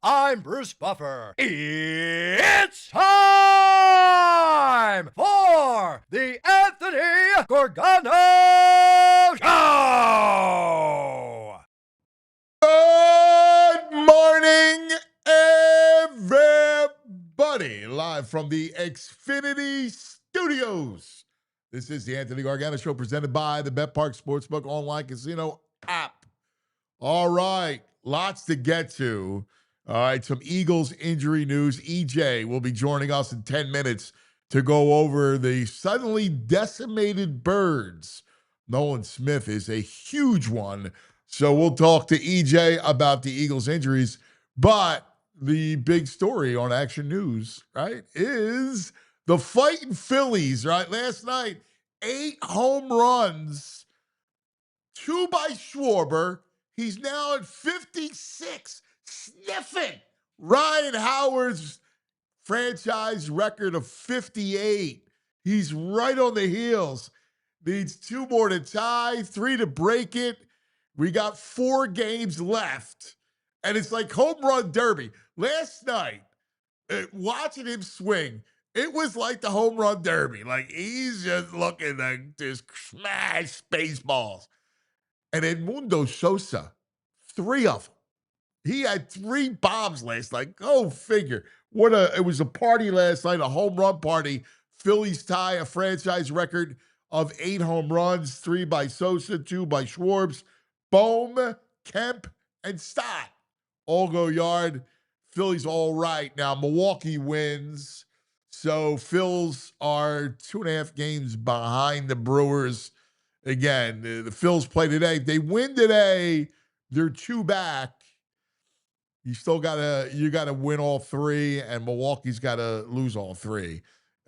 I'm Bruce Buffer. It's time for the Anthony Gorgano Show! Good morning, everybody. Live from the Xfinity Studios. This is the Anthony Gargano Show presented by the Bet Park Sportsbook Online Casino app. All right, lots to get to. All right, some Eagles injury news. EJ will be joining us in 10 minutes to go over the suddenly decimated Birds. Nolan Smith is a huge one. So we'll talk to EJ about the Eagles injuries. But the big story on Action News, right, is the fighting Phillies, right? Last night, 8 home runs, 2 by Schwarber. He's now at 56, sniffing Ryan Howard's franchise record of 58. He's right on the heels. Needs 2 more to tie, 3 to break it. We got 4 games left, and it's like home run derby. Last night, watching him swing, it was like the home run derby. Like, he's just looking to just smash baseballs. And Edmundo Sosa, 3 of them. He had 3 bombs last night. Go figure. It was a party last night, a home run party. Phillies tie a franchise record of 8 home runs, 3 by Sosa, 2 by Schwarber. Bohm, Kemp, and Stott all go yard. Phillies all right. Now, Milwaukee wins. So, Phils are 2.5 games behind the Brewers. Again, the Phils play today. If they win today, they're 2 back. You gotta win all 3, and Milwaukee's got to lose all 3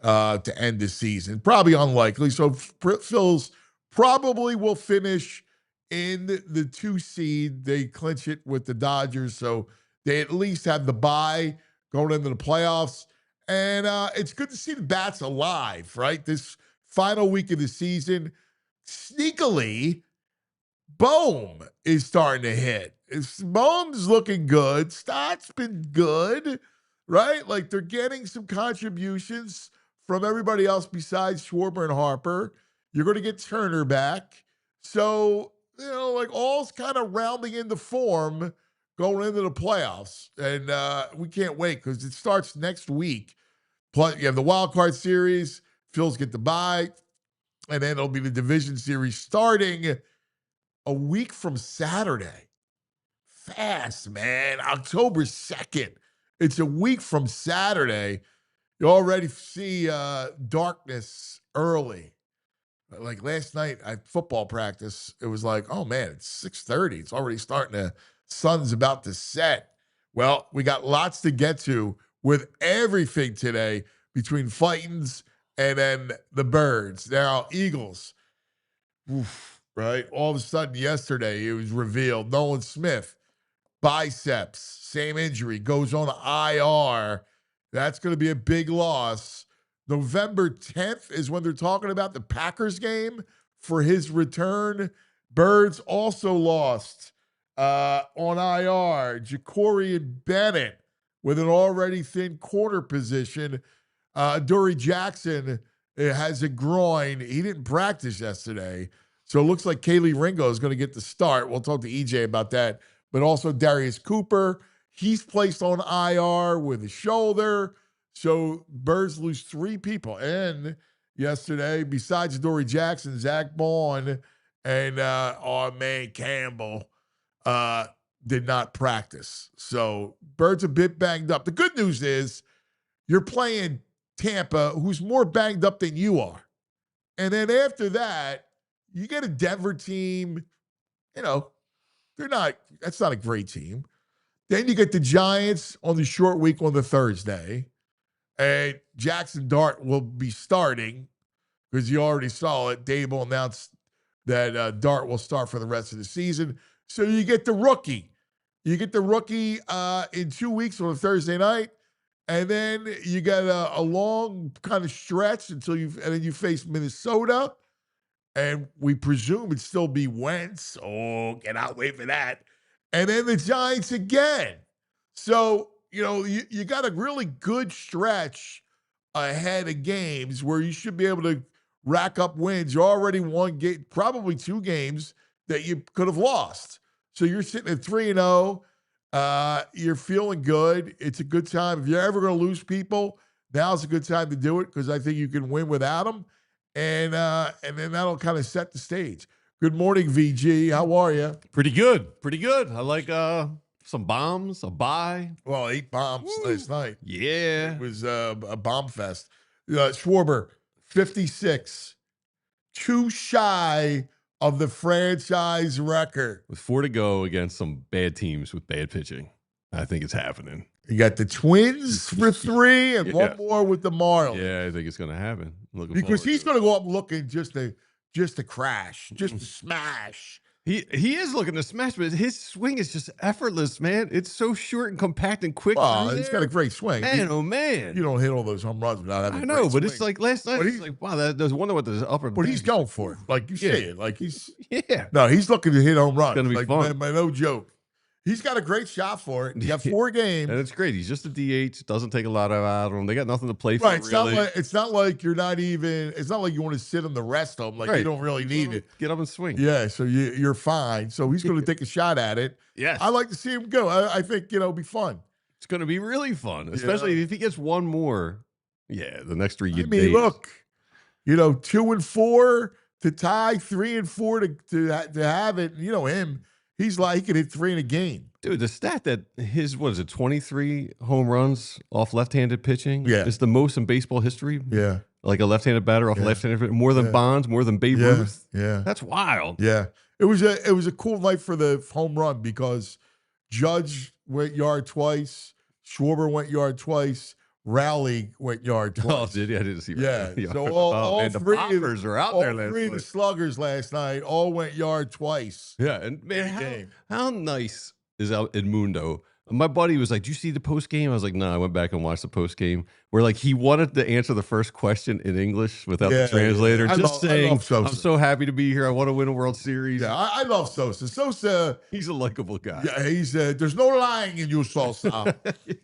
to end the season. Probably unlikely. So, Phils probably will finish in the 2 seed. They clinch it with the Dodgers, so they at least have the bye going into the playoffs. And it's good to see the bats alive, right? This final week of the season, sneakily, Bohm is starting to hit. Bohm's looking good. Stott's been good, right? Like, they're getting some contributions from everybody else besides Schwarber and Harper. You're going to get Turner back. So, like, all's kind of rounding into form going into the playoffs. And we can't wait because it starts next week. Plus, you have the wild card series. Phils get the bye. And then it'll be the division series starting a week from Saturday. Fast, man. October 2nd. It's a week from Saturday. You already see darkness early. Like last night at football practice, it was like, oh, man, it's 6:30. It's already starting to, sun's about to set. Well, we got lots to get to with everything today between Fightins and then the Birds. Now, Eagles. Oof, right? All of a sudden yesterday, it was revealed Nolan Smith, biceps, same injury, goes on IR. That's going to be a big loss. November 10th is when they're talking about the Packers game for his return. Birds also lost on IR. Ja'Cory Bennett with an already thin corner position. Dory Jackson has a groin. He didn't practice yesterday. So it looks like Kaylee Ringo is going to get the start. We'll talk to EJ about that. But also Darius Cooper. He's placed on IR with a shoulder. So Birds lose 3 people. And yesterday, besides Dory Jackson, Zach Bond and our man Campbell did not practice. So Birds a bit banged up. The good news is you're playing Tampa, who's more banged up than you are. And then after that, you get a Denver team, that's not a great team. Then you get the Giants on the short week on the Thursday. And Jackson Dart will be starting because you already saw it. Dable announced that Dart will start for the rest of the season. So you get the rookie. You get the rookie in 2 weeks on a Thursday night. And then you get a long kind of stretch and then you face Minnesota. And we presume it'd still be Wentz. Oh, cannot wait for that. And then the Giants again. So, you got a really good stretch ahead of games where you should be able to rack up wins. You already won probably 2 games that you could have lost. So you're sitting at 3-0. You're feeling good. It's a good time. If you're ever going to lose people, now's a good time to do it because I think you can win without them. And then that'll kind of set the stage. Good morning, VG. How are you? Pretty good. Pretty good. I like some bombs, a bye. Well, 8 bombs last night. Yeah. It was a bomb fest. Schwarber, 56. Too shy of the franchise record. With 4 to go against some bad teams with bad pitching. I think it's happening. You got the Twins for 3 and one more with the Marlins. Yeah, I think it's going to happen. Because he's going to go up looking just to crash, just to smash. He is looking to smash, but his swing is just effortless, man. It's so short and compact and quick. He's got a great swing. Man, oh man. You don't hit all those home runs without having I know, but swing. It's like last night. It's like, wow, there's wonder what the upper. But he's going for it. Like you say it. Like he's No, he's looking to hit home runs. It's gonna be fun. Man, no joke. He's got a great shot for it. He got 4 games. And it's great. He's just a DH. Doesn't take a lot out of him. They got nothing to play for, right. really. It's not like you're not even, it's not like you want to sit on the rest of them. Like you don't really need it. Get up and swing. Yeah, so you're fine. So he's going to take a shot at it. Yes. I like to see him go. I think, it'll be fun. It's going to be really fun, especially if he gets one more. Yeah, the next 3 days. Look, 2 and 4 to tie, 3 and 4 to have it. Him. He's like, he could hit 3 in a game. Dude, the stat that his, 23 home runs off left-handed pitching is the most in baseball history. Yeah. Like a left-handed batter off left-handed, more than Bonds, more than Babe Ruth. Yeah. That's wild. Yeah. It was a cool night for the home run because Judge went yard twice, Schwarber went yard twice, Rowley went yard twice. Oh, did he? I didn't see. Yeah. So all man, 3 the poppers are out there. All 3 of the sluggers last night all went yard twice. Yeah, and man, how nice is Edmundo? My buddy was like, "Do you see the post game?" I was like, "No." I went back and watched the post game where like he wanted to answer the first question in English without the translator, saying, "I'm so happy to be here. I want to win a World Series." Yeah, I love Sosa. Sosa, he's a likable guy. Yeah, he's there's no lying in you, Sosa.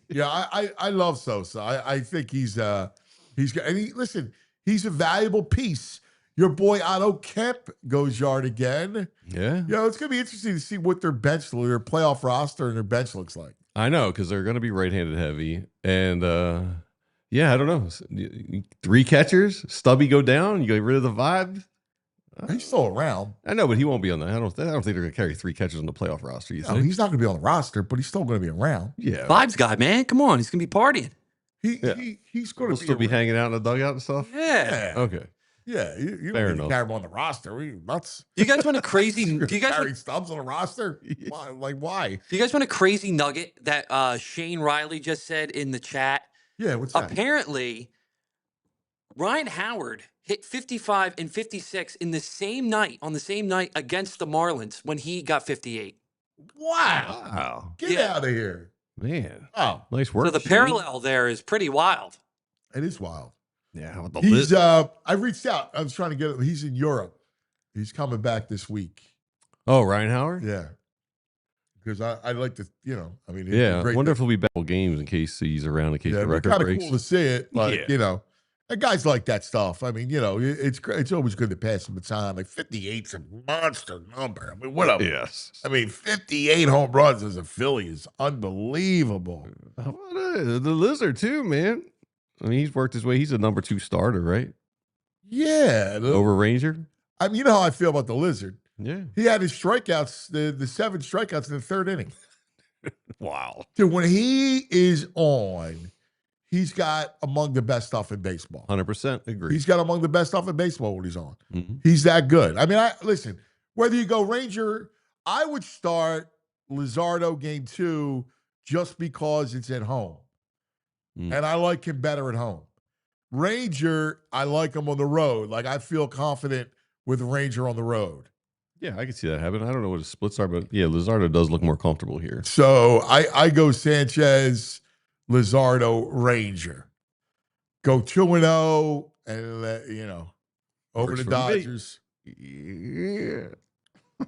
Yeah, I love Sosa. I think he's got. And listen, he's a valuable piece. Your boy Otto Kemp goes yard again. Yeah. It's going to be interesting to see what their playoff roster and their bench looks like. I know, because they're going to be right-handed heavy. And, I don't know. 3 catchers, Stubby go down, you get rid of the vibe. He's still around. I know, but he won't be on that. I don't think they're going to carry 3 catchers on the playoff roster. You think? He's not going to be on the roster, but he's still going to be around. Yeah. Vibes guy, man. Come on. He's going to be partying. He's going to still be hanging out in the dugout and stuff? Yeah. Okay. Yeah, you Fair don't enough. carry him on the roster. Are you nuts? Do you guys want a crazy? Do you guys carry Stubbs on the roster? Why? Do you guys want a crazy nugget that Shane Riley just said in the chat? Yeah, what's that? Apparently, Ryan Howard hit 55 and 56 on the same night against the Marlins when he got 58. Wow! Get out of here, man! Oh, nice work. So the parallel there is pretty wild. It is wild. Yeah, how about he's. I reached out. I was trying to get him. He's in Europe. He's coming back this week. Oh, Ryan Howard. Yeah, because I'd like to. I wonder if he'll be back for games in case he's around. In case the record breaks. Kind of cool to see it. Like and guys like that stuff. It's always good to pass the baton. Like 58's a monster number. What up? Yes. 58 home runs as a Philly is unbelievable. How about the Lizard too, man? He's worked his way. He's a number 2 starter, right? Yeah. Over Ranger. You know how I feel about the Lizard. Yeah. He had his strikeouts, the 7 strikeouts in the 3rd inning. Wow. Dude, when he is on, he's got among the best stuff in baseball. 100% agree. He's got among the best stuff in baseball when he's on. Mm-hmm. He's that good. Listen, whether you go Ranger, I would start Lizardo game 2 just because it's at home. And I like him better at home. Ranger, I like him on the road. Like, I feel confident with Ranger on the road. Yeah, I can see that happening. I don't know what his splits are, but yeah, Lizardo does look more comfortable here. So I go Sanchez, Lizardo, Ranger. Go 2-0 and over the Dodgers. Yeah.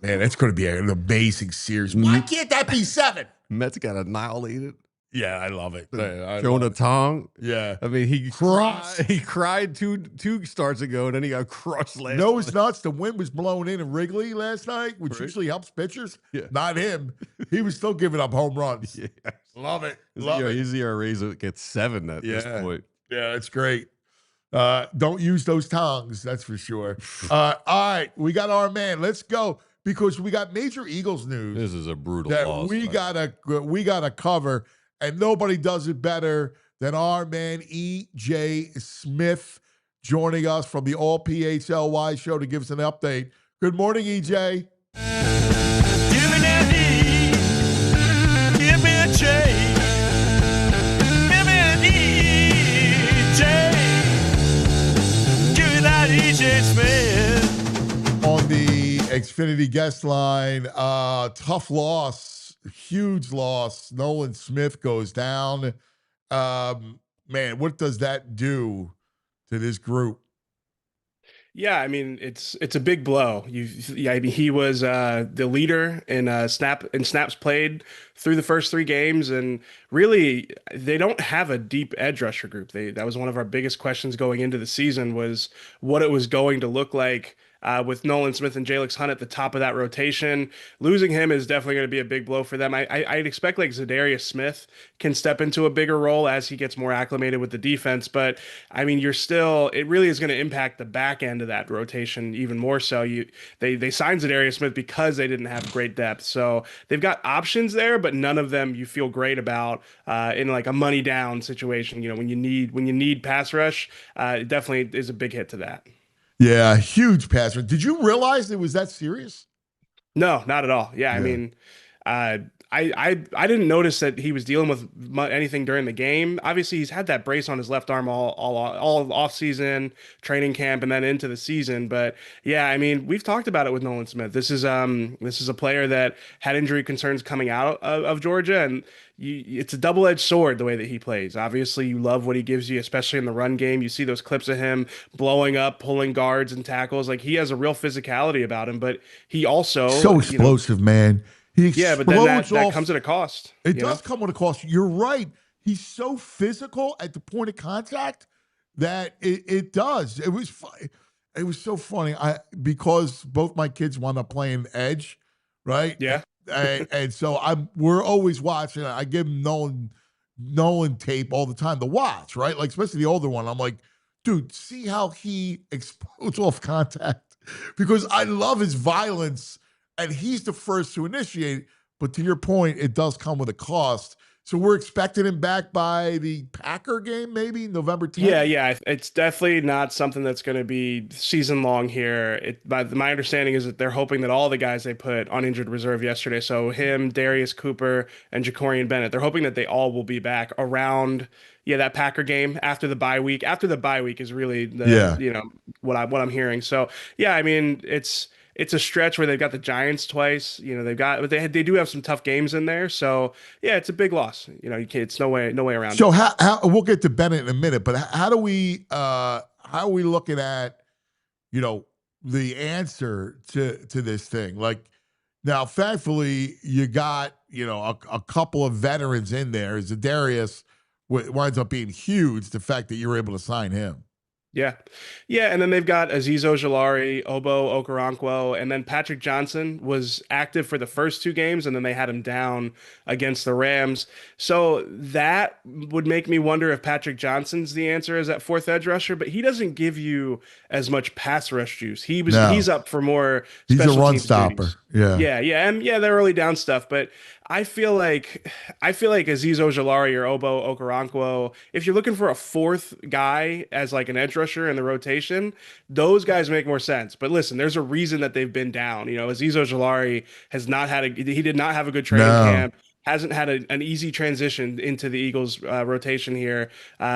Man, that's going to be an amazing series. Why can't that be 7? Mets got annihilated. Yeah, I love it. Showing a tongue. Yeah. I mean, he cried two starts ago, and then he got crushed last No, it's night. nuts. The wind was blowing in Wrigley last night, which Right. usually helps pitchers. Yeah. Not him. He was still giving up home runs. Yeah. Love it. His Love it. His ERA gets 7 at this point. Yeah, it's great. Don't use those tongues, that's for sure. All right, we got our man. Let's go because we got major Eagles news. This is a brutal that loss. we gotta cover, and nobody does it better than our man E.J. Smith joining us from the All PHLY show to give us an update. Good morning, E.J. Give me that E, give me a J, give me an E.J., give me that E.J. Smith. On the Xfinity guest line, tough loss, huge loss. Nolan Smith goes down. Man, what does that do to this group? Yeah, I mean it's a big blow. I mean he was the leader in snaps played through the first 3 games, and really they don't have a deep edge rusher group. That was one of our biggest questions going into the season, was what it was going to look like with Nolan Smith and Jalix Hunt at the top of that rotation. Losing him is definitely going to be a big blow for them. I'd expect like Zadarius Smith can step into a bigger role as he gets more acclimated with the defense. But I mean, it really is going to impact the back end of that rotation even more so. They signed Zadarius Smith because they didn't have great depth. So they've got options there, but none of them you feel great about in like a money down situation. You know, when you need pass rush, it definitely is a big hit to that. Yeah, huge pass rush. Did you realize it was that serious? No, not at all. Yeah. I mean, I didn't notice that he was dealing with anything during the game. Obviously, he's had that brace on his left arm all off season, training camp, and then into the season. But yeah, I mean, we've talked about it with Nolan Smith. This is a player that had injury concerns coming out of Georgia, and it's a double-edged sword the way that he plays. Obviously, you love what he gives you, especially in the run game. You see those clips of him blowing up, pulling guards and tackles. Like, he has a real physicality about him, but he also so explosive, man. Yeah, but then that comes at a cost. It does come with a cost. You're right. He's so physical at the point of contact that it does. It was so funny. Because both my kids wound up playing edge, right? Yeah. And so we're always watching. I give him Nolan tape all the time to watch, right? Like, especially the older one. I'm like, dude, see how he explodes off contact? Because I love his violence, and he's the first to initiate. But to your point, it does come with a cost. So we're expecting him back by the Packer game, maybe November 10th? Yeah. It's definitely not something that's going to be season long here. My understanding is that they're hoping that all the guys they put on injured reserve yesterday, so him, Darius Cooper, and Jacorian Bennett, they're hoping that they all will be back around that Packer game after the bye week. After the bye week is really what I'm hearing. So yeah, I mean it's a stretch where they've got the Giants twice. But they do have some tough games in there. So yeah, it's a big loss. It's no way around. So how we'll get to Bennett in a minute, but how are we looking at the answer to this thing? Like, now, thankfully, you got a couple of veterans in there. Zadarius winds up being huge. The fact that you're able to sign him. Yeah, and then they've got Aziz Ojulari, Obo Okoronkwo, and then Patrick Johnson was active for the first 2 games, and then they had him down against the Rams. So that would make me wonder if Patrick Johnson's the answer as that 4th edge rusher, but he doesn't give you as much pass rush juice. He's up for more. He's a run stopper. Duties. Yeah, and the early down stuff, but I feel like Aziz Ojulari or Obo Okoronkwo, if you're looking for a 4th guy as like an edge rusher in the rotation, those guys make more sense. But listen, there's a reason that they've been down. Aziz Ojulari he did not have a good training camp. Hasn't had an easy transition into the Eagles rotation here.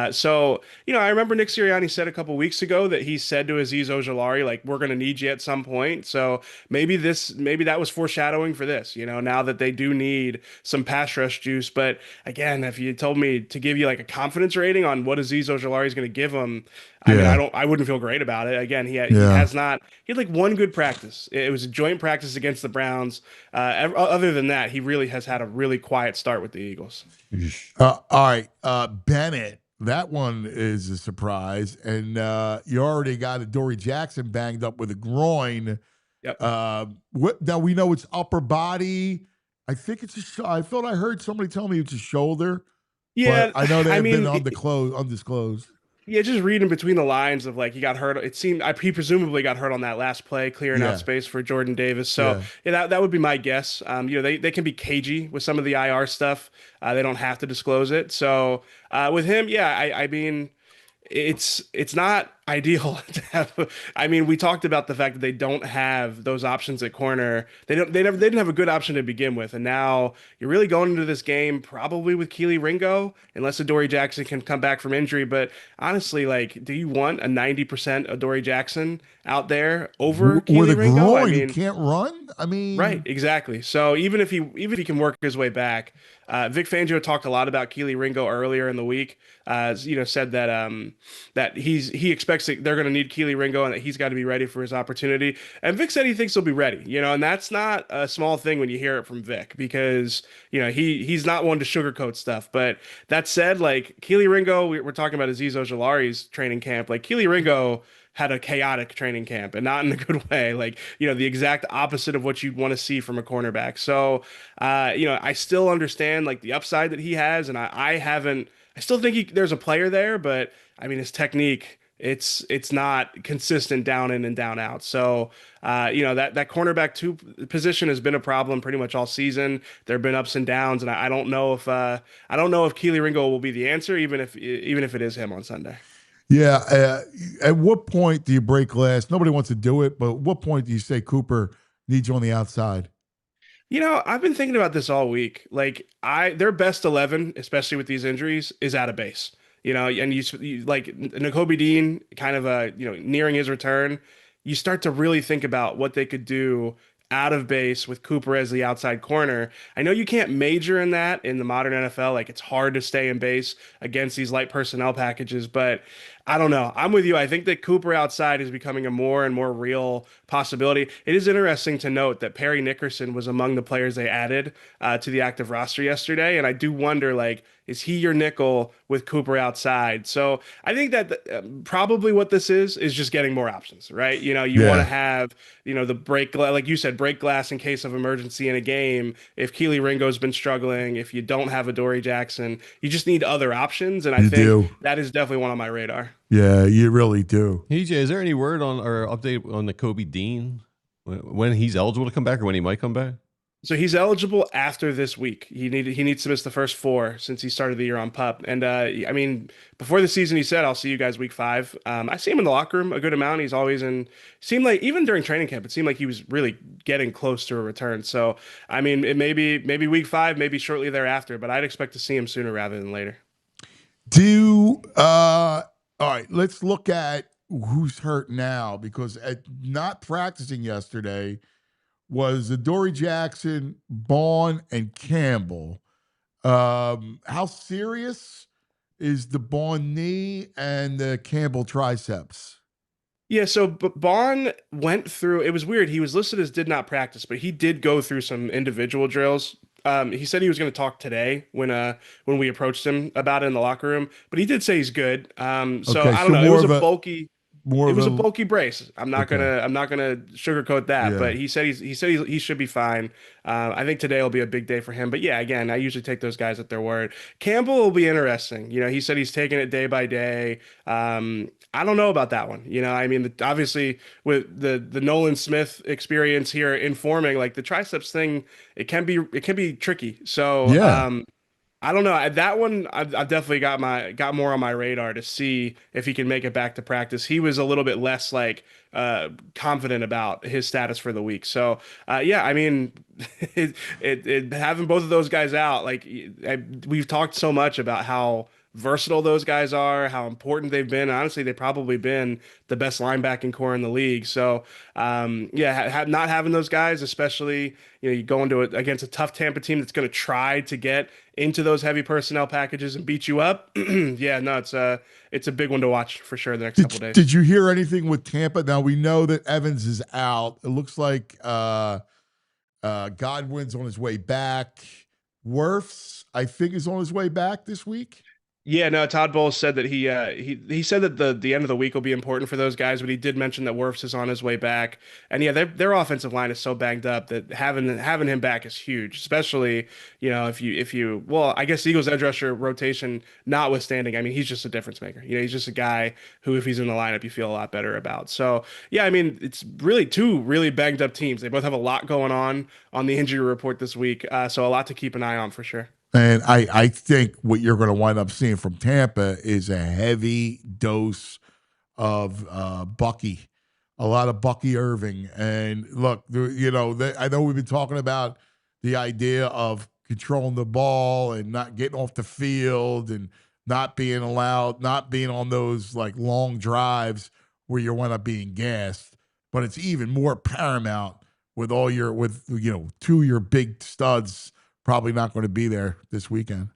So I remember Nick Sirianni said a couple weeks ago that he said to Aziz Ojulari, like, we're going to need you at some point. So maybe that was foreshadowing for this, now that they do need some pass rush juice. But again, if you told me to give you like a confidence rating on what Aziz Ojulari is going to give him, I wouldn't feel great about it. Again, he had like 1 good practice. It was a joint practice against the Browns. Other than that, he really has had a really really quiet start with the Eagles. All right, Bennett. That one is a surprise, and you already got Adoree Jackson banged up with a groin. Yep. Now we know it's upper body. I think it's I thought I heard somebody tell me it's a shoulder. Yeah, but I know they've been mean, undisclosed. Yeah, just reading between the lines of like he got hurt. It seemed he presumably got hurt on that last play, clearing out space for Jordan Davis. So that would be my guess. They can be cagey with some of the IR stuff. They don't have to disclose it. So with him, I mean, it's not ideal to have. I mean, we talked about the fact that they don't have those options at corner. They didn't have a good option to begin with, and now you're really going into this game probably with Keely Ringo, unless Adoree Jackson can come back from injury. But honestly, like, do you want a 90% Adoree Jackson out there over Keely Ringo? Groin, I mean, he can't run. I mean, right, exactly. So even if he can work his way back, Vic Fangio talked a lot about Keely Ringo earlier in the week. Said that that he expects that they're going to need Keely Ringo and that he's got to be ready for his opportunity. And Vic said he thinks he'll be ready. And that's not a small thing when you hear it from Vic, because he's not one to sugarcoat stuff. But that said, like Keely Ringo, we're talking about Azeez Ojulari's training camp. Like Keely Ringo had a chaotic training camp, and not in a good way. Like, the exact opposite of what you'd want to see from a cornerback. So, I still understand like the upside that he has, and I still think there's a player there, but I mean, his technique, it's not consistent down in and down out. So, that cornerback 2 position has been a problem pretty much all season. There have been ups and downs, and I don't know if Keely Ringo will be the answer, even if it is him on Sunday. Yeah. At what point do you break glass? Nobody wants to do it, but at what point do you say Cooper needs you on the outside? I've been thinking about this all week. Like their best 11, especially with these injuries, is out of base. And you like Nakobe Dean kind of nearing his return. You start to really think about what they could do out of base with Cooper as the outside corner. I know you can't major in that in the modern NFL. Like it's hard to stay in base against these light personnel packages, but I don't know. I'm with you. I think that Cooper outside is becoming a more and more real possibility. It is interesting to note that Perry Nickerson was among the players they added to the active roster yesterday. And I do wonder, like, is he your nickel with Cooper outside? So I think that probably what this is just getting more options, right? You want to have, the break, like you said, break glass in case of emergency in a game. If Keely Ringo's been struggling, if you don't have Adoree Jackson, you just need other options. And I think that is definitely one on my radar. Yeah, you really do. EJ, is there any word on or update on Nakobe Dean when he's eligible to come back or when he might come back? So he's eligible after this week. He needs to miss the first 4 since he started the year on PUP. And I mean, before the season, he said, "I'll see you guys week 5." I see him in the locker room a good amount. He's always in. Seemed like even during training camp, it seemed like he was really getting close to a return. So I mean, it maybe week 5, maybe shortly thereafter. But I'd expect to see him sooner rather than later. All right, let's look at who's hurt now, because not practicing yesterday was Adoree Jackson, Bond, and Campbell. How serious is the Bond knee and the Campbell triceps? Yeah, so Bond went through, it was weird. He was listed as did not practice, but he did go through some individual drills. He said he was going to talk today when we approached him about it in the locker room, but he did say he's good. So I don't know. It was a bulky brace. I'm not gonna sugarcoat that, but he said he should be fine. I think today will be a big day for him. But yeah, again, I usually take those guys at their word. Campbell will be interesting. He said he's taking it day by day. I don't know about that one. I mean, obviously with the Nolan Smith experience here informing, like the triceps thing, it can be tricky. So I don't know. That one, I've definitely got more on my radar to see if he can make it back to practice. He was a little bit less confident about his status for the week. So I mean, having both of those guys out, we've talked so much about how versatile those guys are, how important they've been. Honestly, they've probably been the best linebacking core in the league. So, not having those guys, especially, you go into it against a tough Tampa team that's going to try to get into those heavy personnel packages and beat you up. It's a big one to watch for sure the next couple days. Did you hear anything with Tampa? Now we know that Evans is out. It looks like Godwin's on his way back. Wirfs, I think, is on his way back this week. Yeah, no, Todd Bowles said that he said that the end of the week will be important for those guys, but he did mention that Wirfs is on his way back. And yeah, their offensive line is so banged up that having him back is huge, especially, if you well, I guess Eagles edge rusher rotation notwithstanding, I mean, he's just a difference maker. He's just a guy who, if he's in the lineup, you feel a lot better about. So yeah, I mean, it's really two really banged up teams. They both have a lot going on the injury report this week, so a lot to keep an eye on for sure. And I think what you're going to wind up seeing from Tampa is a heavy dose of Bucky, a lot of Bucky Irving. And look, I know we've been talking about the idea of controlling the ball and not getting off the field and not being on those like long drives where you wind up being gassed. But it's even more paramount with two of your big studs probably not going to be there this weekend.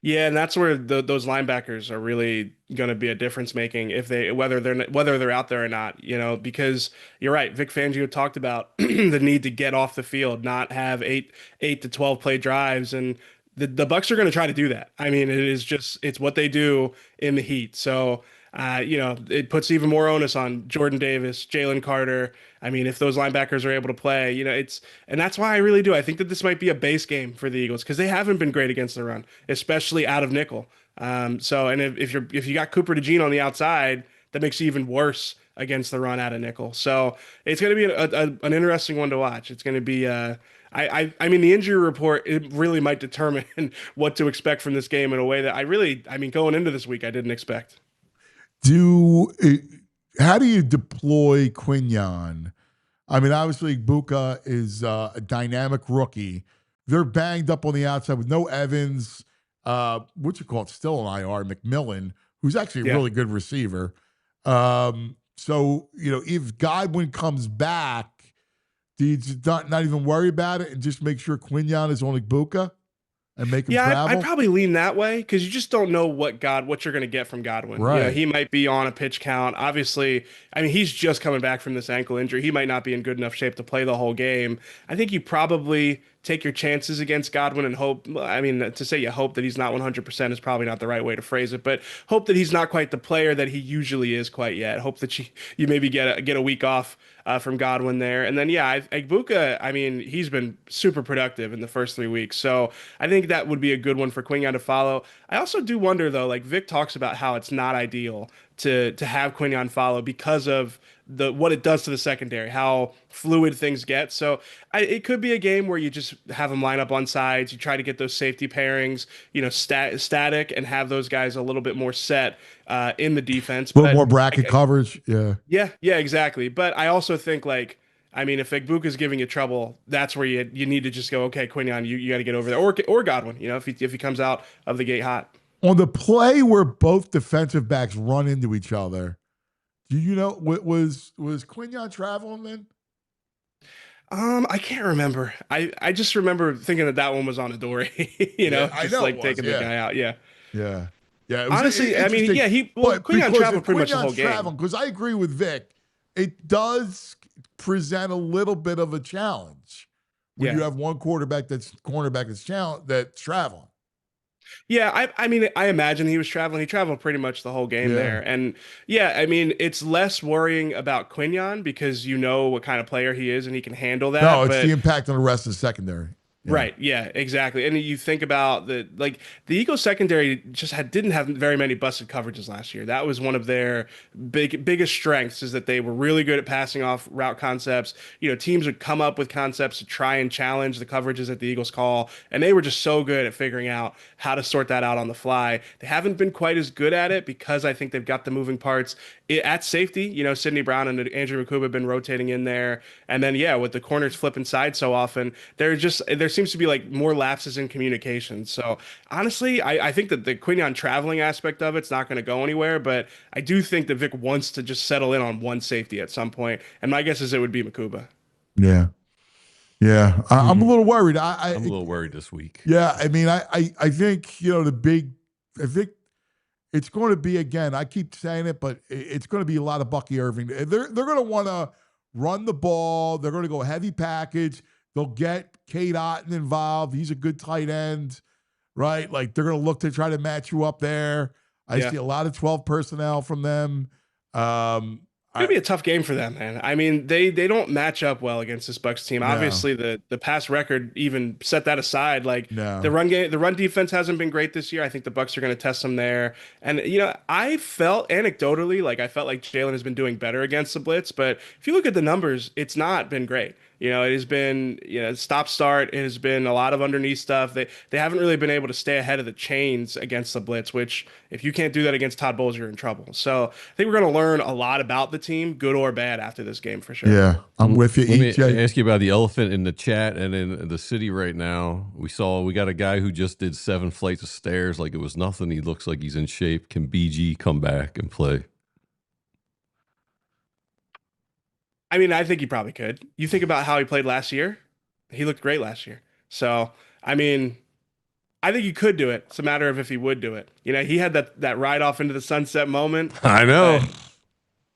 Yeah, and that's where those linebackers are really going to be a difference making whether they're out there or not. Because you're right. Vic Fangio talked about the need to get off the field, not have 8 to 12 play drives, and the Bucs are going to try to do that. I mean, it's what they do in the heat. So. It puts even more onus on Jordan Davis, Jalen Carter. I mean, if those linebackers are able to play, and that's why I think that this might be a base game for the Eagles because they haven't been great against the run, especially out of nickel. And if you got Cooper DeJean on the outside, that makes it even worse against the run out of nickel. So it's going to be an interesting one to watch. It's going to be, I mean, the injury report, it really might determine what to expect from this game in a way that going into this week, I didn't expect. How do you deploy Quinyon? I mean, obviously, Buka is a dynamic rookie. They're banged up on the outside with no Evans. Still an IR, McMillan, who's actually a really good receiver. So, if Godwin comes back, do you just not even worry about it and just make sure Quinyon is on Buka? And make him travel? I'd probably lean that way because you just don't know what you're going to get from Godwin. Right. He might be on a pitch count. Obviously, I mean, he's just coming back from this ankle injury. He might not be in good enough shape to play the whole game. I think you probably take your chances against Godwin and hope. I mean, to say you hope that he's not 100% is probably not the right way to phrase it, but hope that he's not quite the player that he usually is quite yet. Hope that you maybe get a week off from Godwin there. And then, Egbuka, I mean, he's been super productive in the first 3 weeks. So I think that would be a good one for Quinyon to follow. I also do wonder, though, like Vic talks about how it's not ideal to have Quinyon follow because of what it does to the secondary, how fluid things get. So it could be a game where you just have them line up on sides. You try to get those safety pairings, static and have those guys a little bit more set in the defense. A little more bracket coverage. Yeah. Yeah, exactly. But I also think if Egbuka is giving you trouble, that's where you need to just go, okay, Quinyon, you got to get over there. Or Godwin, if he comes out of the gate hot. On the play where both defensive backs run into each other, do you know, was Quinyon traveling then? I can't remember. I just remember thinking that one was on Adore, taking the guy out. Yeah. Yeah. Honestly, I mean, Quinyon traveled pretty much the whole game. Because I agree with Vic. It does present a little bit of a challenge when you have one cornerback that's traveling. Yeah, I imagine he was traveling. He traveled pretty much the whole game there. And it's less worrying about Quinyon because you know what kind of player he is and he can handle that. No, it's the impact on the rest of the secondary. Yeah. Right. Yeah, exactly. And you think about the Eagles secondary just didn't have very many busted coverages last year. That was one of their biggest strengths, is that they were really good at passing off route concepts. Teams would come up with concepts to try and challenge the coverages that the Eagles call, and they were just so good at figuring out how to sort that out on the fly. They haven't been quite as good at it because I think they've got the moving parts at safety. Sidney Brown and Andrew Nakobe have been rotating in there, and then with the corners flipping sides so often, there seems to be like more lapses in communication. So honestly, I think that the Quinyon traveling aspect of it's not going to go anywhere, but I do think that Vic wants to just settle in on one safety at some point, and my guess is it would be Makuba. Yeah. I'm a little worried. I'm a little worried this week. Yeah, I mean, I think I think it's going to be, again, I keep saying it, but it's going to be a lot of Bucky Irving. They're going to want to run the ball. They're going to go heavy package. They'll get Cade Otton involved. He's a good tight end, right? Like they're going to look to try to match you up there. I see a lot of 12 personnel from them. It's gonna be a tough game for them, man. I mean, they don't match up well against this Bucks team. No. Obviously, the past record even set that aside. Like No. the run defense hasn't been great this year. I think the Bucks are going to test them there. And I felt anecdotally like Jalen has been doing better against the blitz. But if you look at the numbers, it's not been great. It has been stop start. It has been a lot of underneath stuff. They haven't really been able to stay ahead of the chains against the blitz. Which if you can't do that against Todd Bowles, you're in trouble. So I think we're going to learn a lot about the team, good or bad, after this game for sure. Yeah, I'm with you. Let me ask you about the elephant in the chat and in the city right now. We got a guy who just did 7 flights of stairs like it was nothing. He looks like he's in shape. Can BG come back and play? I mean, I think he probably could. You think about how he played last year. He looked great last year. So, I mean, I think he could do it. It's a matter of if he would do it. He had that ride off into the sunset moment. I know.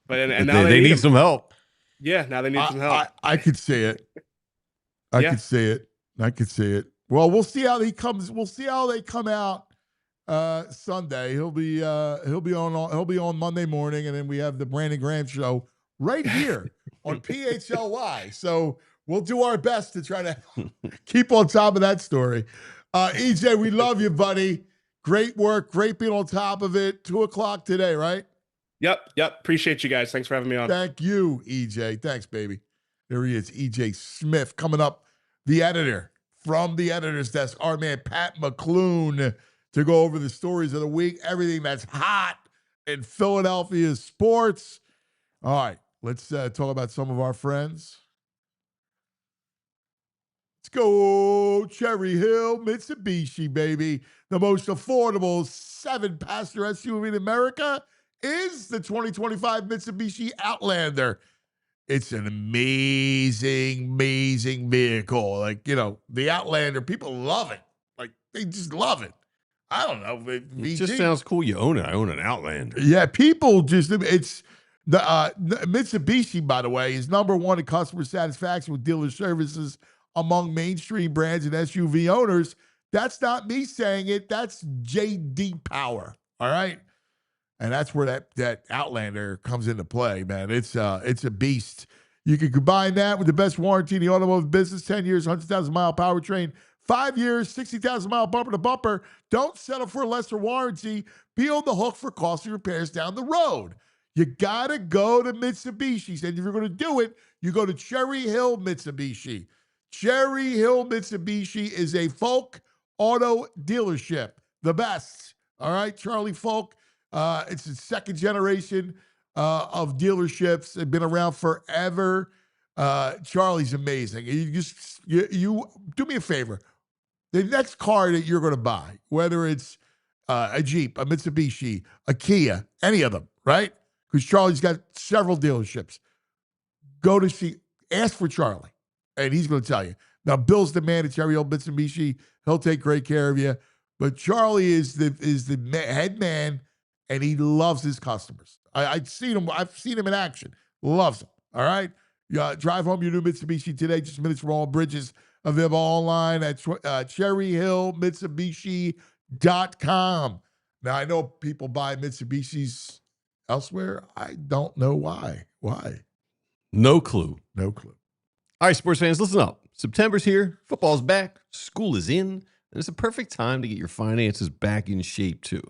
But now they need some help. Yeah, now they need some help. I could see it. I could see it. Well, we'll see how he comes. We'll see how they come out Sunday. He'll be on Monday morning, and then we have the Brandon Graham show right here on PHLY. So we'll do our best to try to keep on top of that story. EJ, we love you, buddy. Great work. Great being on top of it. 2:00 today, right? Yep. Appreciate you guys. Thanks for having me on. Thank you, EJ. Thanks, baby. There he is, EJ Smith. Coming up, the editor from the editor's desk, our man Pat McClune, to go over the stories of the week, everything that's hot in Philadelphia sports. All right, let's talk about some of our friends. Let's go Cherry Hill Mitsubishi, baby. The most affordable 7-passenger SUV in America is the 2025 Mitsubishi Outlander. It's an amazing, amazing vehicle. Like, the Outlander, people love it. Like, they just love it. I don't know. It just sounds cool. You own it. I own an Outlander. Yeah, people it's the Mitsubishi, by the way, is #1 in customer satisfaction with dealer services among mainstream brands and SUV owners. That's not me saying it. That's J.D. Power. All right. And that's where that Outlander comes into play, man. It's a beast. You can combine that with the best warranty in the automotive business, 10 years, 100,000-mile powertrain, 5 years, 60,000-mile bumper-to-bumper. Don't settle for a lesser warranty. Be on the hook for costly repairs down the road. You got to go to Mitsubishi's. And if you're going to do it, you go to Cherry Hill Mitsubishi. Cherry Hill Mitsubishi is a Folk auto dealership. The best. All right, Charlie Folk. It's the second generation of dealerships. They've been around forever. Charlie's amazing. You do me a favor. The next car that you're going to buy, whether it's a Jeep, a Mitsubishi, a Kia, any of them, right? Because Charlie's got several dealerships. Ask for Charlie, and he's going to tell you. Now, Bill's the man at Cherry Hill Mitsubishi. He'll take great care of you. But Charlie is the head man. And he loves his customers. I've seen him in action. Loves them. All right? Drive home your new Mitsubishi today, just minutes from all bridges. Available online at cherryhillmitsubishi.com. Now, I know people buy Mitsubishis elsewhere. I don't know why. Why? No clue. No clue. All right, sports fans, listen up. September's here. Football's back. School is in. And it's a perfect time to get your finances back in shape, too.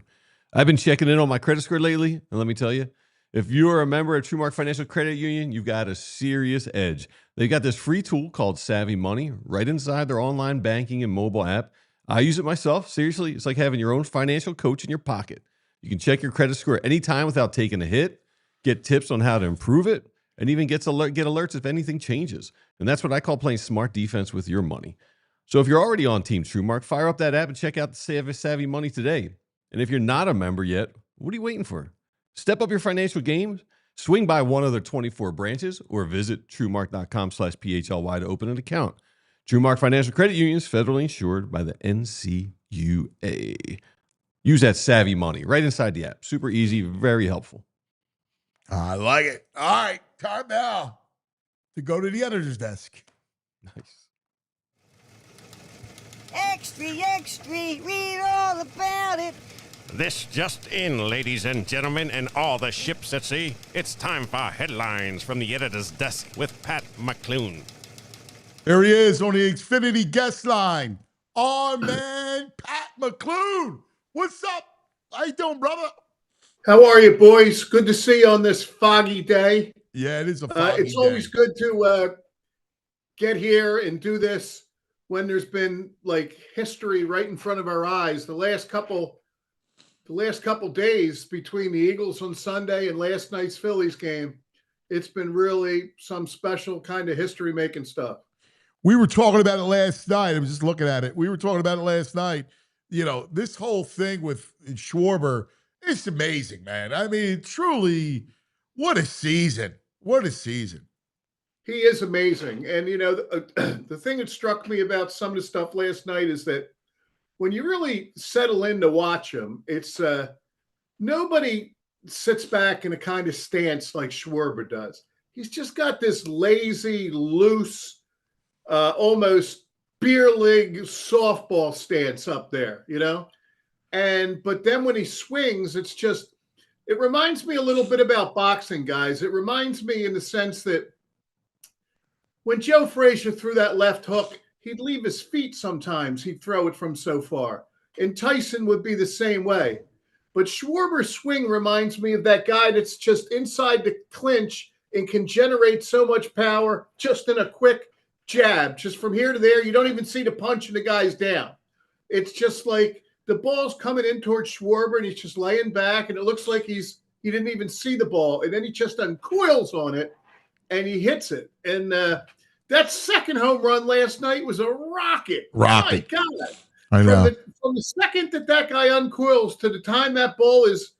I've been checking in on my credit score lately, and let me tell you, if you are a member of TrueMark Financial Credit Union, you've got a serious edge. They've got this free tool called Savvy Money right inside their online banking and mobile app. I use it myself. Seriously, it's like having your own financial coach in your pocket. You can check your credit score anytime without taking a hit, get tips on how to improve it, and even get alerts if anything changes. And that's what I call playing smart defense with your money. So if you're already on Team TrueMark, fire up that app and check out the Savvy Money today. And if you're not a member yet, what are you waiting for? Step up your financial game, swing by one of their 24 branches, or visit TrueMark.com/PHLY to open an account. TrueMark Financial Credit Union is federally insured by the NCUA. Use that Savvy Money right inside the app. Super easy, very helpful. I like it. All right, time now to go to the editor's desk. Nice. Extra, extra, read all about it. This just in, ladies and gentlemen, and all the ships at sea. It's time for headlines from the editor's desk with Pat McClune. There he is on the Xfinity guest line. Our man, Pat McClune. What's up? How you doing, brother? How are you, boys? Good to see you on this foggy day. Yeah, it is a foggy It's always day. good to get here and do this when there's been like history right in front of our eyes. The last couple days between the Eagles on Sunday and last night's Phillies game, it's been really some special kind of history-making stuff. We were talking about it last night. I was just looking at it. We were talking about it last night. You know, this whole thing with Schwarber, it's amazing, man. I mean, truly, what a season. What a season. He is amazing. And, you know, the thing that struck me about some of the stuff last night is that when you really settle in to watch him, it's nobody sits back in a kind of stance like Schwarber does. He's just got this lazy, loose, almost beer league softball stance up there, you know? But then when he swings, it reminds me a little bit about boxing, guys. It reminds me in the sense that when Joe Frazier threw that left hook, he'd leave his feet sometimes. He'd throw it from so far. And Tyson would be the same way. But Schwarber's swing reminds me of that guy that's just inside the clinch and can generate so much power just in a quick jab, just from here to there. You don't even see the punch and the guy's down. It's just like the ball's coming in towards Schwarber and he's just laying back and it looks like he didn't even see the ball. And then he just uncoils on it and he hits it. And that second home run last night was a rocket. Rocket. My God. I know. From the second that guy uncoils to the time that ball is,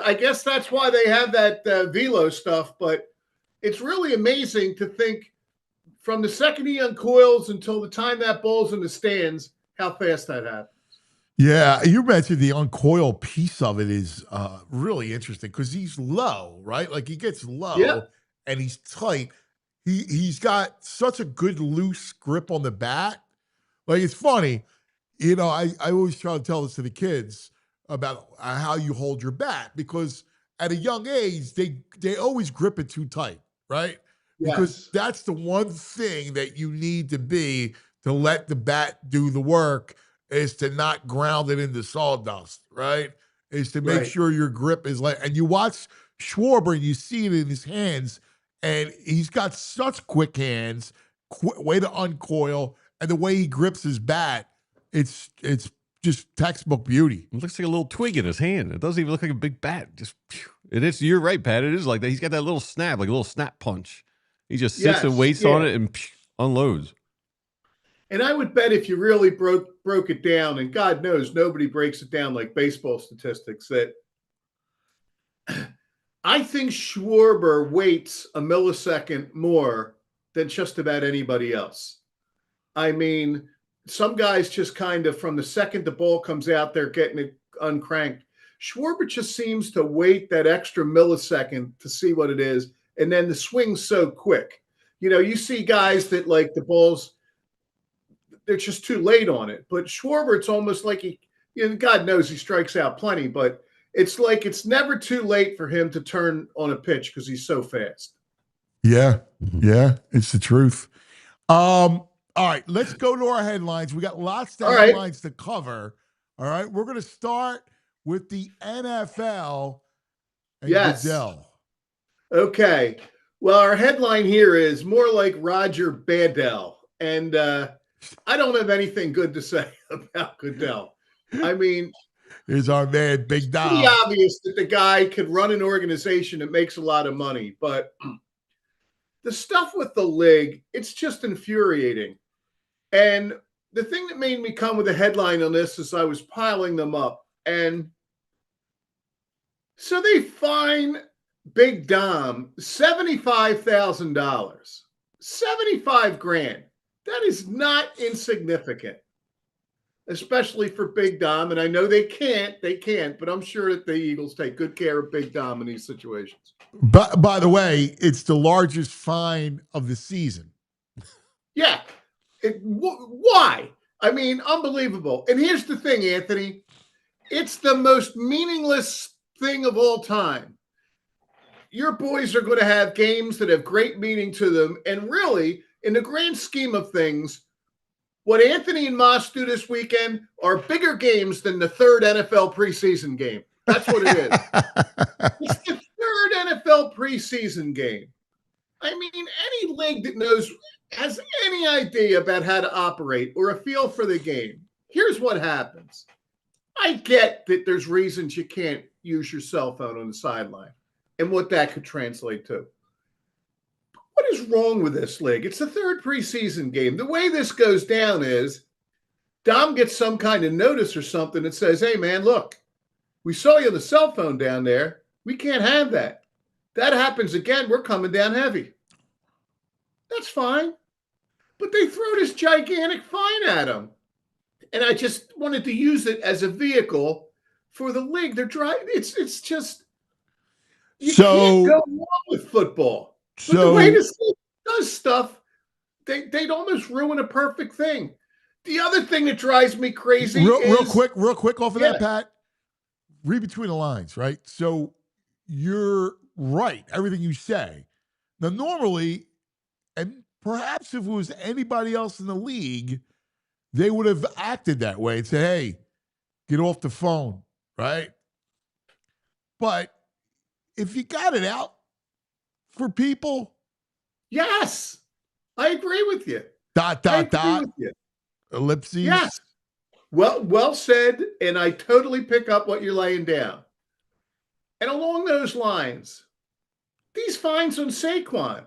I guess that's why they have that velo stuff. But it's really amazing to think from the second he uncoils until the time that ball's in the stands, how fast that happens. Yeah, you mentioned the uncoil piece of it is really interesting because he's low, right? Like he gets low and he's tight. He's got such a good loose grip on the bat. Like it's funny, you know, I always try to tell this to the kids about how you hold your bat because at a young age, they always grip it too tight, right? Because that's the one thing that you need to be to let the bat do the work is to not ground it into sawdust, right? Is to make sure your grip is like, and you watch Schwarber and you see it in his hands, and he's got such quick hands, way to uncoil, and the way he grips his bat, it's just textbook beauty. It looks like a little twig in his hand. It doesn't even look like a big bat. Just it is. You're right, Pat. It is like that. He's got that little snap, like a little snap punch. He just sits and waits on it and unloads. And I would bet if you really broke it down, and God knows nobody breaks it down like baseball statistics, that I think Schwarber waits a millisecond more than just about anybody else. I mean, some guys just kind of from the second the ball comes out, they're getting it uncranked. Schwarber just seems to wait that extra millisecond to see what it is. And then the swing's so quick. You know, you see guys that like the balls, they're just too late on it. But Schwarber, it's almost like God knows he strikes out plenty, but it's like it's never too late for him to turn on a pitch because he's so fast. Yeah, it's the truth. All right, let's go to our headlines. We got lots of headlines to cover. All right, we're going to start with the NFL and Goodell. Okay. Well, our headline here is more like Roger Badell. And I don't have anything good to say about Goodell. I mean, here's our man, Big Dom. It's pretty obvious that the guy could run an organization that makes a lot of money. But the stuff with the league, it's just infuriating. And the thing that made me come with a headline on this is I was piling them up. And so they fine Big Dom $75,000, 75 grand. That is not insignificant, especially for Big Dom. And I know they can't, but I'm sure that the Eagles take good care of Big Dom in these situations. But by the way, it's the largest fine of the season. Yeah. Why? I mean, unbelievable. And here's the thing, Anthony. It's the most meaningless thing of all time. Your boys are going to have games that have great meaning to them. And really, in the grand scheme of things, what Anthony and Moss do this weekend are bigger games than the third NFL preseason game. That's what it is. It's the third NFL preseason game. I mean, any league that has any idea about how to operate or a feel for the game, here's what happens. I get that there's reasons you can't use your cell phone on the sideline and what that could translate to. What is wrong with this league? It's the third preseason game. The way this goes down is Dom gets some kind of notice or something that says, hey, man, look, we saw you on the cell phone down there. We can't have that. That happens again, we're coming down heavy. That's fine. But they throw this gigantic fine at him. And I just wanted to use it as a vehicle for the league. They're driving. It's just, you can't go wrong with football. But the way this league does stuff, they'd almost ruin a perfect thing. The other thing that drives me crazy real quick off of that, Pat. Read between the lines, right? So you're right, everything you say. Now, normally, and perhaps if it was anybody else in the league, they would have acted that way and said, hey, get off the phone, right? But if you got it out for people. Yes, I agree with you. With you. Ellipses. Yes. Well said, and I totally pick up what you're laying down. And along those lines, these fines on Saquon,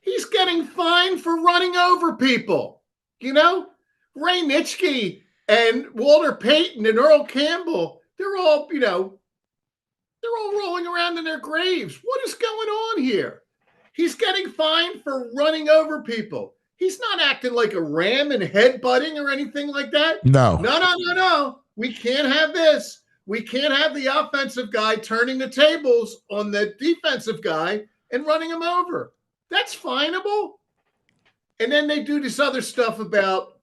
he's getting fined for running over people. You know, Ray Nitschke and Walter Payton and Earl Campbell, they're all rolling around in their graves. What is going on here? He's getting fined for running over people. He's not acting like a ram and headbutting or anything like that. No. We can't have this. We can't have the offensive guy turning the tables on the defensive guy and running him over. That's fineable. And then they do this other stuff about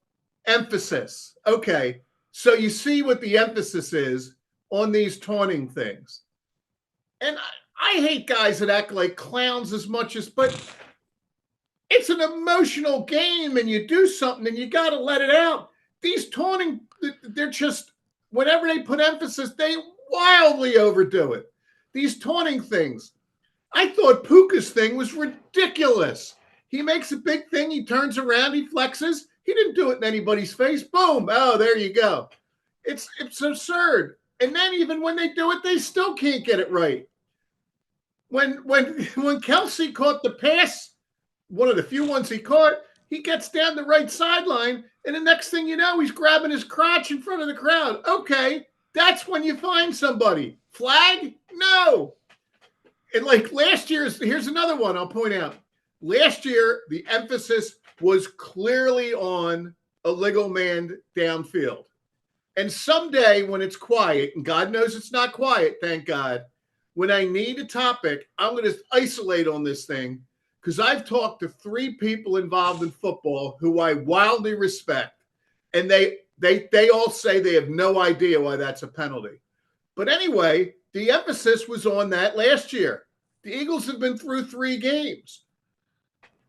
emphasis. Okay, so you see what the emphasis is on these taunting things. And I hate guys that act like clowns as much as, but it's an emotional game and you do something and you got to let it out. These taunting, they're just, whenever they put emphasis, they wildly overdo it. These taunting things. I thought Puka's thing was ridiculous. He makes a big thing. He turns around. He flexes. He didn't do it in anybody's face. Boom. Oh, there you go. It's absurd. And then even when they do it, they still can't get it right. When Kelsey caught the pass, one of the few ones he caught, he gets down the right sideline, and the next thing you know, he's grabbing his crotch in front of the crowd. Okay, that's when you find somebody. Flag? No. And like last year's, here's another one I'll point out. Last year, the emphasis was clearly on a legal man downfield. And someday when it's quiet, and God knows it's not quiet, thank God, when I need a topic, I'm going to isolate on this thing because I've talked to 3 people involved in football who I wildly respect, and they all say they have no idea why that's a penalty. But anyway, the emphasis was on that last year. The Eagles have been through 3 games.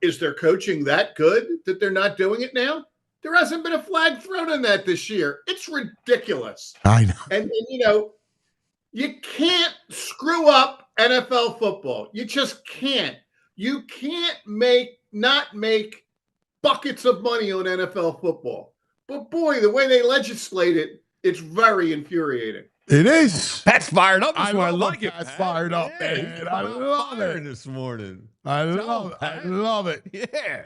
Is their coaching that good that they're not doing it now? There hasn't been a flag thrown on that this year. It's ridiculous. I know. And you know, you can't screw up NFL football. You just can't. You can't not make buckets of money on NFL football. But boy, the way they legislate it, it's very infuriating. It is. Pat's fired up this I morning. I love like it. Pat's fired up, man. I love it this morning. I love it. Yeah.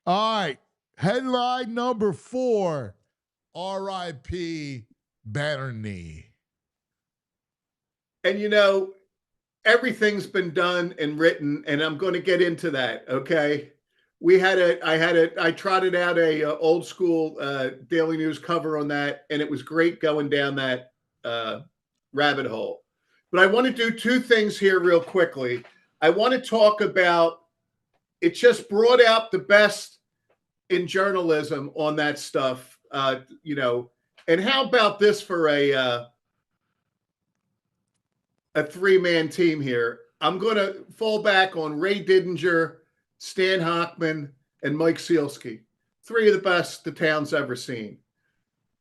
All right. Headline number 4, R.I.P. Banner Knee. And you know, everything's been done and written, and I'm going to get into that. Okay. I trotted out a old school Daily News cover on that, and it was great going down that rabbit hole. But I want to do 2 things here real quickly. I want to talk about, it just brought out the best in journalism on that stuff And how about this for a 3-man team here? I'm going to fall back on Ray Didinger, Stan Hochman, and Mike Sealski. 3 of the best the town's ever seen.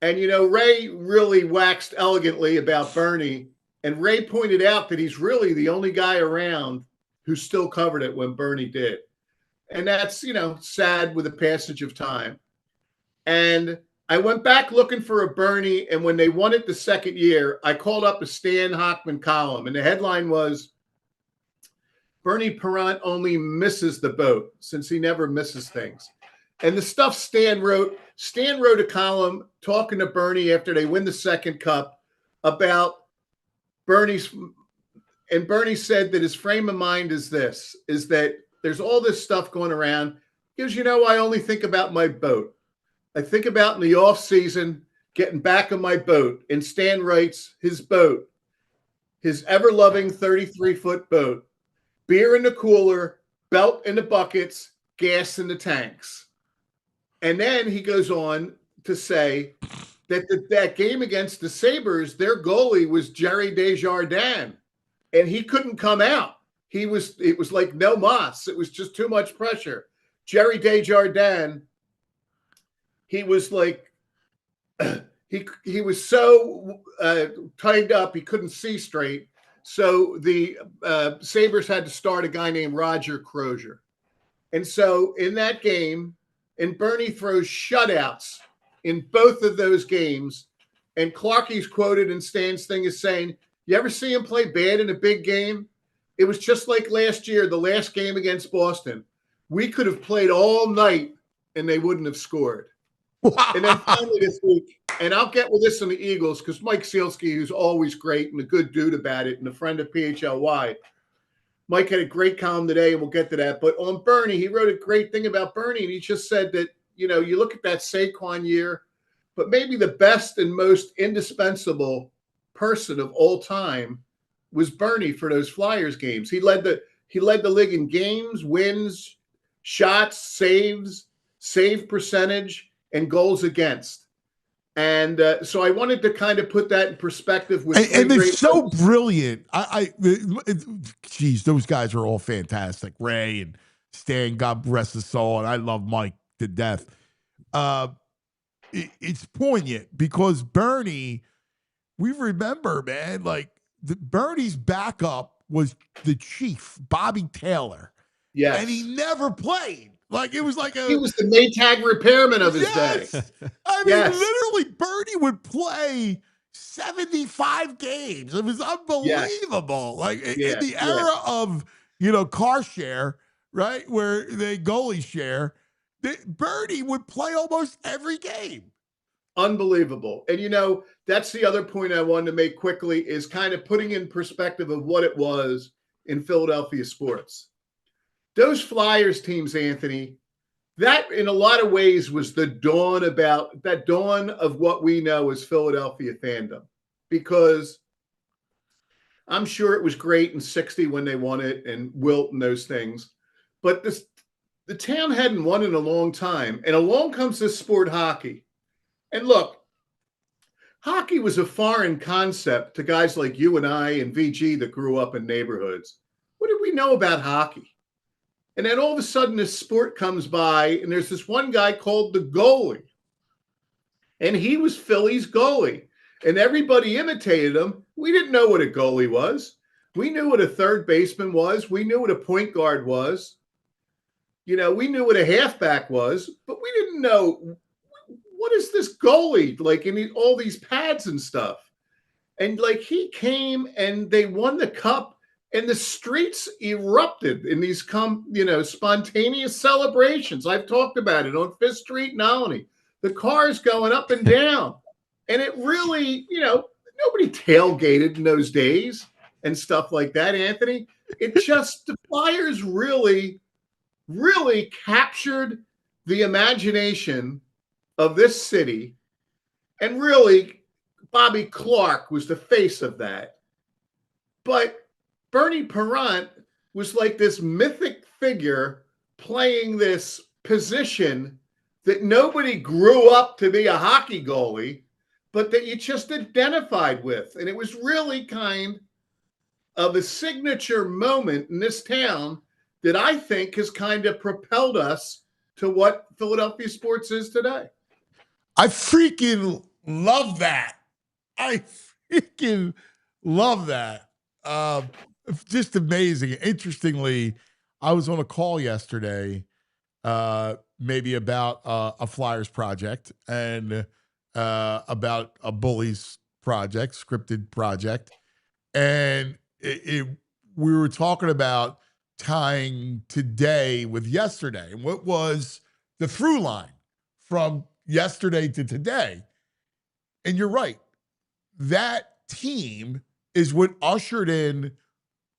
And, Ray really waxed elegantly about Bernie. And Ray pointed out that he's really the only guy around who still covered it when Bernie did. And that's, sad with the passage of time. And I went back looking for a Bernie. And when they won it the second year, I called up a Stan Hochman column. And the headline was, Bernie Parent only misses the boat, since he never misses things. And the stuff Stan wrote a column talking to Bernie after they win the second cup about Bernie's, and Bernie said that his frame of mind is that there's all this stuff going around. He goes, I only think about my boat. I think about in the off season getting back on my boat. And Stan writes his boat, his ever-loving 33-foot boat, beer in the cooler, belt in the buckets, gas in the tanks. And then he goes on to say that that game against the Sabres, their goalie was Jerry Desjardins, and he couldn't come out. It was like no mas. It was just too much pressure. Jerry Desjardins, he was like, he was so tied up, he couldn't see straight. So the Sabres had to start a guy named Roger Crozier. And so in that game, and Bernie throws shutouts in both of those games. And Clarkie's quoted in Stan's thing as saying, you ever see him play bad in a big game? It was just like last year, the last game against Boston. We could have played all night and they wouldn't have scored. And then finally this week, and I'll get with this on the Eagles because Mike Sealski, who's always great and a good dude about it and a friend of PHLY, Mike had a great column today, and we'll get to that. But on Bernie, he wrote a great thing about Bernie, and he just said that, you look at that Saquon year, but maybe the best and most indispensable person of all time was Bernie for those Flyers games. He led the league in games, wins, shots, saves, save percentage, and goals against. And so I wanted to kind of put that in perspective with and they're so brilliant. Geez, those guys are all fantastic. Ray and Stan, God rest his soul, and I love Mike to death. It's poignant because Bernie, we remember, man, like Bernie's backup was the Chief, Bobby Taylor. Yes. And he never played. Like, it was like he was the Maytag repairman of his day. I mean, literally, Bernie would play 75 games. It was unbelievable. Like, in the era of, car share, right, where they goalie share, Bernie would play almost every game. Unbelievable. And, that's the other point I wanted to make quickly is kind of putting in perspective of what it was in Philadelphia sports. Those Flyers teams, Anthony, that in a lot of ways was the dawn of what we know as Philadelphia fandom, because I'm sure it was great in '60 when they won it and Wilt and those things, but the town hadn't won in a long time. And along comes this sport, hockey. And look, hockey was a foreign concept to guys like you and I and VG that grew up in neighborhoods. What did we know about hockey? And then all of a sudden this sport comes by and there's this one guy called the goalie. And he was Philly's goalie. And everybody imitated him. We didn't know what a goalie was. We knew what a third baseman was. We knew what a point guard was. We knew what a halfback was. But we didn't know, what is this goalie? Like in all these pads and stuff. And like he came and they won the cup. And the streets erupted in these, spontaneous celebrations. I've talked about it on Fifth Street in Albany. The cars going up and down. And it really, nobody tailgated in those days and stuff like that, Anthony. It just, the Flyers really, really captured the imagination of this city. And really, Bobby Clark was the face of that. But Bernie Parent was like this mythic figure playing this position that nobody grew up to be a hockey goalie, but that you just identified with. And it was really kind of a signature moment in this town that I think has kind of propelled us to what Philadelphia sports is today. I freaking love that. I freaking love that. Just amazing. Interestingly, I was on a call yesterday, maybe about a Flyers project and about a Bullies project, scripted project. And we were talking about tying today with yesterday and what was the through line from yesterday to today. And you're right. That team is what ushered in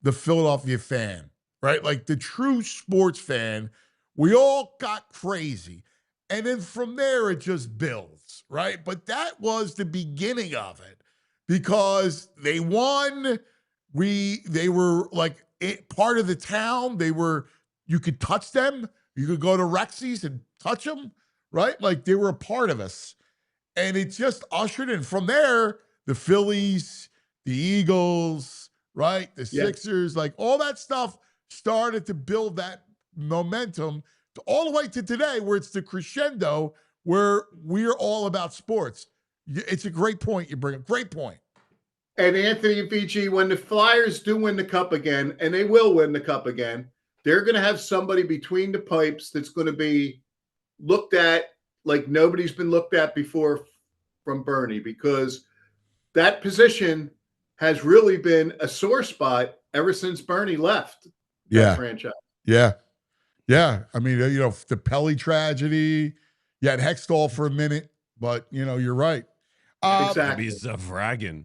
the Philadelphia fan, right? Like the true sports fan. We all got crazy. And then from there, it just builds, right? But that was the beginning of it because they won. They were like part of the town. You could touch them. You could go to Rexy's and touch them, right? Like they were a part of us. And it just ushered in. From there, the Phillies, the Eagles, right? The Sixers, like all that stuff started to build that momentum all the way to today where it's the crescendo where we're all about sports. It's a great point you bring up. Great point. And Anthony and VG, when the Flyers do win the cup again, and they will win the cup again, they're going to have somebody between the pipes that's going to be looked at like nobody's been looked at before from Bernie, because that position has really been a sore spot ever since Bernie left that franchise. Yeah. Yeah. I mean, the Pelly tragedy, you had Hextall for a minute, but, you're right. Exactly. Maybe Zavragin.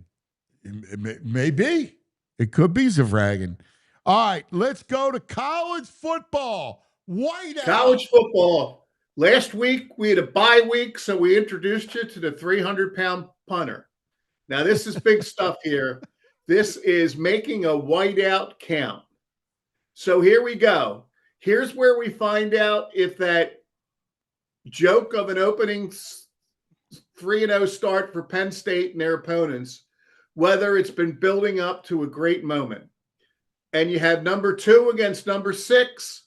Maybe. It could be Zavragin. All right, let's go to college football. Whiteout. College football. Last week, we had a bye week, so we introduced you to the 300-pound punter. Now, this is big stuff here. This is making a whiteout count. So here we go. Here's where we find out if that joke of an opening 3-0 start for Penn State and their opponents, whether it's been building up to a great moment. And you have number 2 against number 6,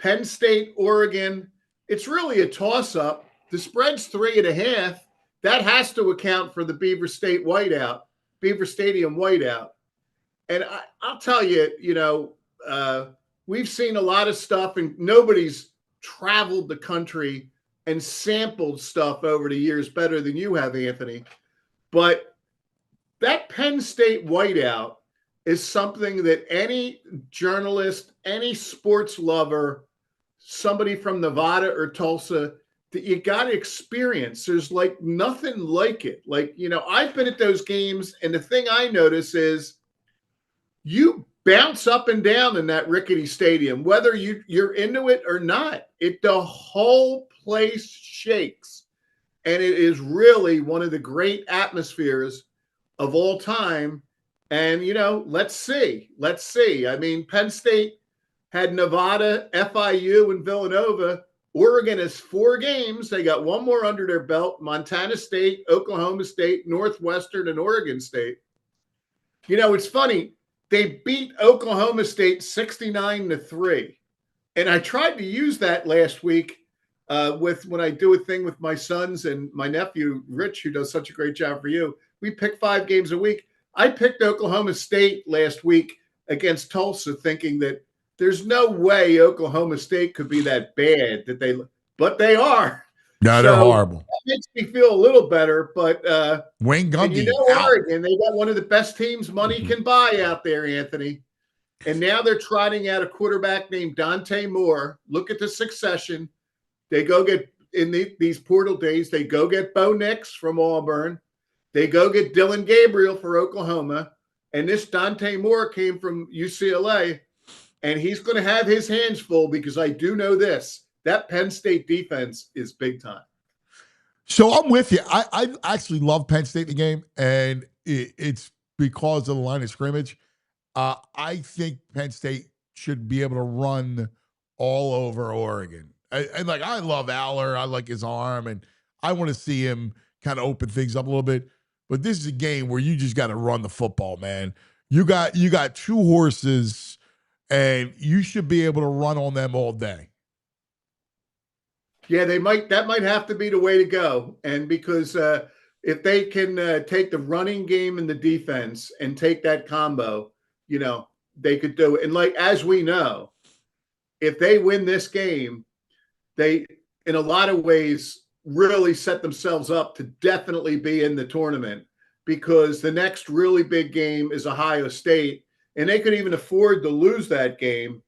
Penn State, Oregon. It's really a toss-up. The spread's 3.5. That has to account for the Beaver Stadium whiteout. And I'll tell you, we've seen a lot of stuff, and nobody's traveled the country and sampled stuff over the years better than you have, Anthony. But that Penn State whiteout is something that any journalist, any sports lover, somebody from Nevada or Tulsa, that you got to experience. There's like nothing like it. Like, I've been at those games, and the thing I notice is you bounce up and down in that rickety stadium, whether you're into it or not. The whole place shakes. And it is really one of the great atmospheres of all time. And, let's see. I mean, Penn State had Nevada, FIU, and Villanova. Oregon has 4 games. They got 1 more under their belt. Montana State, Oklahoma State, Northwestern, and Oregon State. It's funny. They beat Oklahoma State 69-3. And I tried to use that last week when I do a thing with my sons and my nephew, Rich, who does such a great job for you. We pick 5 games a week. I picked Oklahoma State last week against Tulsa, thinking that there's no way Oklahoma State could be that bad but they are. No, they're horrible. That makes me feel a little better, but Wayne Gundy, Oregon, they got one of the best teams money can buy out there, Anthony. And now they're trotting out a quarterback named Dante Moore. Look at the succession. They go get, in these portal days, they go get Bo Nix from Auburn. They go get Dylan Gabriel for Oklahoma. And this Dante Moore came from UCLA. And he's going to have his hands full, because I do know this. That Penn State defense is big time. So I'm with you. I actually love Penn State in the game, and it's because of the line of scrimmage. I think Penn State should be able to run all over Oregon. And like, I love Aller. I like his arm, and I want to see him kind of open things up a little bit. But this is a game where you just got to run the football, man. You got 2 horses, and you should be able to run on them all day. Yeah, that might have to be the way to go. And because if they can take the running game and the defense and take that combo, they could do it. And like, as we know, if they win this game, they, in a lot of ways, really set themselves up to definitely be in the tournament, because the next really big game is Ohio State, and they could even afford to lose that game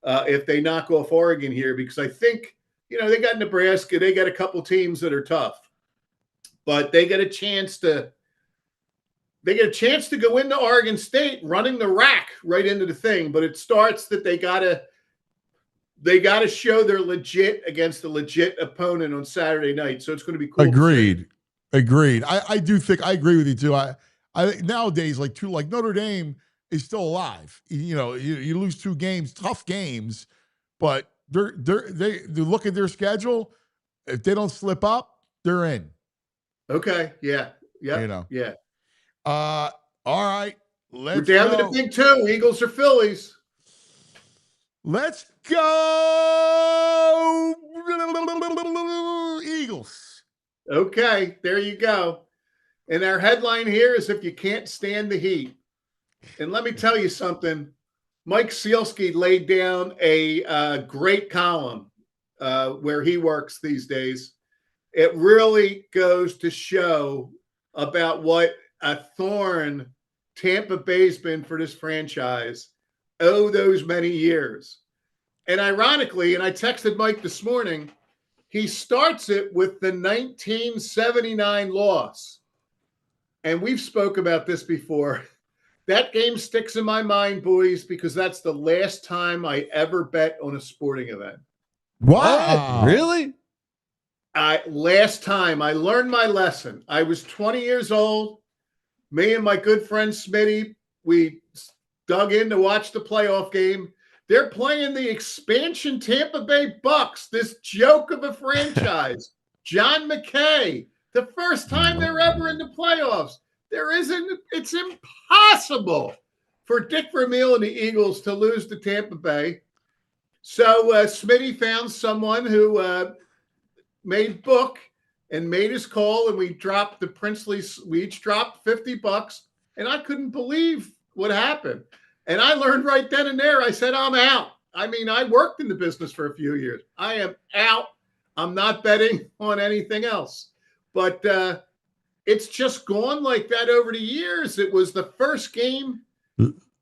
if they knock off Oregon here, because I think, they got Nebraska, they got a couple teams that are tough, but they get a chance to go into Oregon State running the rack right into the thing. But it starts that they gotta show they're legit against a legit opponent on Saturday night. So it's going to be cool. Agreed. I do think I agree with you too. I think nowadays, like Notre Dame is still alive. You lose 2 games, tough games, but they look at their schedule. If they don't slip up, they're in. Okay. Yeah. Yeah. Yeah. All right. We're down to the big 2, Eagles or Phillies. Let's go Eagles. Okay, there you go. And our headline here is, if you can't stand the heat. And let me tell you something. Mike Sealski laid down a great column where he works these days. It really goes to show about what a thorn Tampa Bay's been for this franchise those many years. And ironically, and I texted Mike this morning, he starts it with the 1979 loss. And we've spoke about this before. That game sticks in my mind, boys, because that's the last time I ever bet on a sporting event. Wow. Really? Last time I learned my lesson. I was 20 years old. Me and my good friend Smitty, we dug in to watch the playoff game. They're playing the expansion Tampa Bay Bucks, this joke of a franchise. John McKay, the first time they're ever in the playoffs. It's impossible for Dick Vermeil and the Eagles to lose to Tampa Bay. So Smitty found someone who made book and made his call, and we dropped the princely. We each dropped $50, and I couldn't believe what happened. And I learned right then and there. I said, I'm out. I mean, I worked in the business for a few years. I am out. I'm not betting on anything else. But it's just gone like that over the years. It was the first game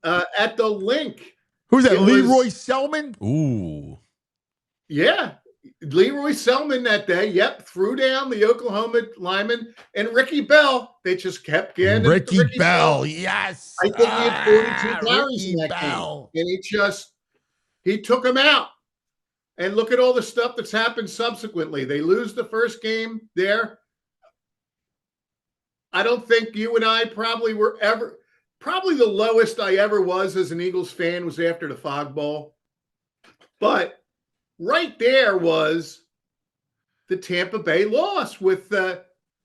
at the Link. Who's that? Leroy Selman? Ooh. Yeah. Leroy Selman that day. Yep. Threw down the Oklahoma lineman. And Ricky Bell. They just kept getting Ricky Bell. Yes. I think he had 42 carries in that game. And he took him out. And look at all the stuff that's happened subsequently. They lose the first game there. I don't think you and I probably the lowest I ever was as an Eagles fan was after the Fog Bowl. But right there was the Tampa Bay loss with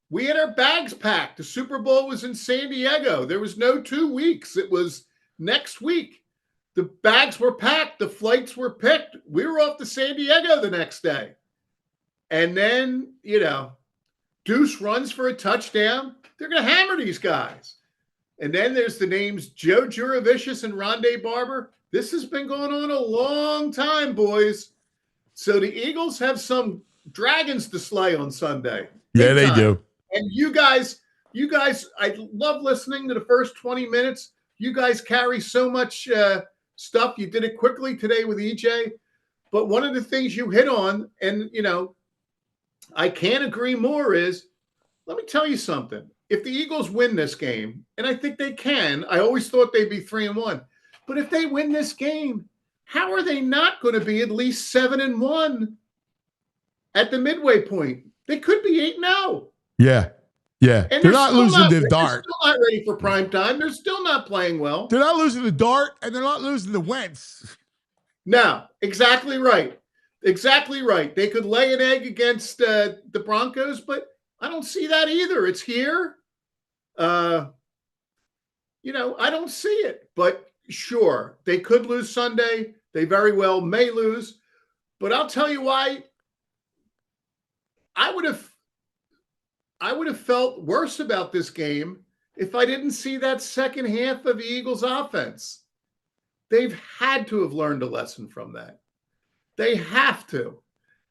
we had our bags packed. The Super Bowl was in San Diego. There was no 2 weeks. It was next week. The bags were packed. The flights were picked. We were off to San Diego the next day. And then, Deuce runs for a touchdown. They're going to hammer these guys. And then there's the names Joe Juravicius and Rondé Barber. This has been going on a long time, boys. So the Eagles have some dragons to slay on Sunday. Yeah, they do. And you guys, I love listening to the first 20 minutes. You guys carry so much stuff. You did it quickly today with EJ. But one of the things you hit on, and, I can't agree more, is, let me tell you something. If the Eagles win this game, and I think they can, I always thought they'd be 3-1. But if they win this game, how are they not going to be at least 7-1 at the midway point? They could be 8-0. Yeah. Yeah. And they're not losing to Dart. They're still not ready for prime time. They're still not playing well. They're not losing to Dart, and they're not losing to Wentz. No, exactly right. Exactly right. They could lay an egg against the Broncos, but I don't see that either. It's here. I don't see it. But sure, they could lose Sunday. They very well may lose. But I'll tell you why. I would have felt worse about this game if I didn't see that second half of the Eagles offense. They've had to have learned a lesson from that. They have to.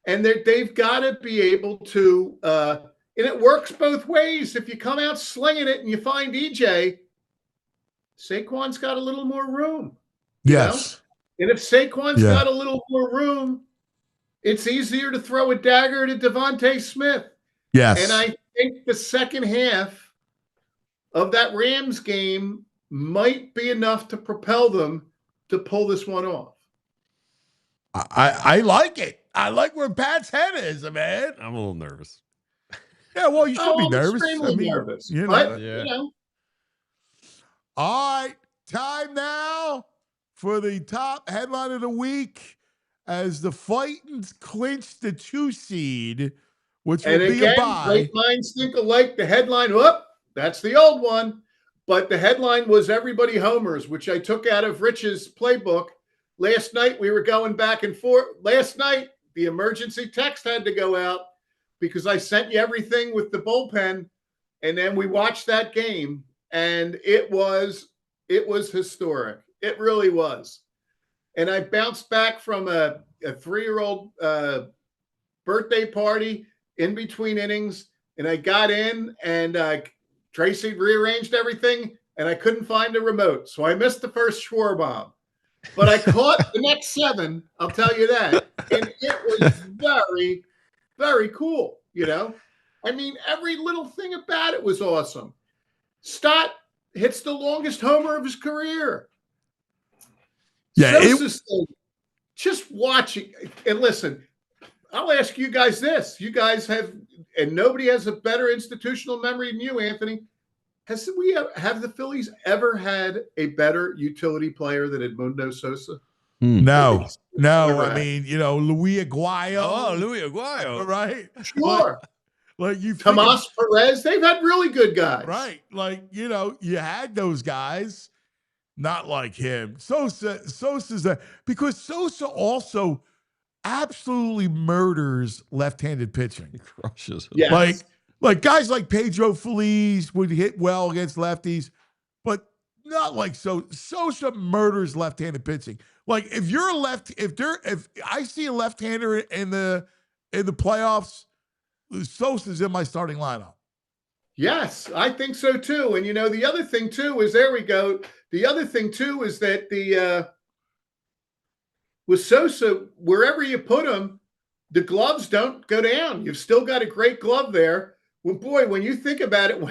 And they've got to be able to, and it works both ways. If you come out slinging it and you find EJ, Saquon's got a little more room. Yes. And if Saquon's got a little more room, it's easier to throw a dagger to Devontae Smith. Yes. And I think the second half of that Rams game might be enough to propel them to pull this one off. I like it. I like where Pat's head is, man. I'm a little nervous. Yeah, well, you should be nervous. Extremely nervous. But, yeah. All right, time now for the top headline of the week as the Titans clinch the 2 seed, which will be a bye. Great minds think alike. The headline, that's the old one. But the headline was everybody homers, which I took out of Rich's playbook. Last night, we were going back and forth. Last night, the emergency text had to go out because I sent you everything with the bullpen. And then we watched that game, and it was historic. It really was. And I bounced back from a 3-year-old birthday party in between innings, and I got in, and Tracy rearranged everything, and I couldn't find a remote. So I missed the first Schwarber. But I caught the next 7, I'll tell you that. And it was very, very cool, I mean, every little thing about it was awesome. Stott hits the longest homer of his career. Yeah, just watching. And listen, I'll ask you guys this. You guys have, and nobody has a better institutional memory than you, Anthony. Have the Phillies ever had a better utility player than Edmundo Sosa? No. I mean, Luis Aguayo. Oh, Luis Aguayo. Right? Sure. Like you Tomas Perez, they've had really good guys. Right. Like, you had those guys, not like him. Sosa's because Sosa also absolutely murders left-handed pitching. He crushes. Yes. Like guys like Pedro Feliz would hit well against lefties, but not like Sosa murders left-handed pitching. Like if I see a left-hander in the playoffs, Sosa's in my starting lineup. Yes, I think so too. And the other thing too is there we go. The other thing too is that with Sosa, wherever you put him, the gloves don't go down. You've still got a great glove there. Well, when you think about it,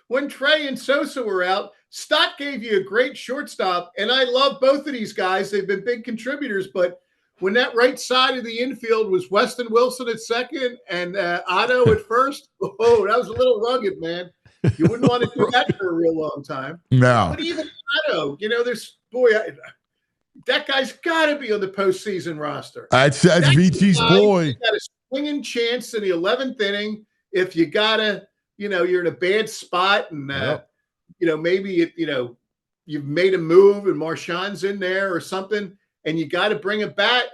when Trey and Sosa were out, Stott gave you a great shortstop, and I love both of these guys. They've been big contributors, but when that right side of the infield was Weston Wilson at second and Otto at first, that was a little rugged, man. You wouldn't want to do that for a real long time. No. But even Otto, that guy's got to be on the postseason roster. That's VT's boy. He's got a swinging chance in the 11th inning. If you gotta, you're in a bad spot, and maybe you've made a move and Marchand's in there or something, and you got to bring a bat.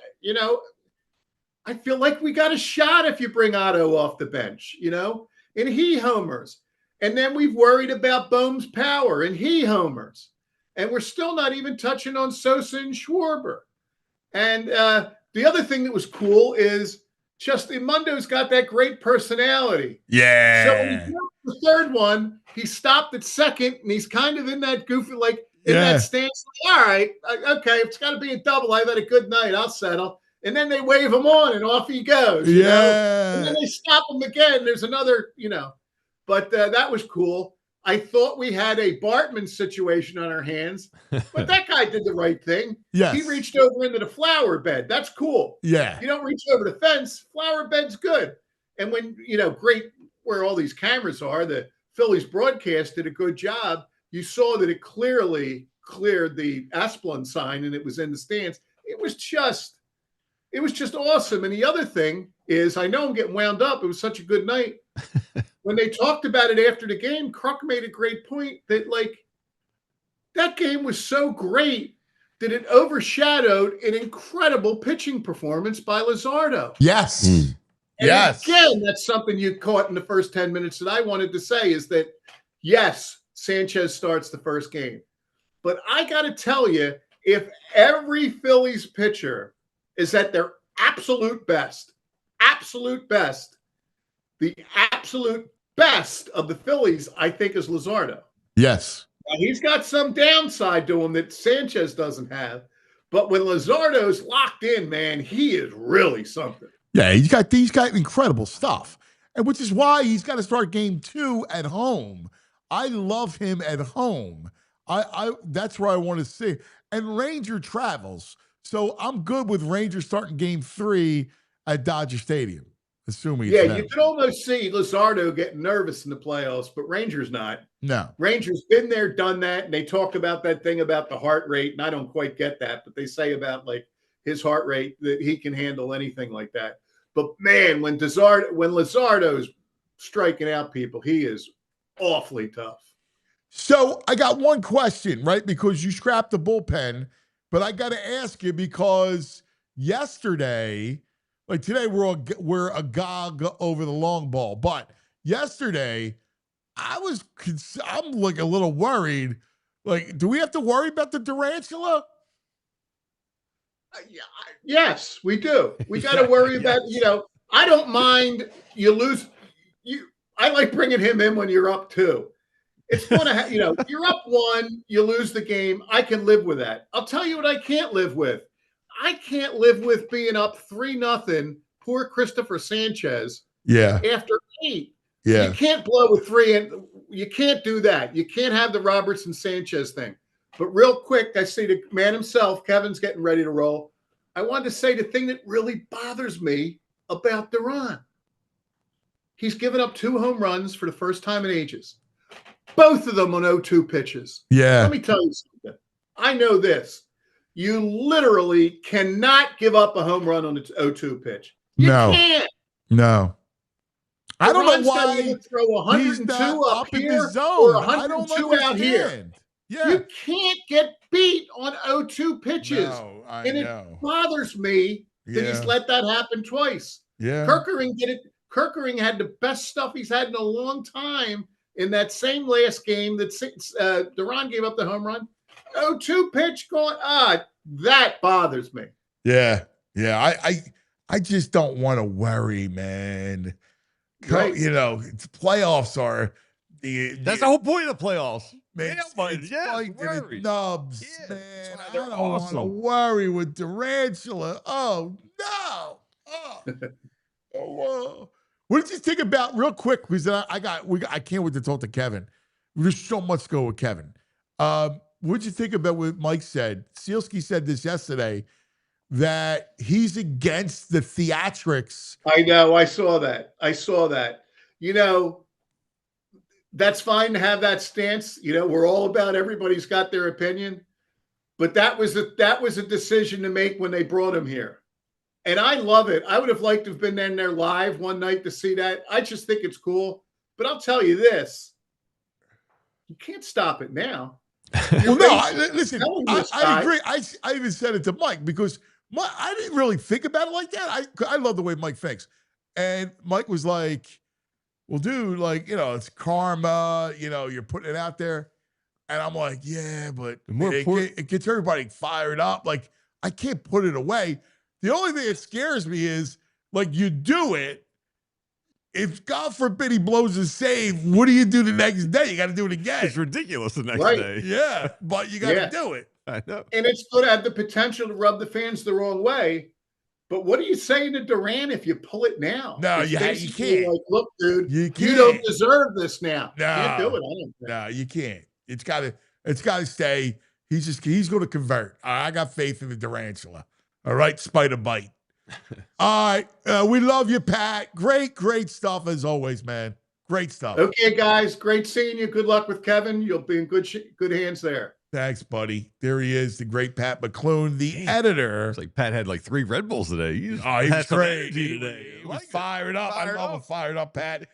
I feel like we got a shot if you bring Otto off the bench, and he homers, and then we've worried about Bohm's power, and he homers, and we're still not even touching on Sosa and Schwarber. And the other thing that was cool is just Edmundo's got that great personality. Yeah. So when he broke the third one, he stopped at second, and he's kind of in that goofy, that stance. Like, all right, okay, it's got to be a double. I've had a good night. I'll settle. And then they wave him on, and off he goes. And then they stop him again. There's another, But that was cool. I thought we had a Bartman situation on our hands, but that guy did the right thing. Yes. He reached over into the flower bed. That's cool. Yeah. You don't reach over the fence. Flower bed's good. And when, great where all these cameras are, the Phillies broadcast did a good job. You saw that it clearly cleared the Asplund sign and it was in the stands. It was just it was just awesome. And the other thing is, I know I'm getting wound up. It was such a good night. When they talked about it after the game, Kruk made a great point that, like, that game was so great that it overshadowed an incredible pitching performance by Luzardo. Yes. And Yes. again, that's something you caught in the first 10 minutes that I wanted to say is that, yes, Sanchez starts the first game. But I got to tell you, if every Phillies pitcher is at their absolute best, the absolute best of the Phillies, I think, is Luzardo. Yes. Now, he's got some downside to him that Sanchez doesn't have. But when Luzardo's locked in, man, he is really something. Yeah, he's got incredible stuff. And which is why he's got to start game 2 at home. I love him at home. I that's where I want to see. And Ranger travels. So I'm good with Ranger starting game 3 at Dodger Stadium, assuming it's them. You could almost see Luzardo getting nervous in the playoffs, but Ranger's not. No. Ranger's been there, done that, and they talk about that thing about the heart rate, and I don't quite get that, but they say about, like, his heart rate that he can handle anything like that. But, man, when Luzardo's striking out people, he is awfully tough. So I got one question, right? Because you scrapped the bullpen, but I got to ask you because yesterday, like today we're agog over the long ball, but yesterday I'm like a little worried. Like, do we have to worry about the tarantula? Yes, we do. We got to worry about, I don't mind you lose. I like bringing him in when you're up 2. It's going to you're up 1, you lose the game. I can live with that. I'll tell you what I can't live with. I can't live with being up 3-0. Poor Christopher Sanchez. Yeah. After 8. Yeah. You can't blow with 3, and you can't do that. You can't have the Robertson Sanchez thing. But real quick, I see the man himself, Kevin's getting ready to roll. I wanted to say the thing that really bothers me about Duran. He's given up 2 home runs for the first time in ages. Both of them on 0-2 pitches. Yeah. Let me tell you something. I know this. You literally cannot give up a home run on the 0-2 pitch. You can't. No. I don't know why you throw 102 up in here the zone. or 102 out here. Yeah. You can't get beat on 0-2 pitches. No, I and know. It bothers me that he's let that happen twice. Yeah. Kirkering did it. Kirkering had the best stuff he's had in a long time in that same last game that Duran gave up the home run. 0-2 pitch going, that bothers me. Yeah. Yeah. I just don't want to worry, man. Right. Playoffs are that's the whole point of the playoffs. Man, Nubs, man. yeah, I don't want to worry with tarantula. Oh no! What did you think about real quick? Because I can't wait to talk to Kevin. There's so much to go with Kevin. What did you think about what Mike said? Sealski said this yesterday that he's against the theatrics. I know. I saw that. That's fine to have that stance. We're all about everybody's got their opinion. But that was a decision to make when they brought him here. And I love it. I would have liked to have been in there live one night to see that. I just think it's cool. But I'll tell you this. You can't stop it now. Well, no, listen, I agree. I even said it to Mike because I didn't really think about it like that. I love the way Mike thinks. And Mike was like, well, dude, it's karma, you're putting it out there. And I'm like, yeah, but it gets everybody fired up. Like, I can't put it away. The only thing that scares me is, you do it. If, God forbid, he blows a save, what do you do the next day? You got to do it again. It's ridiculous the next Right. day. Yeah, but you got to do it. I know. And it's going to have the potential to rub the fans the wrong way. But what are you saying to Duran if you pull it now? No, It's you basically can't. Like, look, dude, You you don't deserve this now. No. You can't do it. I don't think. No, you can't. It's got to stay. He's going to convert. I got faith in the tarantula. All right, spider bite. All right, we love you, Pat. Great stuff as always, man. Great stuff. Okay, guys, great seeing you. Good luck with Kevin. You'll be in good hands there. Thanks, buddy. There he is, the great Pat McClune, the editor. It's like Pat had like 3 Red Bulls today. He was had some great. energy He today. was fired up. I love him fired up, Pat.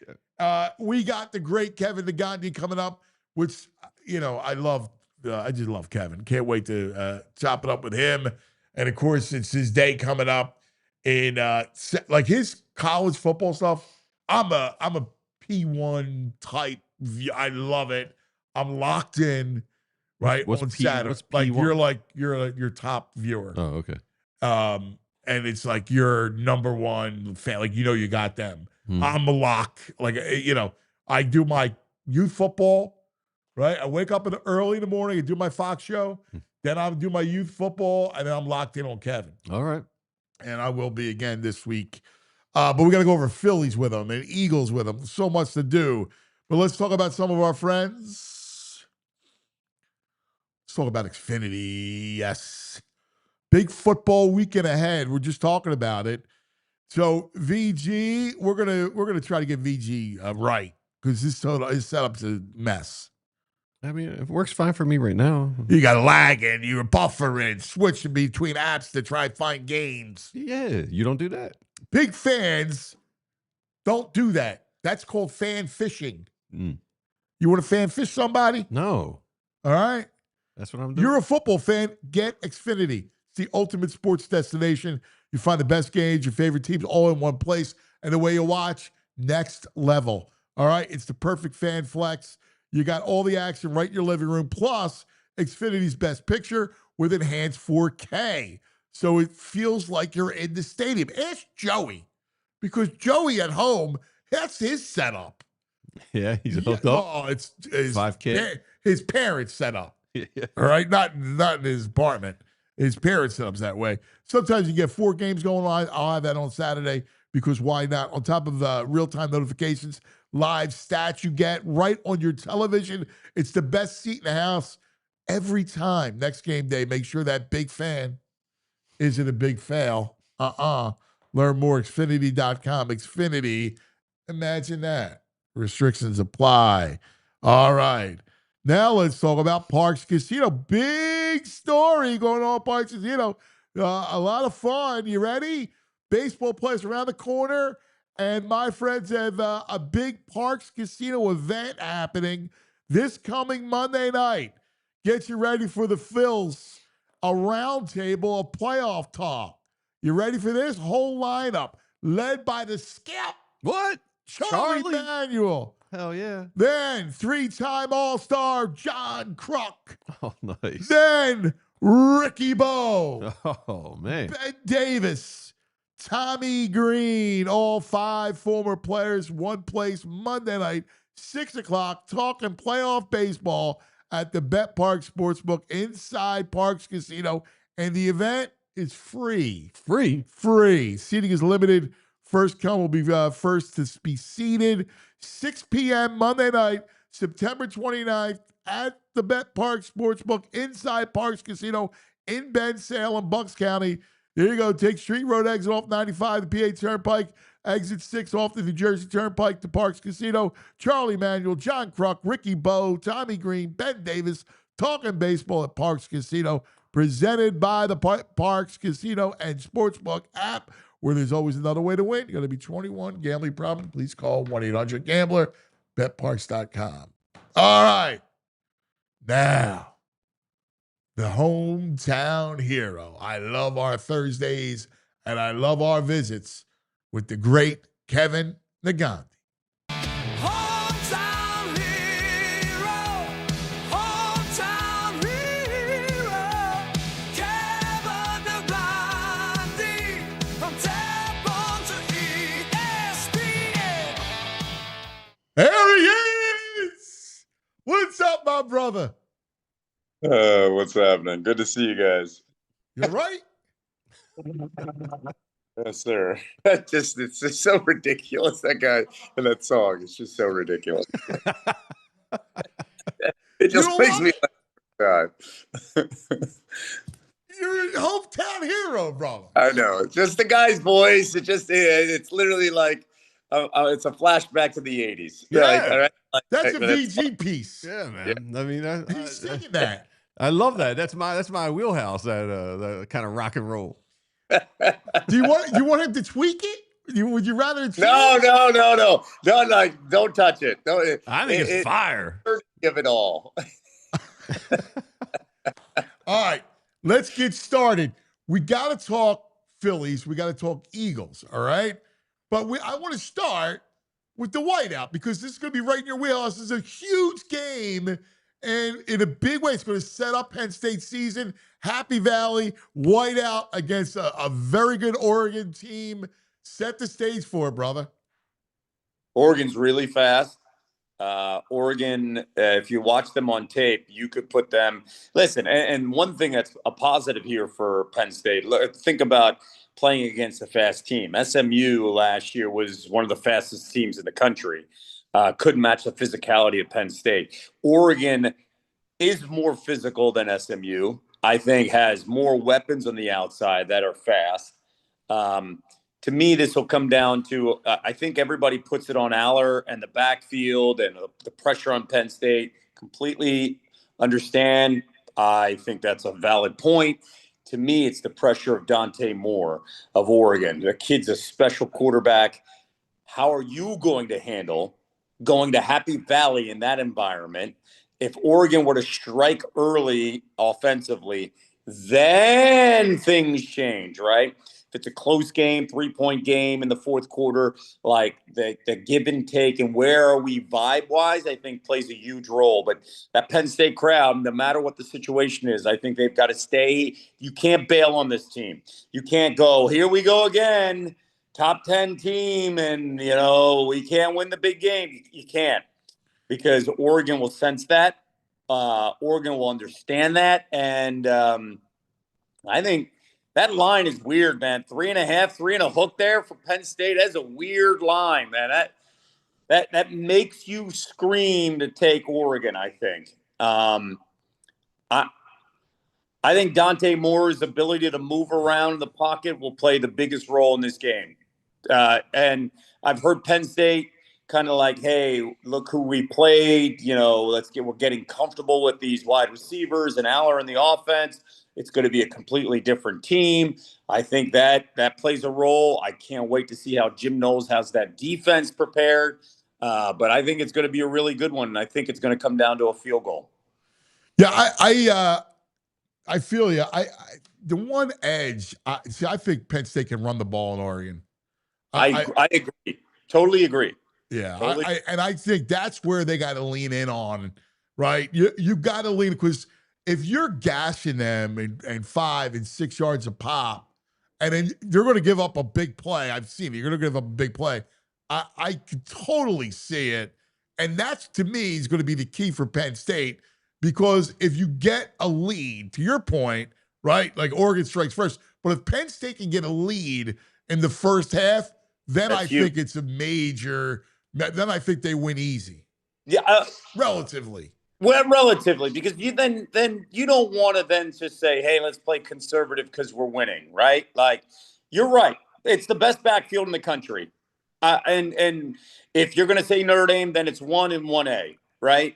We got the great Kevin Negandhi coming up, which, I love. I just love Kevin. Can't wait to chop it up with him. And, of course, it's his day coming up. In like his college football stuff, I'm a P1 type. I love it. I'm locked in. Right what's on P, Saturday, what's you're your top viewer. Oh, okay. And it's like your number one fan. Like you got them. I'm a lock. Like I do my youth football. Right, I wake up early in the morning and do my Fox show. Then I'll do my youth football, and then I'm locked in on Kevin. All right, and I will be again this week. But we got to go over Phillies with them and Eagles with them. So much to do. But let's talk about some of our friends. Let's talk about Xfinity. Yes. Big football weekend ahead. We're just talking about it. So VG, we're gonna try to get VG right because his setup's a mess. I mean, it works fine for me right now. You got lagging, you're buffering, switching between apps to try to find games. Yeah, you don't do that. Big fans don't do that. That's called fan fishing. You want to fan fish somebody? No. All right. That's what I'm doing. You're a football fan. Get Xfinity. It's the ultimate sports destination. You find the best games, your favorite teams, all in one place. And the way you watch, next level. All right. It's the perfect fan flex. You got all the action right in your living room. Plus, Xfinity's best picture with enhanced 4K. So it feels like you're in the stadium. Ask Joey. Because Joey at home, that's his setup. Yeah, he's hooked up. Oh, it's his 5K. His parents set up. All right, not in his apartment. His parents set up that way. Sometimes you get 4 games going on. I'll have that on Saturday because why not? On top of real-time notifications, live stats you get right on your television. It's the best seat in the house every time. Next game day, make sure that big fan isn't a big fail. Learn more, Xfinity.com. Xfinity, imagine that. Restrictions apply. All right. Now let's talk about Parks Casino. Big story going on at Parks Casino. A lot of fun. You ready? Baseball players around the corner. And my friends have a big Parks Casino event happening this coming Monday night. Get you ready for the Phils. A roundtable of playoff talk. You ready for this? Whole lineup led by the skip. What? Charlie Manuel. Hell yeah. Then 3-time All-Star John Kruk. Oh, nice. Then Ricky Bo. Oh, man. Ben Davis. Tommy Green. All 5 former players, one place Monday night, 6 o'clock, talking playoff baseball at the Bet Park Sportsbook inside Parks Casino. And the event is free. Free. Seating is limited. First come will be first to be seated. 6 p.m. Monday night, September 29th at the Bet Park Sportsbook inside Parks Casino in Ben, Salem, Bucks County. There you go. Take Street Road exit off 95, the PA Turnpike, exit 6 off the New Jersey Turnpike to Parks Casino. Charlie Manuel, John Kruk, Ricky Bo, Tommy Green, Ben Davis, talking baseball at Parks Casino, presented by the Parks Casino and Sportsbook app, where there's always another way to win. You're going to be 21. Gambling problem? Please call 1-800-GAMBLER, betparks.com. All right. Now, the hometown hero. I love our Thursdays, and I love our visits with the great Kevin Negandhi. There he is! What's up, my brother? What's happening? Good to see you guys. You're right. Yes, sir. It's just so ridiculous, that guy and that song. It's just so ridiculous. It just makes me laugh. You're a hometown hero, brother. I know. Just the guy's voice. It's literally like it's a flashback to the 80s. Yeah. Like, That's a VG piece. Yeah, man. I mean, he's singing that. I love that. That's my wheelhouse. That kind of rock and roll. Do you want him to tweak it? Would you rather it No, change? no. Don't touch it. Don't, I think it's fire. Give it all. All right, let's get started. We got to talk Phillies. We got to talk Eagles. All right, but I want to start with the whiteout because this is going to be right in your wheelhouse. This is a huge game, and in a big way, it's going to set up Penn State season. Happy Valley whiteout against a very good Oregon team. Set the stage for it, brother. Oregon's really fast. Oregon, if you watch them on tape, you could put them. Listen, and one thing that's a positive here for Penn State, think about playing against a fast team. SMU last year was one of the fastest teams in the country. Couldn't match the physicality of Penn State. Oregon is more physical than SMU. I think has more weapons on the outside that are fast. To me, this will come down to, I think everybody puts it on Aller and the backfield and the pressure on Penn State. Completely understand. I think that's a valid point. To me, it's the pressure of Dante Moore of Oregon. The kid's a special quarterback. How are you going to handle going to Happy Valley in that environment? If Oregon were to strike early offensively, then things change, right? If it's a close game, 3-point game in the fourth quarter, like the give and take and where are we vibe-wise, I think plays a huge role. But that Penn State crowd, no matter what the situation is, I think they've got to stay. You can't bail on this team. You can't go, here we go again, top 10 team, and, we can't win the big game. You can't, because Oregon will sense that. Oregon will understand that. And I think that line is weird, man. 3.5, 3 and a hook there for Penn State. That's a weird line, man. That makes you scream to take Oregon, I think. I think Dante Moore's ability to move around in the pocket will play the biggest role in this game. And I've heard Penn State kind of like, hey, look who we played. We're getting comfortable with these wide receivers and Aller in the offense. It's going to be a completely different team. I think that plays a role. I can't wait to see how Jim Knowles has that defense prepared. But I think it's going to be a really good one. And I think it's going to come down to a field goal. Yeah, I feel you. The one edge, I think Penn State can run the ball in Oregon. I agree. Totally agree. Yeah, totally. I think that's where they got to lean in on, right? You got to lean, because if you're gashing them and 5 and 6 yards a pop, and then they're going to give up a big play. I've seen it. You're going to give up a big play. I could totally see it. And that's, to me, is going to be the key for Penn State, because if you get a lead, to your point, right, like Oregon strikes first, but if Penn State can get a lead in the first half, then I think it's a major, then I think they win easy. Yeah. Relatively. Well, relatively, because you then you don't want to then just say, hey, let's play conservative because we're winning, right? Like, you're right. It's the best backfield in the country. And if you're going to say Notre Dame, then it's 1 and 1A, right?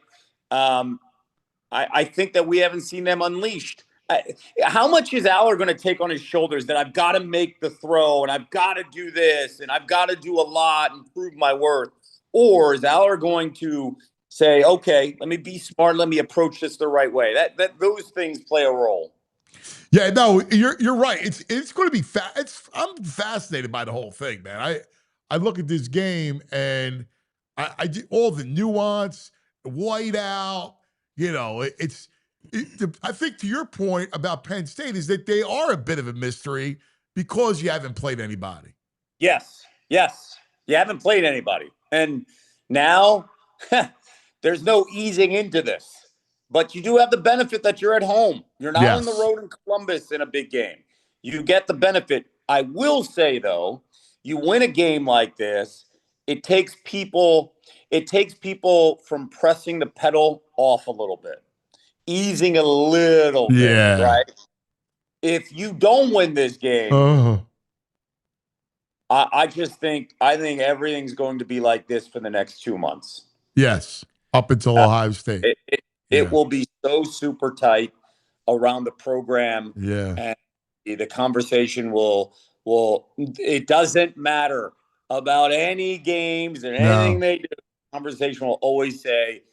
I think that we haven't seen them unleashed. How much is Aller going to take on his shoulders that I've got to make the throw and I've got to do this and I've got to do a lot and prove my worth? Or is Aller going to say, okay, let me be smart, let me approach this the right way? That those things play a role. Yeah, no, you're right. It's going to be I'm fascinated by the whole thing, man. I look at this game and I do all the nuance, white out. I think, to your point about Penn State, is that they are a bit of a mystery because you haven't played anybody. Yes, you haven't played anybody, and now there's no easing into this. But you do have the benefit that you're at home. You're not on the road in Columbus in a big game. You get the benefit. I will say, though, you win a game like this, it takes people from pressing the pedal off a little bit, easing a little bit, right? If you don't win this game, I think everything's going to be like this for the next 2 months. Yes, up until Ohio State. It will be so super tight. around the program. Yeah. And the conversation will it doesn't matter about any games and anything they do. The conversation will always say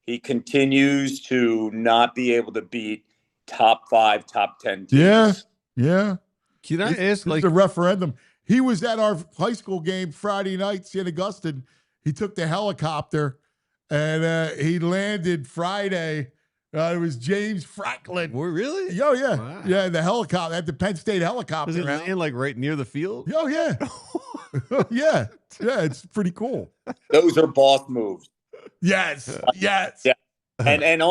he continues to not be able to beat top 5, top 10 teams. Yeah. Yeah. Can I ask, This is a referendum. He was at our high school game Friday night, St. Augustine. He took the helicopter and he landed Friday. It was James Franklin. Really? Oh, yeah. Wow. Yeah, the helicopter, at the Penn State helicopter. Does it land like right near the field? Oh, yeah. Yeah. Yeah, it's pretty cool. Those are boss moves. Yes. Yes. Yeah. And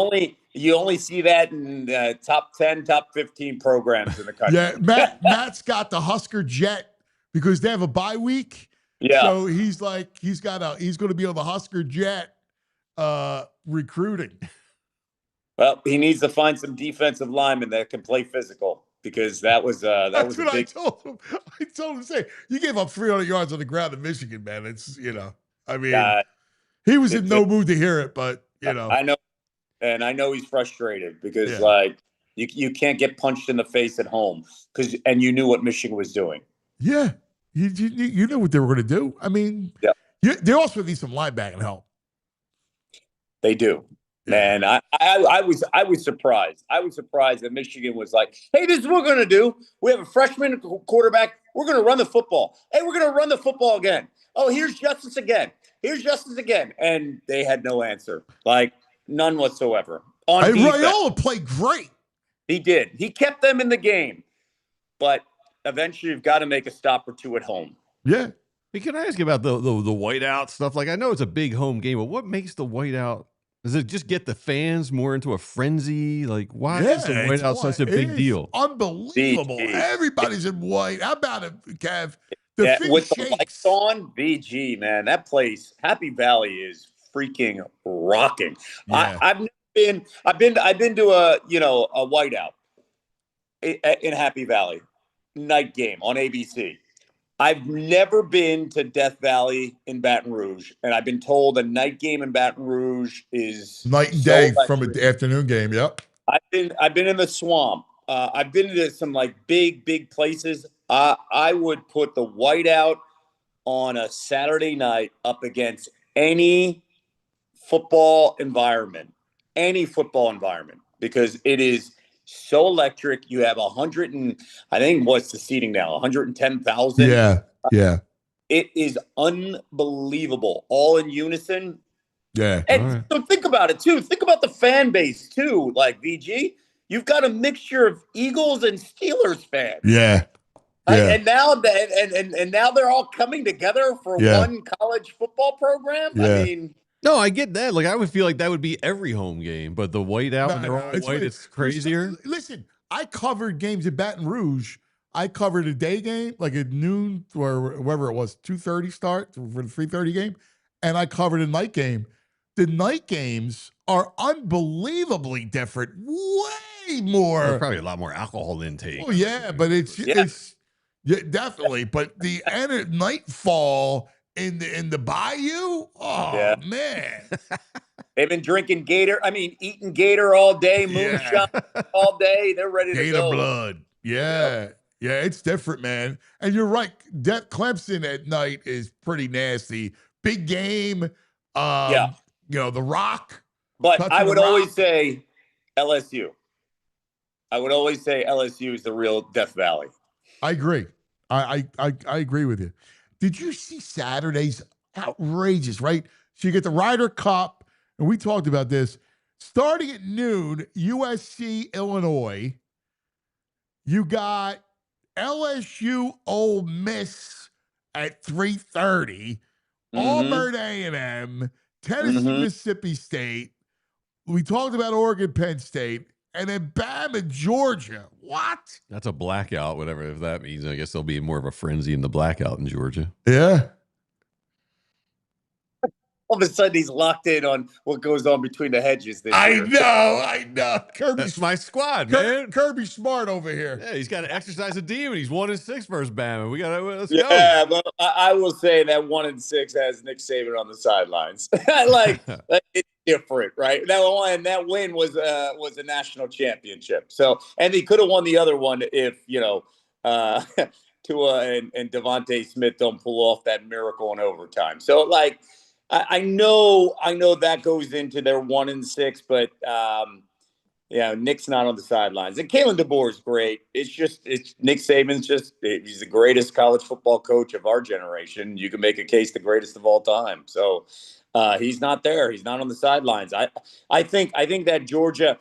you only see that in top 10, top 15 programs in the country. Yeah, Matt's got the Husker jet because they have a bye week. Yeah. So he's going to be on the Husker jet recruiting. Well, he needs to find some defensive linemen that can play physical, because that was That's a what big. I told him. I told him, say, you gave up 300 yards on the ground in Michigan, man. It's, I mean, he was in no mood to hear it, but, I know. And I know he's frustrated because, you can't get punched in the face at home and you knew what Michigan was doing. Yeah. You knew what they were going to do. I mean, they also need some linebacking help. They do. Man, I was surprised. I was surprised that Michigan was like, hey, this is what we're going to do. We have a freshman quarterback. We're going to run the football. Hey, we're going to run the football again. Oh, here's Justice again. Here's Justice again. And they had no answer. Like, none whatsoever. On defense. Raiola played great. He did. He kept them in the game. But eventually you've got to make a stop or two at home. Yeah. Hey, can I ask you about the whiteout stuff? Like, I know it's a big home game, but what makes the whiteout? Does it just get the fans more into a frenzy? Like, why is the whiteout such a big deal? Unbelievable. Everybody's in white. How about it, Kev? With the lights on, VG, man, that place, Happy Valley, is freaking rocking. Yeah. I've been to a whiteout in Happy Valley, night game on ABC. I've never been to Death Valley in Baton Rouge, and I've been told a night game in Baton Rouge is night and day from an afternoon game. Yep. I've been in the swamp. I've been to some like big places. I would put the whiteout on a Saturday night up against any football environment, because it is so electric. You have 100 and I think what's the seating now? 110,000. Yeah. It is unbelievable. All in unison. Yeah. And so think about it too. Think about the fan base too. Like VG, you've got a mixture of Eagles and Steelers fans. Yeah. And now they're all coming together for one college football program. Yeah. I mean, no, I get that. Like, I would feel like that would be every home game, but the whiteout, and they're all white, it's crazier. Listen, I covered games in Baton Rouge. I covered a day game, like at noon or whatever it was, 2:30 start for the 3:30 game, and I covered a night game. The night games are unbelievably different. Way more. There's probably a lot more alcohol intake. Oh yeah, but it's definitely. But the nightfall in the bayou. Oh man, they've been drinking Gator. I mean, eating Gator all day, moonshine all day. They're ready to Gator go. blood. Yeah. Yeah, it's different, man. And you're right. Clemson at night is pretty nasty. Big game. The Rock. But I would always say LSU. I would always say LSU is the real Death Valley. I agree. I agree with you. Did you see Saturday's outrageous, right? So you get the Ryder Cup, and we talked about this. Starting at noon, USC, Illinois. You got LSU, Ole Miss at 3:30. Auburn A&M, Tennessee, Mississippi State. We talked about Oregon, Penn State, and then Bama, Georgia. What? That's a blackout, whatever if that means. I guess there'll be more of a frenzy in the blackout in Georgia. Yeah. All of a sudden, he's locked in on what goes on between the hedges this year. I know. That's my squad, man. Kirby Smart over here. Yeah, he's got to exercise a demon. He's 1-6 versus Bama. We got to let's go. Yeah, but I will say that 1-6 has Nick Saban on the sidelines. different, right? That win was a national championship. So, and they could have won the other one if Tua and Devontae Smith don't pull off that miracle in overtime. So, like, I know that goes into their 1-6, but Nick's not on the sidelines, and Kalen DeBoer is great. It's Nick Saban's he's the greatest college football coach of our generation. You can make a case the greatest of all time. So he's not there. He's not on the sidelines. I think that Georgia.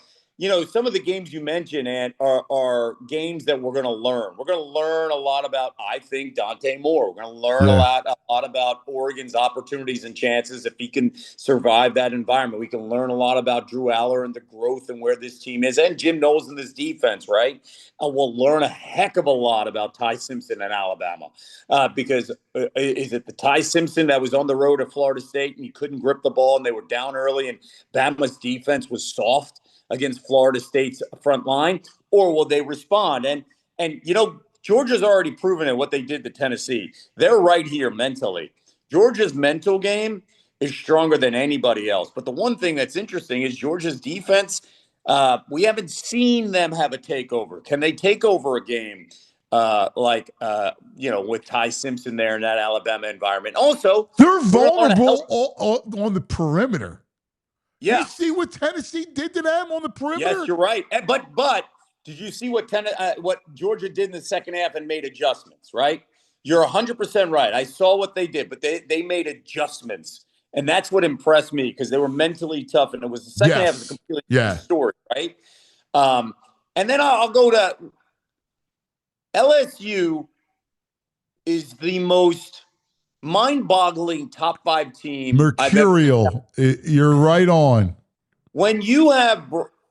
Some of the games you mentioned, and are games that we're going to learn. We're going to learn a lot about, I think, Dante Moore. We're going to learn a lot about Oregon's opportunities and chances if he can survive that environment. We can learn a lot about Drew Aller and the growth and where this team is, and Jim Knowles in this defense, right? We'll learn a heck of a lot about Ty Simpson in Alabama because is it the Ty Simpson that was on the road at Florida State and he couldn't grip the ball and they were down early and Bama's defense was soft against Florida State's front line, or will they respond? And Georgia's already proven it, what they did to Tennessee. They're right here mentally. Georgia's mental game is stronger than anybody else. But the one thing that's interesting is Georgia's defense, we haven't seen them have a takeover. Can they take over a game with Ty Simpson there in that Alabama environment? Also, they're vulnerable on the perimeter. Yeah. You see what Tennessee did to them on the perimeter? Yes, you're right. But did you see what Georgia did in the second half and made adjustments, right? You're 100% right. I saw what they did, but they made adjustments. And that's what impressed me because they were mentally tough. And it was the second half of a completely different story, right? And then I'll go to LSU is the most mind-boggling top 5 team. Mercurial. You're right on. When you have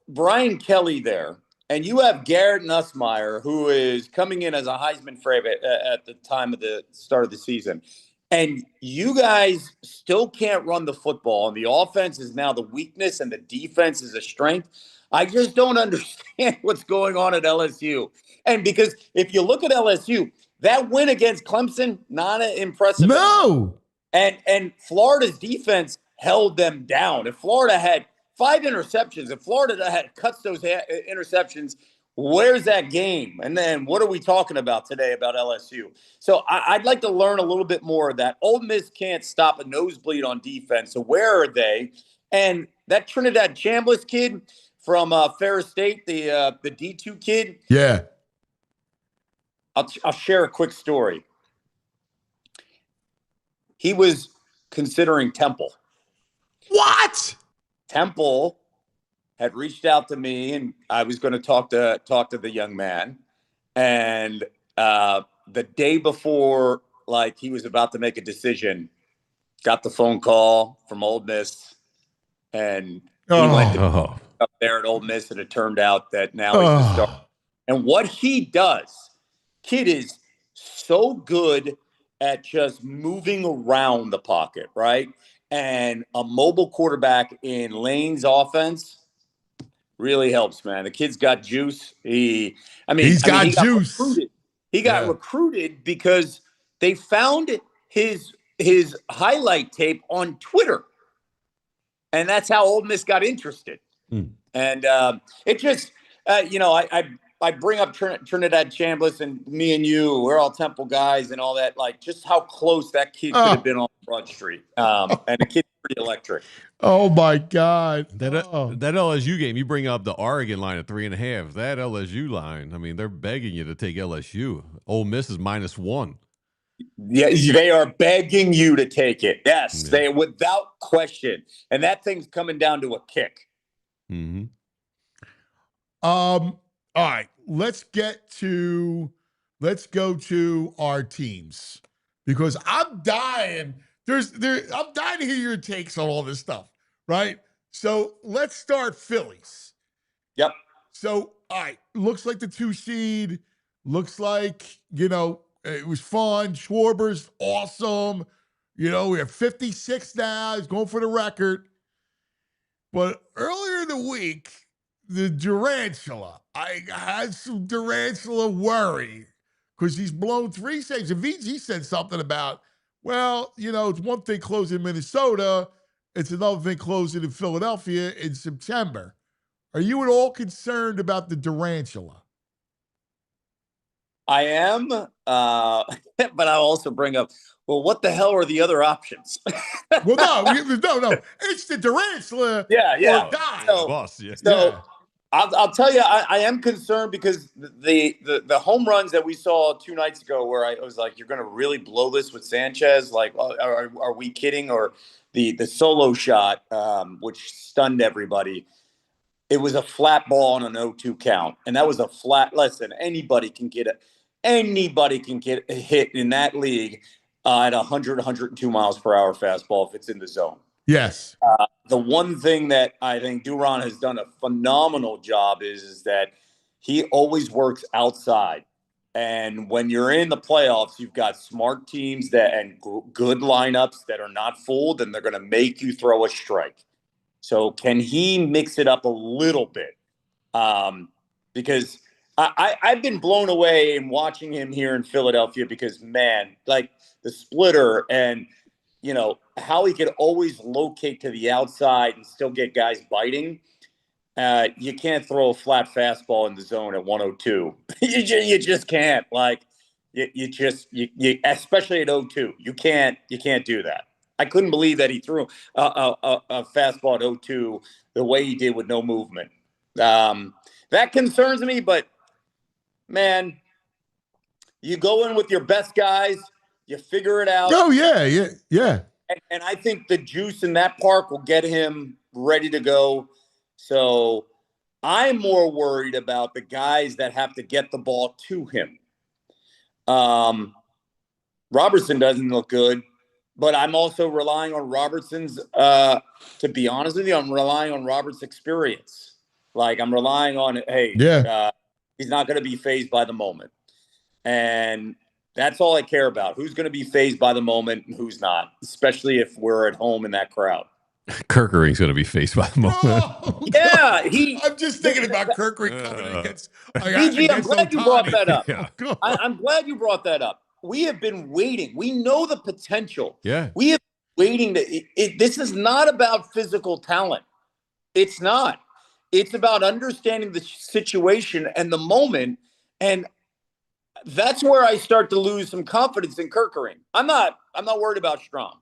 Brian Kelly there and you have Garrett Nussmeier, who is coming in as a Heisman favorite at the time of the start of the season, and you guys still can't run the football, and the offense is now the weakness and the defense is a strength, I just don't understand what's going on at LSU. And because if you look at LSU, that win against Clemson, not impressive. No. And Florida's defense held them down. If Florida had 5 interceptions, if Florida had cuts those interceptions, where's that game? And then what are we talking about today about LSU? So I'd like to learn a little bit more of that. Ole Miss can't stop a nosebleed on defense. So where are they? And that Trinidad Chambliss kid from Ferris State, the D2 kid. Yeah. I'll share a quick story. He was considering Temple. What? Temple had reached out to me, and I was going to talk to the young man. And the day before, he was about to make a decision, got the phone call from Ole Miss, and he went up there at Ole Miss, and it turned out that now he's the star. And what he does. Kid is so good at just moving around the pocket, right? And a mobile quarterback in Lane's offense really helps, man. The kid's got juice. He got juice. He got recruited because they found his highlight tape on Twitter. And that's how Ole Miss got interested. And it just, I bring up Trinidad Chambliss, and me and you, we're all Temple guys and all that, just how close that kid could have been on Broad Street. And the kid's pretty electric. Oh, my God. That LSU game, you bring up the Oregon line at 3.5. That LSU line, I mean, they're begging you to take LSU. Ole Miss is -1. Yeah, they are begging you to take it. Yes, they without question. And that thing's coming down to a kick. Mm-hmm. All right, let's go to our teams because I'm dying. I'm dying to hear your takes on all this stuff, right? So let's start Phillies. Yep. So, all right, looks like the 2 seed. Looks like, it was fun. Schwarber's awesome. We have 56 now. He's going for the record. But earlier in the week, the Durantula, I had some Durantula worry because he's blown 3 saves. And VG said something about, it's one thing closing Minnesota It's another thing closing in Philadelphia in September. Are you at all concerned about the tarantula? I am, but I'll also bring up, well, what the hell are the other options? Well, no. It's the tarantula Yeah. or die. Boss, yeah. So I'll tell you, I am concerned because the home runs that we saw 2 nights ago, where I was like, you're going to really blow this with Sanchez? Like, are we kidding? Or the solo shot, which stunned everybody. It was a flat ball on an 0-2 count, and that was a flat. Listen, anybody can get a hit in that league at 100, 102 miles per hour fastball if it's in the zone. Yes. The one thing that I think Duran has done a phenomenal job is that he always works outside. And when you're in the playoffs, you've got smart teams and good lineups that are not fooled, and they're going to make you throw a strike. So can he mix it up a little bit? Because I've been blown away in watching him here in Philadelphia because, man, like the splitter and, how he could always locate to the outside and still get guys biting. You can't throw a flat fastball in the zone at 102. You just can't. Like, you especially at 0-2. You can't do that. I couldn't believe that he threw a fastball at 0-2 the way he did with no movement. That concerns me, but, man, you go in with your best guys, you figure it out. Oh, yeah. And I think the juice in that park will get him ready to go. So I'm more worried about the guys that have to get the ball to him. Robertson doesn't look good. But I'm also relying on Robertson's, to be honest with you, I'm relying on Robert's experience. Like, I'm relying on, he's not going to be fazed by the moment. And that's all I care about. Who's going to be fazed by the moment and who's not, especially if we're at home in that crowd. Kerkering's going to be fazed by the moment. Oh, yeah. I'm just thinking about Kerkering coming against BG, I'm glad you brought that up. Yeah. I'm glad you brought that up. We have been waiting. We know the potential. Yeah. We have been waiting. This is not about physical talent. It's not. It's about understanding the situation and the moment. And that's where I start to lose some confidence in Kerkering. I'm not worried about Strom.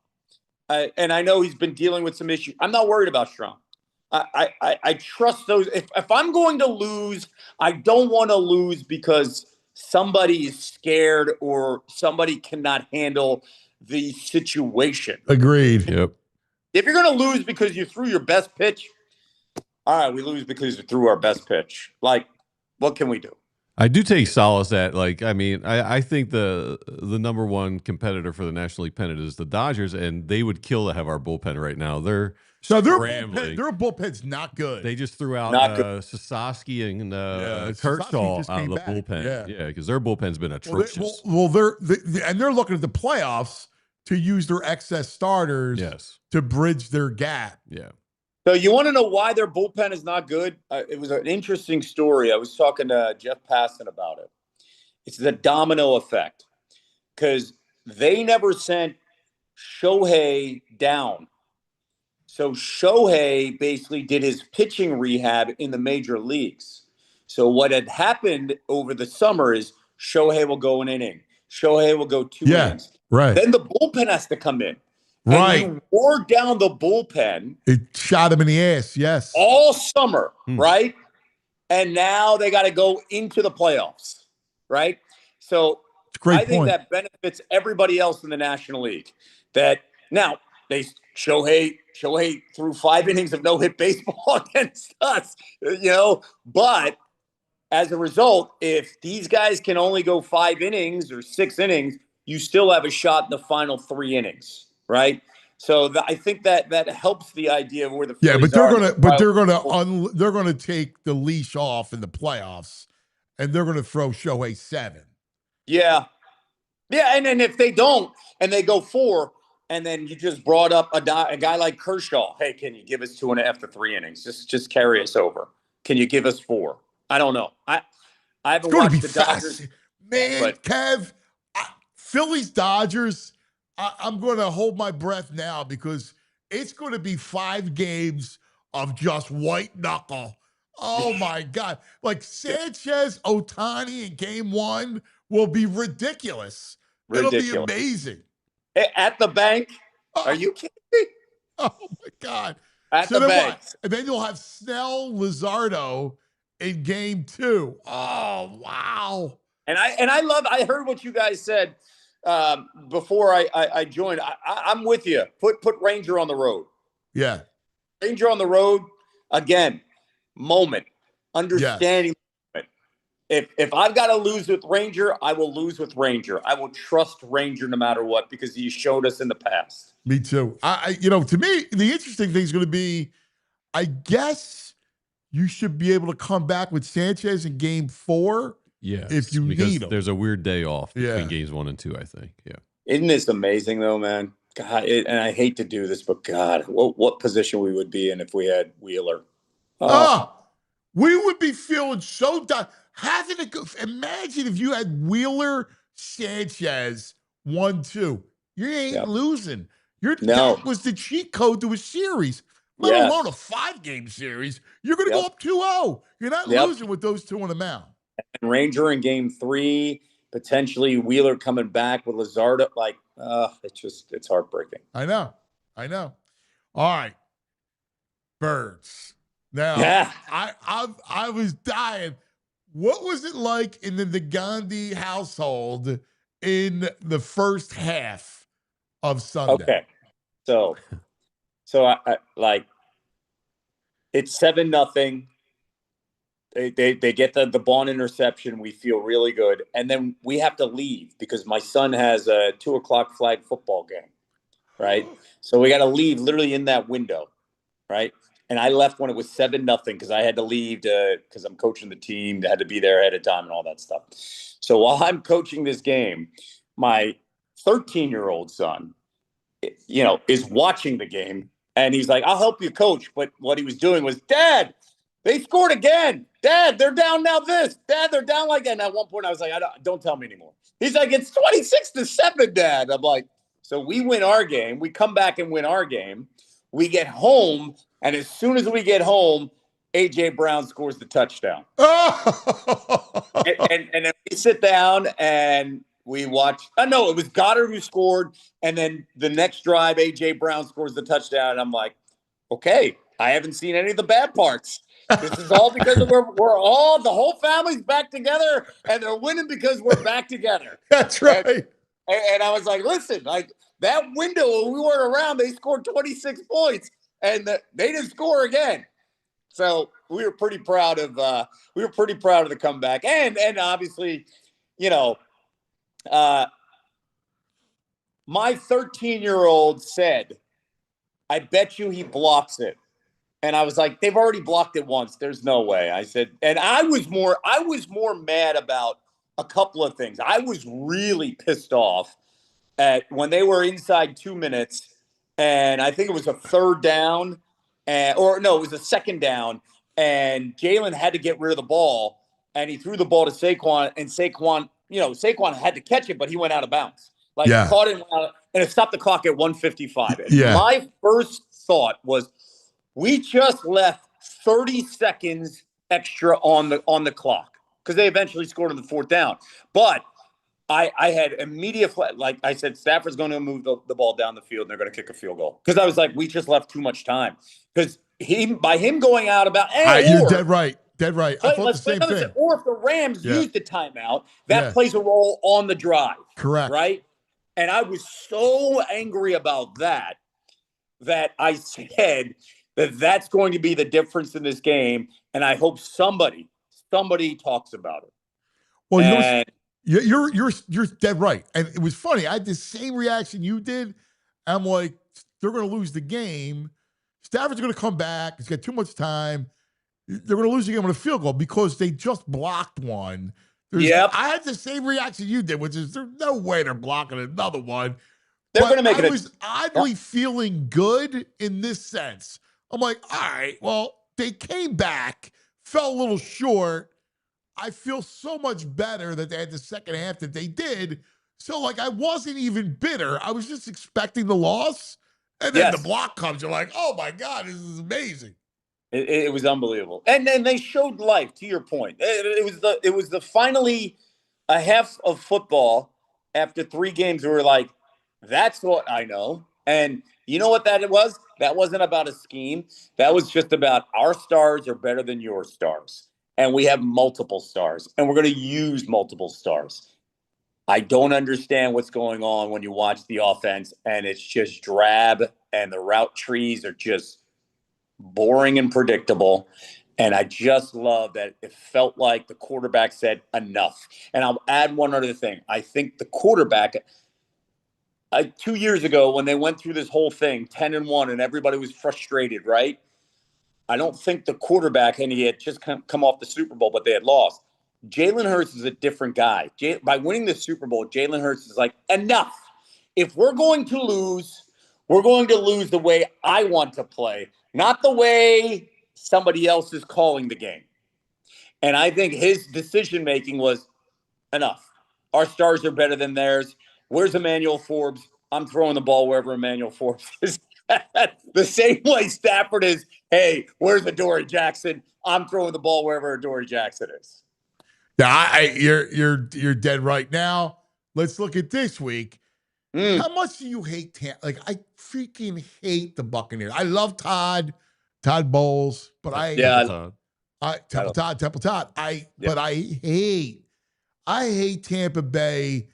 And I know he's been dealing with some issues. I'm not worried about Strom. I trust those. If I'm going to lose, I don't want to lose because somebody is scared or somebody cannot handle the situation. Agreed. Yep. If you're going to lose because you threw your best pitch, all right, we lose because we threw our best pitch. Like, what can we do? I do take solace at, I think the number one competitor for the National League pennant is the Dodgers, and they would kill to have our bullpen right now. Their bullpen's not good. They just threw out Sasaki and Kershaw out of the bullpen. Yeah, because their bullpen's been atrocious. They're looking at the playoffs to use their excess starters to bridge their gap. Yeah. So you want to know why their bullpen is not good? It was an interesting story. I was talking to Jeff Passan about it. It's the domino effect because they never sent Shohei down. So Shohei basically did his pitching rehab in the major leagues. So what had happened over the summer is Shohei will go an inning. Shohei will go 2 innings. Right. Then the bullpen has to come in. Right. And you wore down the bullpen. It shot him in the ass, yes. All summer, right? And now they got to go into the playoffs, right? So I think that benefits everybody else in the National League. That now Shohei threw 5 innings of no-hit baseball against us, but as a result, if these guys can only go 5 innings or 6 innings, you still have a shot in the final 3 innings. Right, so I think that helps the idea of where the Phillies they're gonna take the leash off in the playoffs, and they're gonna throw Shohei 7. Yeah, and then if they don't and they go 4, and then you just brought up a guy like Kershaw. Hey, can you give us 2.5 to 3 innings? Just carry us over. Can you give us 4? I don't know. I haven't watched the Dodgers, man. Kev, Phillies Dodgers. I'm going to hold my breath now because it's going to be 5 games of just white knuckle. Oh my God. Like Sanchez, Ohtani in game 1 will be ridiculous. It'll be amazing. At the bank? Are you kidding me? Oh my God. At So the then bank. what? And then you'll have Snell, Luzardo in game 2. Oh, wow. And I heard what you guys said before I joined. I'm with you. Put Ranger on the road. Yeah. Ranger on the road, again, moment, understanding. Yes. If I've got to lose with Ranger, I will lose with Ranger. I will trust Ranger no matter what because he showed us in the past. Me too. To me, the interesting thing is going to be, I guess you should be able to come back with Sanchez in game 4. Yes, if you need him. There's a weird day off between games 1 and 2, I think. Yeah. Isn't this amazing though, man? God, and I hate to do this, but God, what position we would be in if we had Wheeler? We would be feeling so done. Imagine if you had Wheeler, Sanchez, 1-2. You ain't losing. That was the cheat code to a series, let alone a 5-game series. You're going to go up 2-0. You're not losing with those 2 on the mound. And Ranger in game 3, potentially Wheeler coming back with Luzardo. It's heartbreaking. I know. All right. Birds. Now, I was dying. What was it like in the Negandhi household in the first half of Sunday? Okay. So I it's 7-0. They get the ball interception. We feel really good. And then we have to leave because my son has a 2:00 flag football game, right? So we got to leave literally in that window, right? And I left when it was 7-0 because I had to leave because I'm coaching the team. I had to be there ahead of time and all that stuff. So while I'm coaching this game, my 13-year-old son, is watching the game. And he's like, I'll help you, coach. But what he was doing was, Dad, they scored again. Dad, they're down now this. Dad, they're down like that. And at one point, I was like, don't tell me anymore. He's like, it's 26-7, Dad. I'm like, so we win our game. We come back and win our game. We get home. And as soon as we get home, A.J. Brown scores the touchdown. and then we sit down and we watch. No, it was Goddard who scored. And then the next drive, A.J. Brown scores the touchdown. And I'm like, okay, I haven't seen any of the bad parts. This is all because the whole family's back together, and they're winning because we're back together. That's right. And I was like, listen, like that window when we weren't around, they scored 26 points, and they didn't score again. So we were pretty proud of the comeback, and obviously, my 13-year-old said, I bet you he blocks it. And I was like, they've already blocked it once. There's no way. I said, and I was more mad about a couple of things. I was really pissed off at when they were inside 2 minutes, and I think it was a third down, it was a second down, and Jalen had to get rid of the ball, and he threw the ball to Saquon, and Saquon had to catch it, but he went out of bounds. He caught it, and it stopped the clock at 1:55. Yeah. My first thought was, we just left 30 seconds extra on the clock because they eventually scored on the fourth down. But I had immediate, like I said, Stafford's going to move the ball down the field and they're going to kick a field goal. Because I was like, we just left too much time. Because by him going out about, you're dead right. Dead right. I thought the same thing. Or if the Rams used the timeout, that plays a role on the drive. Correct. Right? And I was so angry about that I said that's going to be the difference in this game. And I hope somebody talks about it. Well, you're dead right. And it was funny. I had the same reaction you did. I'm like, they're going to lose the game. Stafford's going to come back. He's got too much time. They're going to lose the game on a field goal because they just blocked one. I had the same reaction you did, which is there's no way they're blocking another one. They're going to make it. I was oddly feeling good in this sense. I'm like, all right, well, they came back, fell a little short. I feel so much better that they had the second half that they did. So, I wasn't even bitter. I was just expecting the loss. And then the block comes. You're like, oh my God, this is amazing. It was unbelievable. And then they showed life, to your point. It was the finally a half of football after 3 games we were like, that's what I know. And you know what that was? That wasn't about a scheme. That was just about our stars are better than your stars. And we have multiple stars. And we're going to use multiple stars. I don't understand what's going on when you watch the offense and it's just drab and the route trees are just boring and predictable. And I just love that it felt like the quarterback said enough. And I'll add one other thing. I think the quarterback 2 years ago when they went through this whole thing, 10-1, and everybody was frustrated, right? I don't think the quarterback, and he had just come off the Super Bowl, but they had lost. Jalen Hurts is a different guy. By winning the Super Bowl, Jalen Hurts is like, enough. If we're going to lose, we're going to lose the way I want to play, not the way somebody else is calling the game. And I think his decision-making was enough. Our stars are better than theirs. Where's Emmanuel Forbes? I'm throwing the ball wherever Emmanuel Forbes is. The same way Stafford is, hey, where's Adoree Jackson? I'm throwing the ball wherever Adoree Jackson is. Yeah, you're dead right now. Let's look at this week. How much do you hate Tampa? Like, I freaking hate the Buccaneers. I love Todd Bowles, but Temple Todd. But I hate Tampa Bay.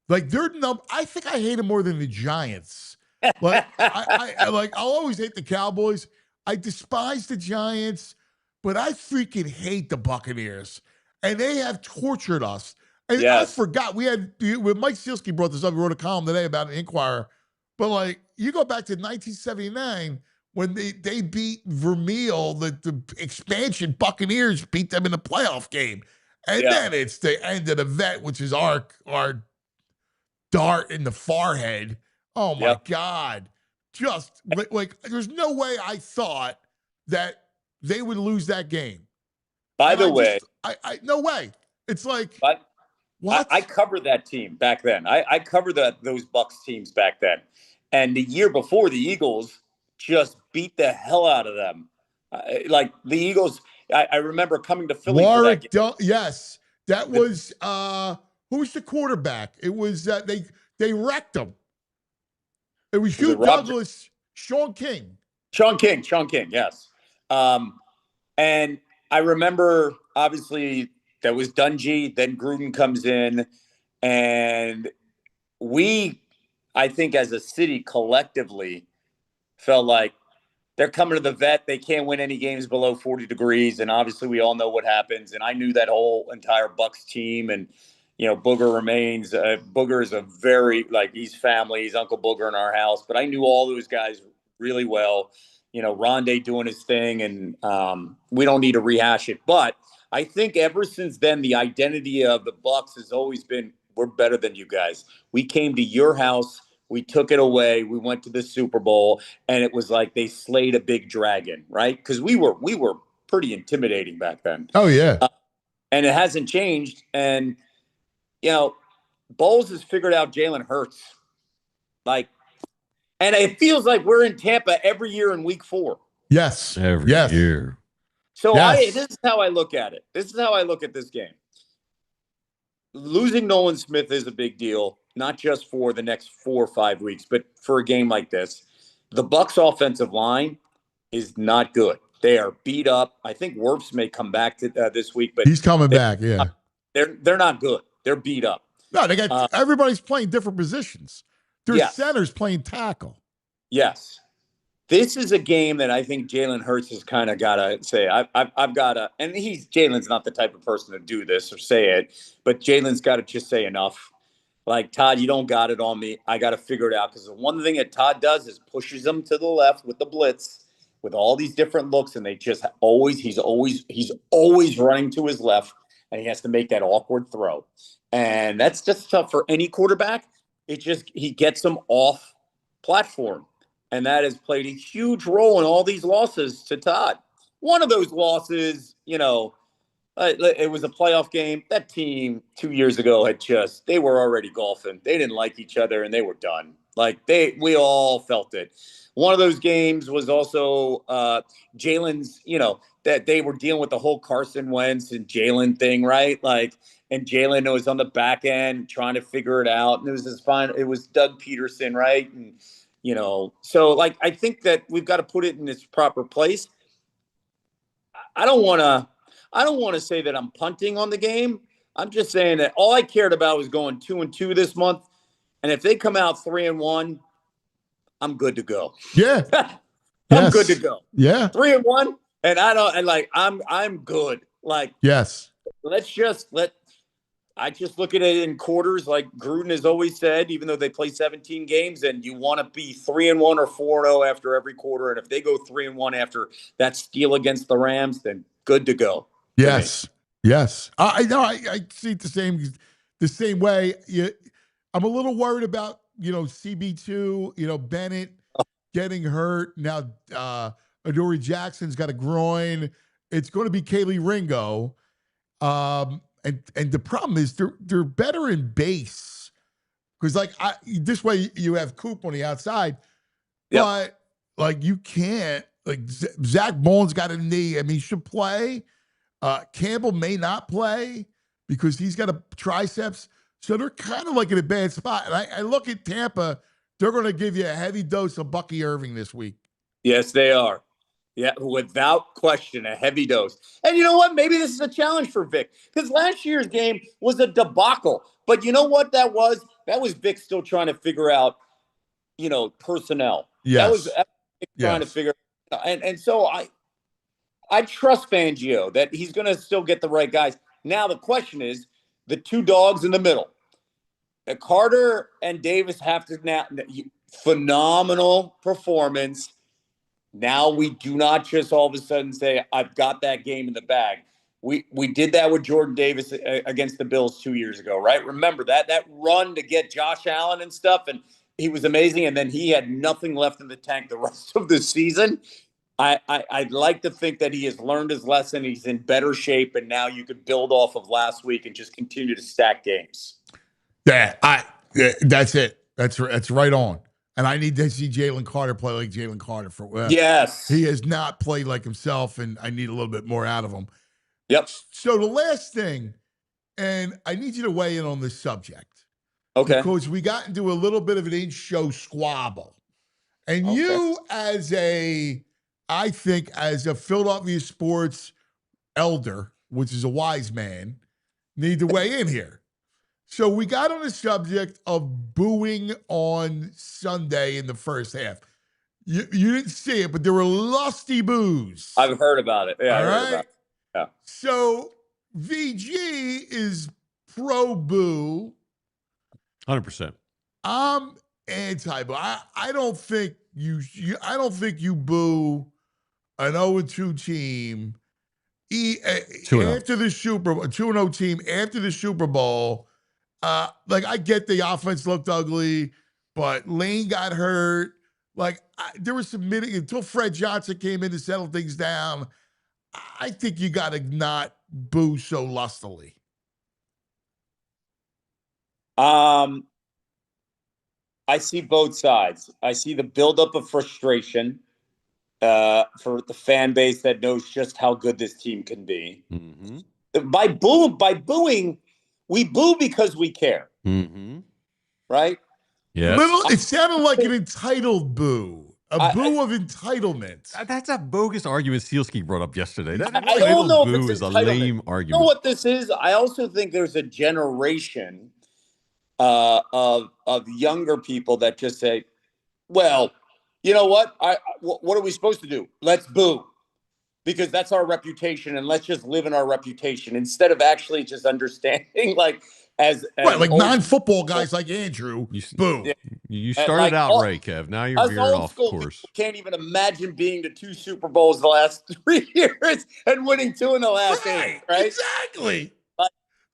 Like, I think I hate them more than the Giants. Like, I'll always hate the Cowboys. I despise the Giants, but I freaking hate the Buccaneers. And they have tortured us. And I forgot, when Mike Sealski brought this up, he wrote a column today about an Inquirer. But, like, you go back to 1979 when they beat Vermeil, the expansion Buccaneers beat them in the playoff game. And then it's the end of the vet, which is our dart in the forehead. Oh, my God. Just, like, there's no way I thought that they would lose that game. By the way. No way. It's like, what? I covered that team back then. I covered those Bucs teams back then. And the year before, the Eagles just beat the hell out of them. Like the Eagles, I remember coming to Philly for that game. Yes. That was, who was the quarterback? It was, they wrecked them. It was Hugh Douglas, Sean King, yes. And I remember, obviously, that was Dungy. Then Gruden comes in. And I think as a city collectively felt like they're coming to the vet. They can't win any games below 40 degrees. And obviously, we all know what happens. And I knew that whole entire Bucs team. And, you know, Booger remains. Booger is a very, he's family. He's Uncle Booger in our house. But I knew all those guys really well. You know, Rondé doing his thing, and we don't need to rehash it. But I think ever since then, the identity of the Bucs has always been, we're better than you guys. We came to your house. We took it away. We went to the Super Bowl, and it was like they slayed a big dragon, right? Because we were pretty intimidating back then. Oh, yeah. And it hasn't changed. And, you know, Bowles has figured out Jalen Hurts. And it feels like we're in Tampa every year in week 4. Yes. Every year. So this is how I look at it. This is how I look at this game. Losing Nolan Smith is a big deal, not just for the next 4 or 5 weeks, but for a game like this. The Bucs offensive line is not good. They are beat up. I think Wirfs may come back to this week, but he's coming back. Yeah. They're not good. They're beat up. No, they got everybody's playing different positions. Their center's playing tackle. Yes. This is a game that I think Jalen Hurts has kind of got to say, I've got to, and Jalen's not the type of person to do this or say it, but Jalen's got to just say enough. Like, Todd, you don't got it on me. I got to figure it out. Because the one thing that Todd does is pushes them to the left with the blitz, with all these different looks, and they just he's always running to his left, and he has to make that awkward throw. And that's just tough for any quarterback. He gets them off platform. And that has played a huge role in all these losses to Todd. One of those losses, you know, it was a playoff game. That team 2 years ago they were already golfing. They didn't like each other, and they were done. Like we all felt it. One of those games was also Jalen's, that they were dealing with the whole Carson Wentz and Jalen thing, right? Like, and Jalen was on the back end trying to figure it out. And it was it was Doug Peterson, right? And, so like, I think that we've got to put it in its proper place. I don't want to say that I'm punting on the game. I'm just saying that all I cared about was going 2-2 this month. And if they come out 3-1, I'm good to go. Yeah. I'm good to go. Yeah. 3-1. And I'm good. Like, yes. I just look at it in quarters, like Gruden has always said, even though they play 17 games, and you want to be 3-1 or 4-0 after every quarter. And if they go 3-1 after that steal against the Rams, then good to go. Yes. Yes. I know. I see it the same way. I'm a little worried about, CB2, Bennett getting hurt. Now, Adoree Jackson's got a groin. It's going to be Kaylee Ringo. And the problem is they're better in base because this way you have Coop on the outside, but like you can't Zach Bowen's got a knee. I mean, he should play. Campbell may not play because he's got a triceps. So they're kind of like in a bad spot. And I look at Tampa, they're going to give you a heavy dose of Bucky Irving this week. Yes, they are. Yeah, without question, a heavy dose. And you know what? Maybe this is a challenge for Vic because last year's game was a debacle. But you know what that was? That was Vic still trying to figure out, personnel. Yes. That was Vic trying to figure out. And so I trust Fangio that he's going to still get the right guys. Now the question is the two dogs in the middle. Carter and Davis have to now phenomenal performance. Now we do not just all of a sudden say, I've got that game in the bag. We did that with Jordan Davis against the Bills 2 years ago, right? Remember that run to get Josh Allen and stuff, and he was amazing, and then he had nothing left in the tank the rest of the season. I'd like to think that he has learned his lesson. He's in better shape, and now you could build off of last week and just continue to stack games. Yeah, that's it. That's right on. And I need to see Jalen Carter play like Jalen Carter yes. He has not played like himself, and I need a little bit more out of him. Yep. So the last thing, and I need you to weigh in on this subject. Okay. Because we got into a little bit of an in-show squabble. And you I think as a Philadelphia sports elder, which is a wise man, need to weigh in here. So we got on the subject of booing on Sunday in the first half. You didn't see it, but there were lusty boos. I've heard about it. Yeah, All I heard right? about it. Yeah. So VG is pro boo. 100%. I'm anti-boo. I don't think you boo an 0-2 team after the Super Bowl, a 2-0 team after the Super Bowl. I get the offense looked ugly, but Lane got hurt. There was some until Fred Johnson came in to settle things down. I think you got to not boo so lustily. I see both sides. I see the buildup of frustration for the fan base that knows just how good this team can be. Mm-hmm. By booing, we boo because we care. Mm-hmm. Right? Yes. It sounded like an entitled boo. Boo of entitlement. That's a bogus argument Sealski brought up yesterday. That I don't know boo if it's is a entitlement. lame argument. You know what this is? I also think there's a generation of younger people that just say, well, you know what? What are we supposed to do? Let's boo. Because that's our reputation, and let's just live in our reputation instead of actually just understanding, as non-football guys like Andrew, boo. Yeah. You started out right, Kev. Now you're veering off course. Can't even imagine being to 2 Super Bowls the last 3 years and winning 2 in the last 8. Right? Exactly.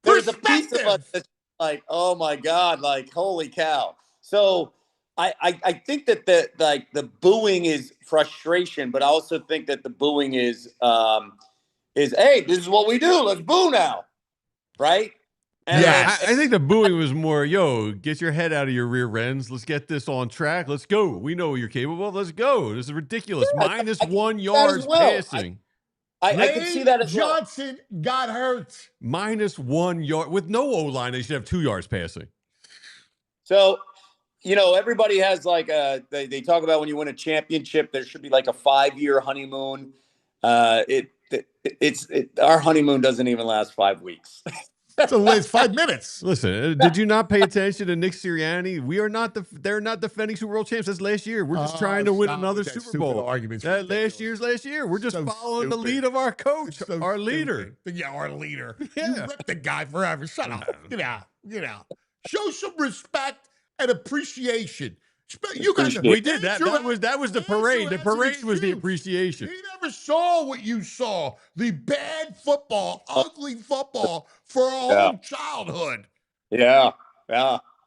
There's a piece of us that's like, oh my God, holy cow. So I think that the booing is frustration, but I also think that the booing is hey, this is what we do. Let's boo now, right? And, Yeah. I think the booing was more, yo, get your head out of your rear ends. Let's get this on track. Let's go. We know you're capable of. Let's go. This is ridiculous. Yeah, Minus I can 1 see that as yards well. passing. I can see that as well. Johnson got hurt. Minus 1 yard. With no O-line, they should have 2 yards passing. So, everybody has like they talk about when you win a championship, there should be like a 5-year honeymoon. Our honeymoon doesn't even last 5 weeks. That's at least 5 minutes. Listen, did you not pay attention to Nick Sirianni? They're not defending Super Bowl champs. That's last year. We're just trying to win stop another with that Super stupid Bowl. arguments. That Ridiculous. last year. We're just So following the stupid. lead of our coach, So our leader. stupid. Yeah, our leader. Yeah. You ripped the guy forever. Shut up. Get out. Get out. Show some respect and appreciation. You guys, We did that. That was the parade. The parade was the appreciation. He never saw what you saw. The bad football, ugly football for our whole childhood. Yeah.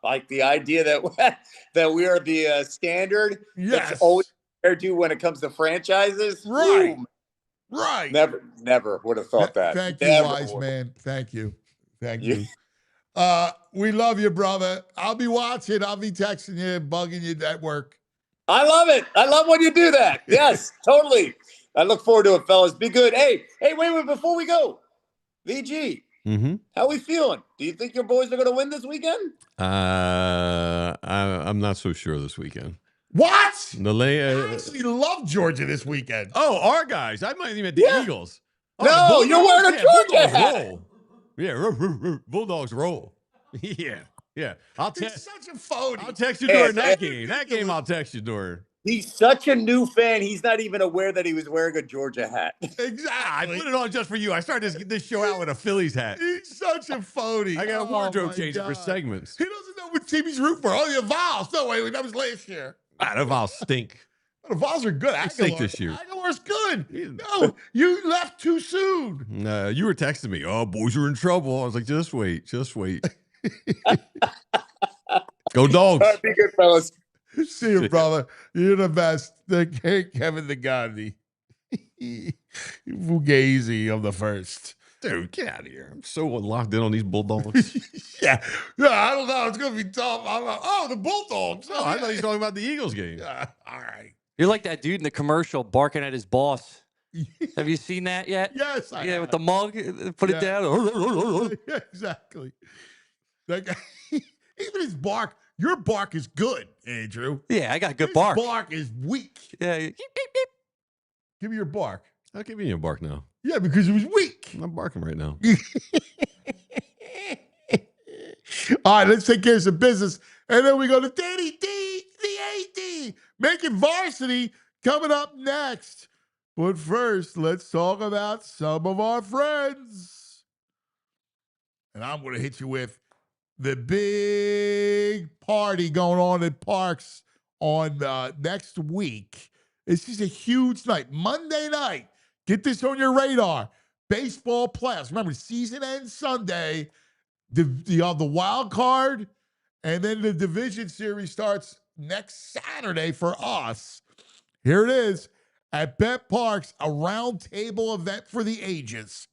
Like the idea that that we are the standard. Yes. That's always compared to when it comes to franchises. Right. Boom. Right. Never would have thought that. Thank you, Never wise would. man. Thank you. Thank Yeah. you. We love you, brother. I'll be watching. I'll be texting you, bugging you at work. I love it. I love when you do that. Yes, totally. I look forward to it, fellas. Be good. Hey, wait, before we go, VG, how we feeling? Do you think your boys are going to win this weekend? I'm not so sure this weekend. What? I actually love Georgia this weekend. Oh, our guys. I might even at the Eagles. Oh, No, the you're wearing a Georgia Bulldogs hat. roll. Yeah, Bulldogs roll. Yeah. I'll He's such a phony. I'll text you during that game. That game I'll text you during. He's such a new fan. He's not even aware that he was wearing a Georgia hat. Exactly. I put it on just for you. I started this show out with a Phillies hat. He's such a phony. I got a Oh, wardrobe my changer for God. segments. He doesn't know what team he's rooting for. Oh, the Vols. No, wait, that was last year. The Vols stink. The Vols are good. They stink this year. Aguilar's good. No, you left too soon. You were texting me. Oh, boys are in trouble. I was like, just wait. Go Dogs. All right, be good, fellas. See you, brother. You're the best. Kevin Negandhi. Fugazi of the first. Dude, get out of here. I'm so locked in on these Bulldogs. Yeah, I don't know. It's going to be tough. The Bulldogs. Oh, I thought he was talking about the Eagles game. All right. You're like that dude in the commercial barking at his boss. Have you seen that yet? Yes. With the mug, put it down. Yeah, exactly. That guy, even his bark, your bark is good, Andrew. Yeah, I got good His bark. bark is weak. Yeah. Give me your bark. I'll give you a bark now. Yeah, because it was weak. I'm barking right now. All right, let's take care of some business. And then we go to Danny D, the AD, making varsity coming up next. But first, let's talk about some of our friends. And I'm going to hit you with the big party going on at Parks on next week. This is a huge night. Monday night. Get this on your radar. Baseball playoffs. Remember, season ends Sunday. The wild card, and then the division series starts next Saturday for us. Here it is at Bet Parks, a round table event for the ages.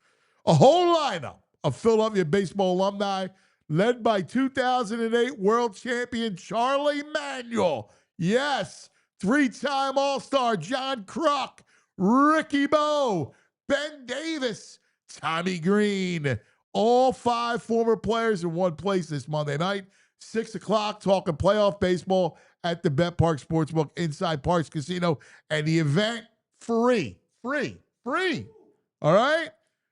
A whole lineup of Philadelphia baseball alumni led by 2008 world champion Charlie Manuel. Yes, three-time All-Star John Kruk, Ricky Bo, Ben Davis, Tommy Green. All 5 former players in one place this Monday night, 6 o'clock, talking playoff baseball at the Bet Park Sportsbook inside Parks Casino. And the event, free. All right?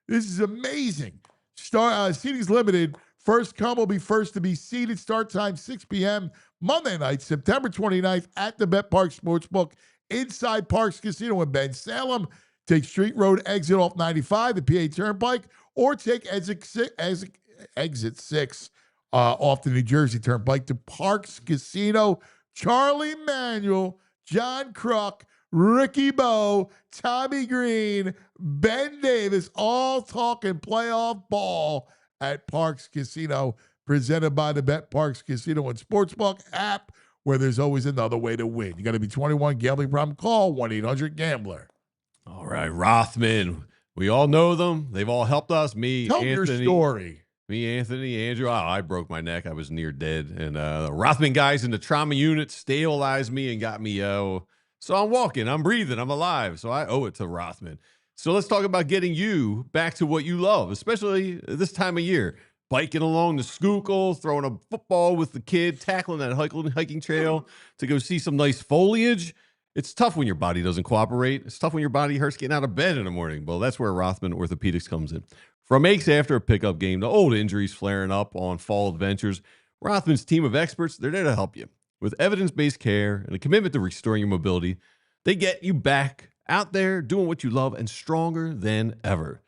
This is amazing. Seating's limited. First come will be first to be seated. Start time 6 p.m. Monday night, September 29th at the Bet Park Sportsbook inside Parks Casino in Ben Salem. Take Street Road exit off 95, the PA Turnpike, or take exit 6 off the New Jersey Turnpike to Parks Casino. Charlie Manuel, John Kruk, Ricky Bo, Tommy Green, Ben Davis, all talking playoff ball at Parks Casino, presented by the Bet Parks Casino and Sportsbook app, where there's always another way to win. You got to be 21, gambling problem, call 1-800-GAMBLER. All right, Rothman. We all know them. They've all helped us. Me, Tell Anthony. your story. Me, Anthony, Andrew. Oh, I broke my neck. I was near dead. And the Rothman guys in the trauma unit stabilized me and got me. So I'm walking. I'm breathing. I'm alive. So I owe it to Rothman. So let's talk about getting you back to what you love, especially this time of year. Biking along the Schuylkill, throwing a football with the kid, tackling that hiking trail to go see some nice foliage. It's tough when your body doesn't cooperate. It's tough when your body hurts getting out of bed in the morning. Well, that's where Rothman Orthopedics comes in. From aches after a pickup game to old injuries flaring up on fall adventures, Rothman's team of experts, they're there to help you. With evidence-based care and a commitment to restoring your mobility, they get you back out there doing what you love and stronger than ever.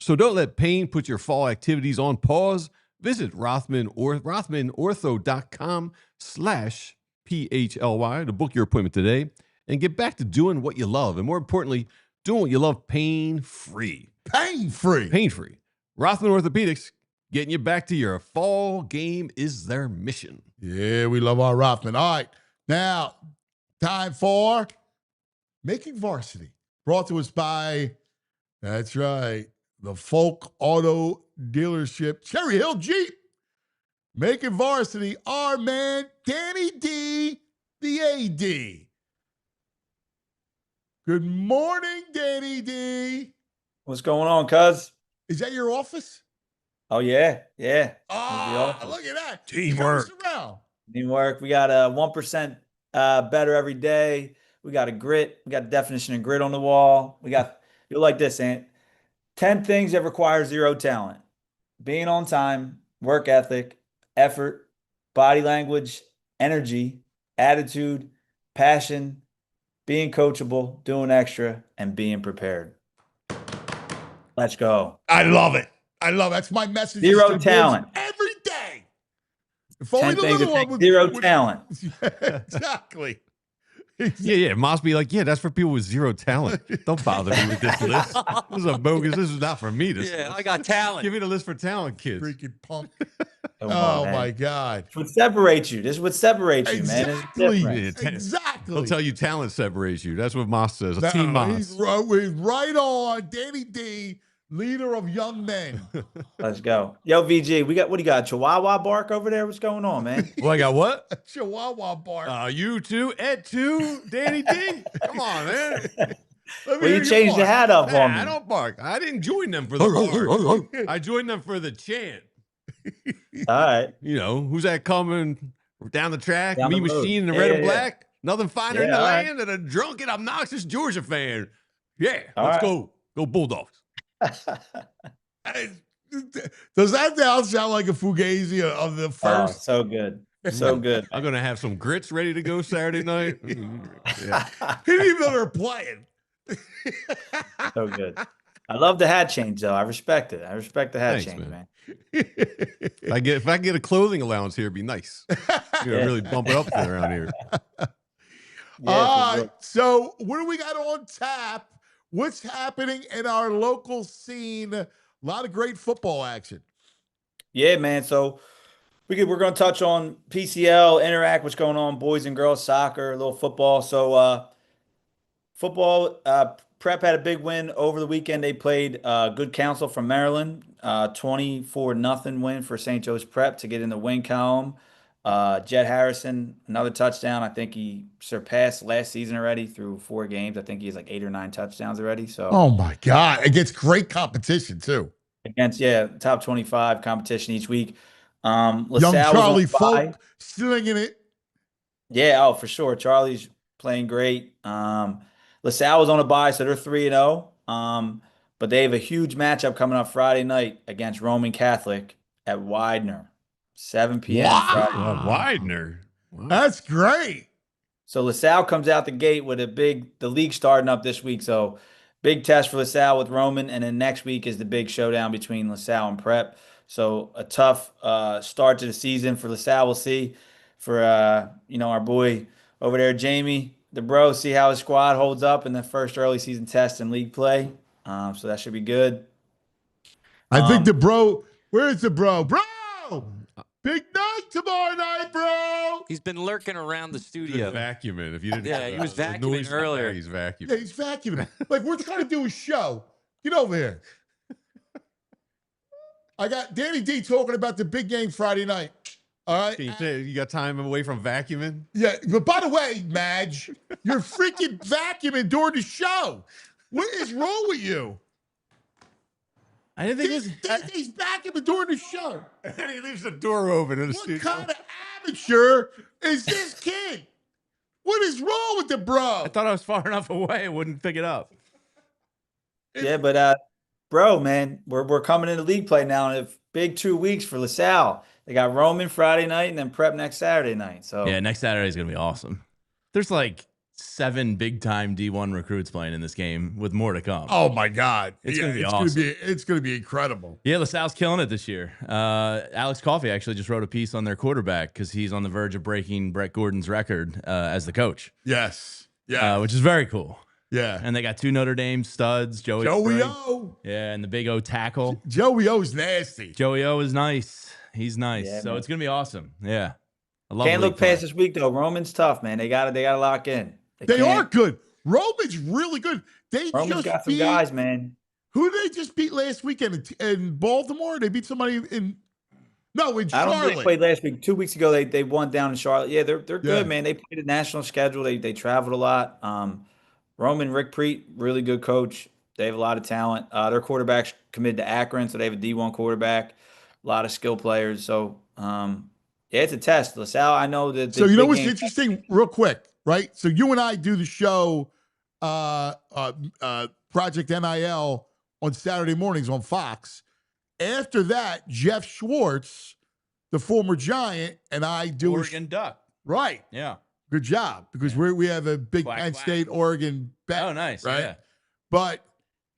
So don't let pain put your fall activities on pause. Visit rothmanortho.com/PHLY to book your appointment today and get back to doing what you love. And more importantly, doing what you love pain-free. Pain-free. Pain-free. Rothman Orthopedics, getting you back to your fall game is their mission. Yeah, we love our Rothman. All right, now time for Making Varsity. Brought to us by, that's right, the Folk Auto Dealership, Cherry Hill Jeep. Making Varsity, our man, Danny D, the AD. Good morning, Danny D. What's going on, cuz? Is that your office? Oh, yeah. Oh, look at that. Teamwork. Teamwork. We got a 1% better every day. We got a grit. We got a definition of grit on the wall. You're like this, Ant. 10 things that require zero talent. Being on time, work ethic, effort, body language, energy, attitude, passion, being coachable, doing extra, and being prepared. Let's go. I love it. That's my message. Zero talent. Every day. If 10 only the things little that one take would, zero talent. Exactly. Yeah. Moss be like, yeah, that's for people with zero talent. Don't bother me with this list. This is a bogus. This is not for me. This Yeah, list. I got talent. Give me the list for talent, kids. Freaking punk. Come on, man. My God. This would separate you. This would separate you, man. It's Exactly. different. Exactly. They'll tell you talent separates you. That's what Moss says. A team Moss. He's right on. Danny D, leader of young men. Let's go. Yo, VG, what do you got? Chihuahua bark over there? What's going on, man? Well, I got what? Chihuahua bark. You too, Ed too, Danny D. Come on, man. Well, you changed the hat up on me. I don't bark. I didn't join them for the bark. I joined them for the chant. All right. You know, who's that coming down the track? Down Me the road. Machine in the Yeah, red yeah, and black. Nothing finer in the all right. land than a drunken, obnoxious Georgia fan. Yeah, All let's right. go. Go Bulldogs. Does that now sound like a fugazi of the Oh, first? so good. So good. I'm going to have some grits ready to go Saturday night. Yeah. He didn't even know they're playing. So good. I love the hat change, though. I respect it. I respect the hat Thanks, change, man. man. If I get a clothing allowance here, it'd be nice. Really bump it up around here. Yeah, All for right. So what do we got on tap? What's happening in our local scene? A lot of great football action. Yeah, man. So we're going to touch on PCL, Interact, what's going on, boys and girls soccer, a little football. So football, Prep had a big win over the weekend. They played Good Counsel from Maryland, 24-0 win for St. Joe's Prep to get in the win column. Jet Harrison, another touchdown. I think he surpassed last season already through 4 games. I think he has like 8 or 9 touchdowns already. So Oh my God. Against great competition too. against top 25 competition each week. Young LaSalle Charlie was on bye. Folk slinging it. Yeah, oh, for sure. Charlie's playing great. LaSalle was on a bye, so they're 3-0. But they have a huge matchup coming up Friday night against Roman Catholic at Widener, 7 p.m. Friday. Widener. Wow. That's great. So LaSalle comes out the gate with the league starting up this week. So big test for LaSalle with Roman. And then next week is the big showdown between LaSalle and Prep. So a tough start to the season for LaSalle. We'll see for, our boy over there, Jamie, the bro, see how his squad holds up in the first early season test and league play. So that should be good. I think the bro, where's the bro? Bro! Big night tomorrow night, bro! He's been lurking around the studio. Vacuuming. If you didn't, Yeah, he was the vacuuming noise earlier. there, he's vacuuming. Yeah, he's vacuuming. Like, we're trying to do a show. Get over here. I got Danny D talking about the big game Friday night. All right. You got time away from vacuuming? Yeah, but by the way, Madge, you're freaking vacuuming during the show. What is wrong with you? I didn't think He's vacuuming during the show. And he leaves the door open in the What studio. kind of amateur is this kid? What is wrong with the bro? I thought I was far enough away, I wouldn't pick it up. Yeah, but bro, man, we're coming into league play now, and a big 2 weeks for LaSalle. They got Roman Friday night and then prep next Saturday night. So Yeah, next Saturday is gonna be awesome. There's like 7 big-time D1 recruits playing in this game, with more to come. Oh my God, It's gonna be awesome. It's gonna be incredible. Yeah, LaSalle's killing it this year. Alex Coffey actually just wrote a piece on their quarterback because he's on the verge of breaking Brett Gordon's record as the coach. Yes, yeah, which is very cool. yeah. And they got 2 Notre Dame studs, Joey Joey Spring. O. Yeah, and the big O tackle. Joey O's nasty. Joey O is nice. He's nice. Yeah, so man. it's gonna be awesome. Yeah. I love can't league look past play. this week though. Roman's tough, man. They gotta lock in. They can't- are good. Roman's really good. They Roman's just got some beat, guys, man. Who did they just beat last weekend in Baltimore? They beat somebody in I don't think Charlotte. they played last week. 2 weeks ago, they won down in Charlotte. Yeah, they're good, Yeah. man. They played a national schedule. They traveled a lot. Roman Rick Preet, really good coach. They have a lot of talent. Their quarterback's committed to Akron, so they have a D1 quarterback. A lot of skill players. So yeah, it's a test. LaSalle, I know that. So you know what's interesting, real quick, right? So you and I do the show, Project NIL on Saturday mornings on Fox. After that, Jeff Schwartz, the former Giant, and I do Oregon Duck. right. Yeah. Good job, because we have a big Quack, Penn quack. State Oregon bet. Oh, nice. Right? Yeah. But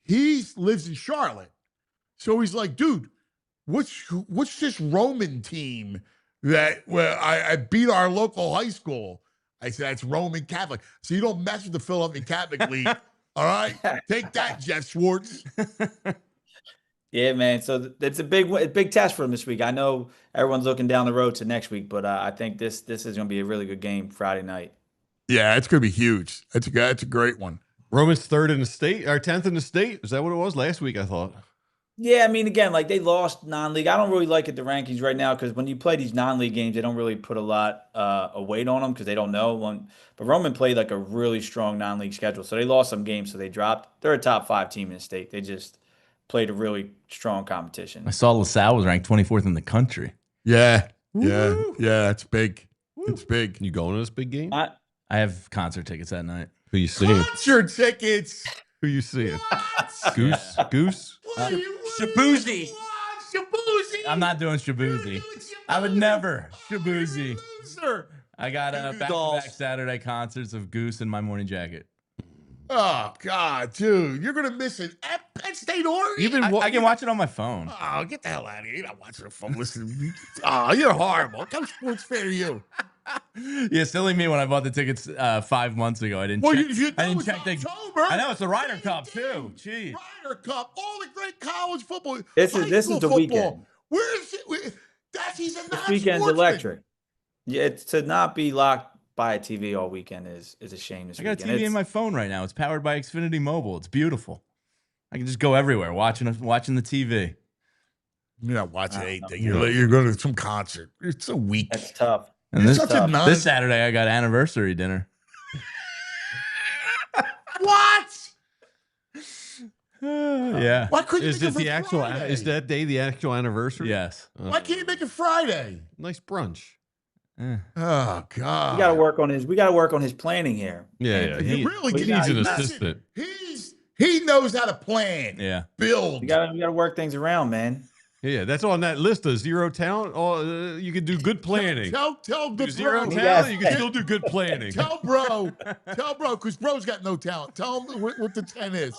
he lives in Charlotte, so he's like, dude, what's this Roman team that I beat our local high school? I said, that's Roman Catholic. So you don't mess with the Philadelphia Catholic League. All right? Take that, Jeff Schwartz. Yeah, man. So it's a big test for them this week. I know everyone's looking down the road to next week, but I think this is going to be a really good game Friday night. Yeah, it's going to be huge. That's a great one. Roman's 3rd in the state, or 10th in the state. Is that what it was last week? I thought. Yeah, I mean, again, like they lost non-league. I don't really like it, the rankings right now, because when you play these non-league games, they don't really put a lot of weight on them because they don't know. But Roman played like a really strong non-league schedule, so they lost some games, so they dropped. They're a top 5 team in the state. They just played a really strong competition. I saw LaSalle was ranked 24th in the country. Yeah. Woo. Yeah, it's big. It's big. You going to this big game? I have concert tickets that night. Who you seeing? Concert tickets. Who you seeing? What? Goose? Goose? Shabuzi. Shabuzi. I'm not doing Shabuzi. I would never Shabuzi. I got back-to-back Saturday concerts of Goose and My Morning Jacket. Oh, God, dude. You're going to miss it. At Penn State, Oregon? I can watch it on my phone. Oh, get the hell out of here. You're not watching the phone. Listen. Oh, you're horrible. What kind of sports fan are you? Yeah, silly me when I bought the tickets 5 months ago. I didn't Well, check. I didn't check October. I know it's the Ryder Cup too. Gee. Ryder Cup, all the great college football. This is high the school football. weekend. Where is it? He's a This weekend's electric. Yeah, it's to not be locked by a TV all weekend is a shame. This I got a weekend. TV in my phone right now. It's powered by Xfinity Mobile. It's beautiful. I can just go everywhere watching the TV. You're not watching anything. You're going to some concert. It's so weak. That's tough. And You're this, such a this Saturday, I got anniversary dinner. What? Yeah. Why couldn't you Is make it it the for actual? Friday? Is that day the actual anniversary? Yes. Why can't you make it Friday? Nice brunch. Oh God. We got to work on his planning here. Yeah. He really he can- needs an listen, assistant. He knows how to plan. Yeah. Build. We got to work things around, man. Yeah, that's on that list of 0 talent. You can do good planning. Tell the Do 0 bro. talent, you can still do good planning. Tell bro, because bro's got no talent. Tell him what the 10 is.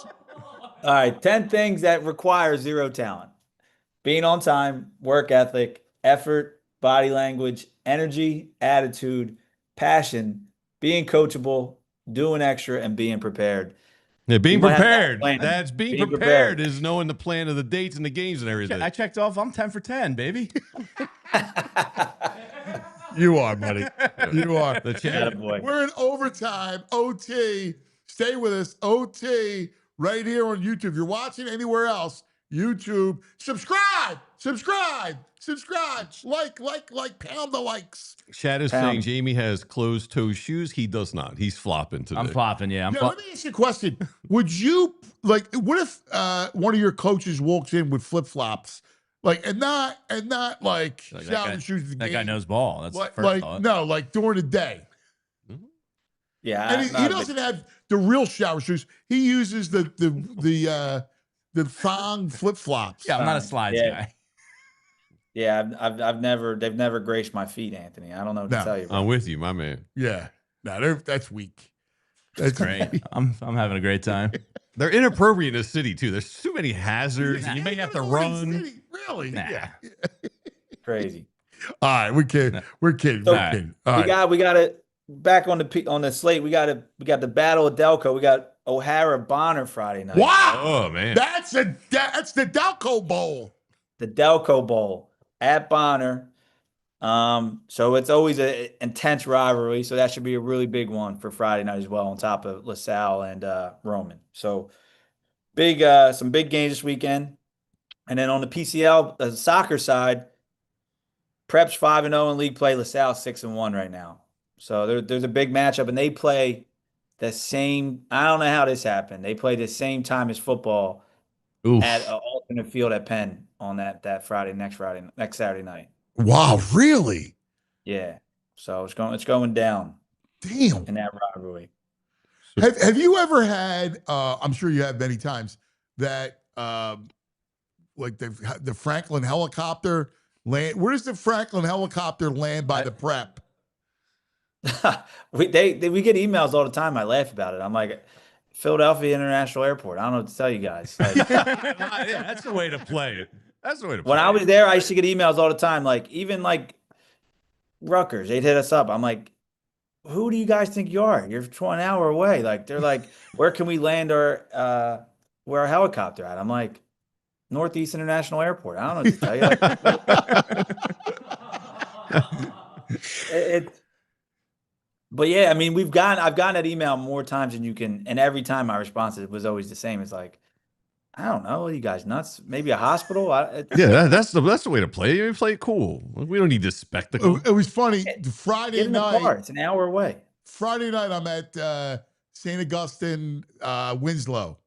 All right, 10 things that require 0 talent. Being on time, work ethic, effort, body language, energy, attitude, passion, being coachable, doing extra, and being prepared. Yeah, being You might have to prepared. plan. That's being Being prepared prepared. is knowing the plan of the dates and the games and everything. I checked off. I'm 10 for 10, baby. You are, buddy. You are. The champ. Attaboy. We're in overtime. OT. Stay with us. OT right here on YouTube. If you're watching anywhere else, YouTube. Subscribe. Subscribe. Like, pound the likes. Chad is saying Jamie has closed-toe shoes. He does not. He's flopping today. I'm flopping, yeah. Let me ask you a question. Would you, what if one of your coaches walks in with flip-flops? And not like shouting shoes at the that game. guy knows ball. That's the first thought. No, like during the day. Yeah. And he doesn't have the real shower shoes. He uses the thong flip-flops. Yeah, I'm not a slides guy. Yeah, they've never graced my feet, Anthony. I don't know what to tell you. I'm with you, my man. Yeah. No, that's weak. That's great. I'm having a great time. They're inappropriate in the city too. There's too many hazards. You may have to run. Really? Nah. Yeah. Crazy. All right, we're kidding. We're kidding. All right. We got it back on the slate. We got the Battle of Delco. We got O'Hara Bonner Friday night. Wow. Oh man. That's the Delco Bowl. The Delco Bowl at Bonner. So it's always an intense rivalry. So that should be a really big one for Friday night as well, on top of LaSalle and Roman. So some big games this weekend. And then on the PCL, the soccer side, Prep's 5-0 in league play. LaSalle 6-1 right now. So there's a big matchup, and they play the same. I don't know how this happened. They play the same time as football at an alternate field at Penn on that next Saturday night. Wow, really? Yeah. So it's going down. Damn. In that rivalry. Have you ever had? I'm sure you have many times that like the Franklin helicopter land. Where does the Franklin helicopter land by the Prep? we get emails all the time. I laugh about it. I'm like, Philadelphia International Airport. I don't know what to tell you guys. Like, yeah, that's the way to play it. That's the way to play when I was there, I used to get emails all the time. Like, even like Rutgers, they'd hit us up. I'm like, who do you guys think you are? You're an hour away. Like, they're like, where can we land where our helicopter at? I'm like, Northeast International Airport. I don't know what to tell you. But yeah, I mean, I've gotten that email more times than you can, and every time my response was always the same. It's like, I don't know, are you guys nuts? Maybe a hospital? Yeah, that's the way to play. You play it cool. We don't need this spectacle. It was funny. Friday night, it's an hour away. Friday night, I'm at St. Augustine, Winslow,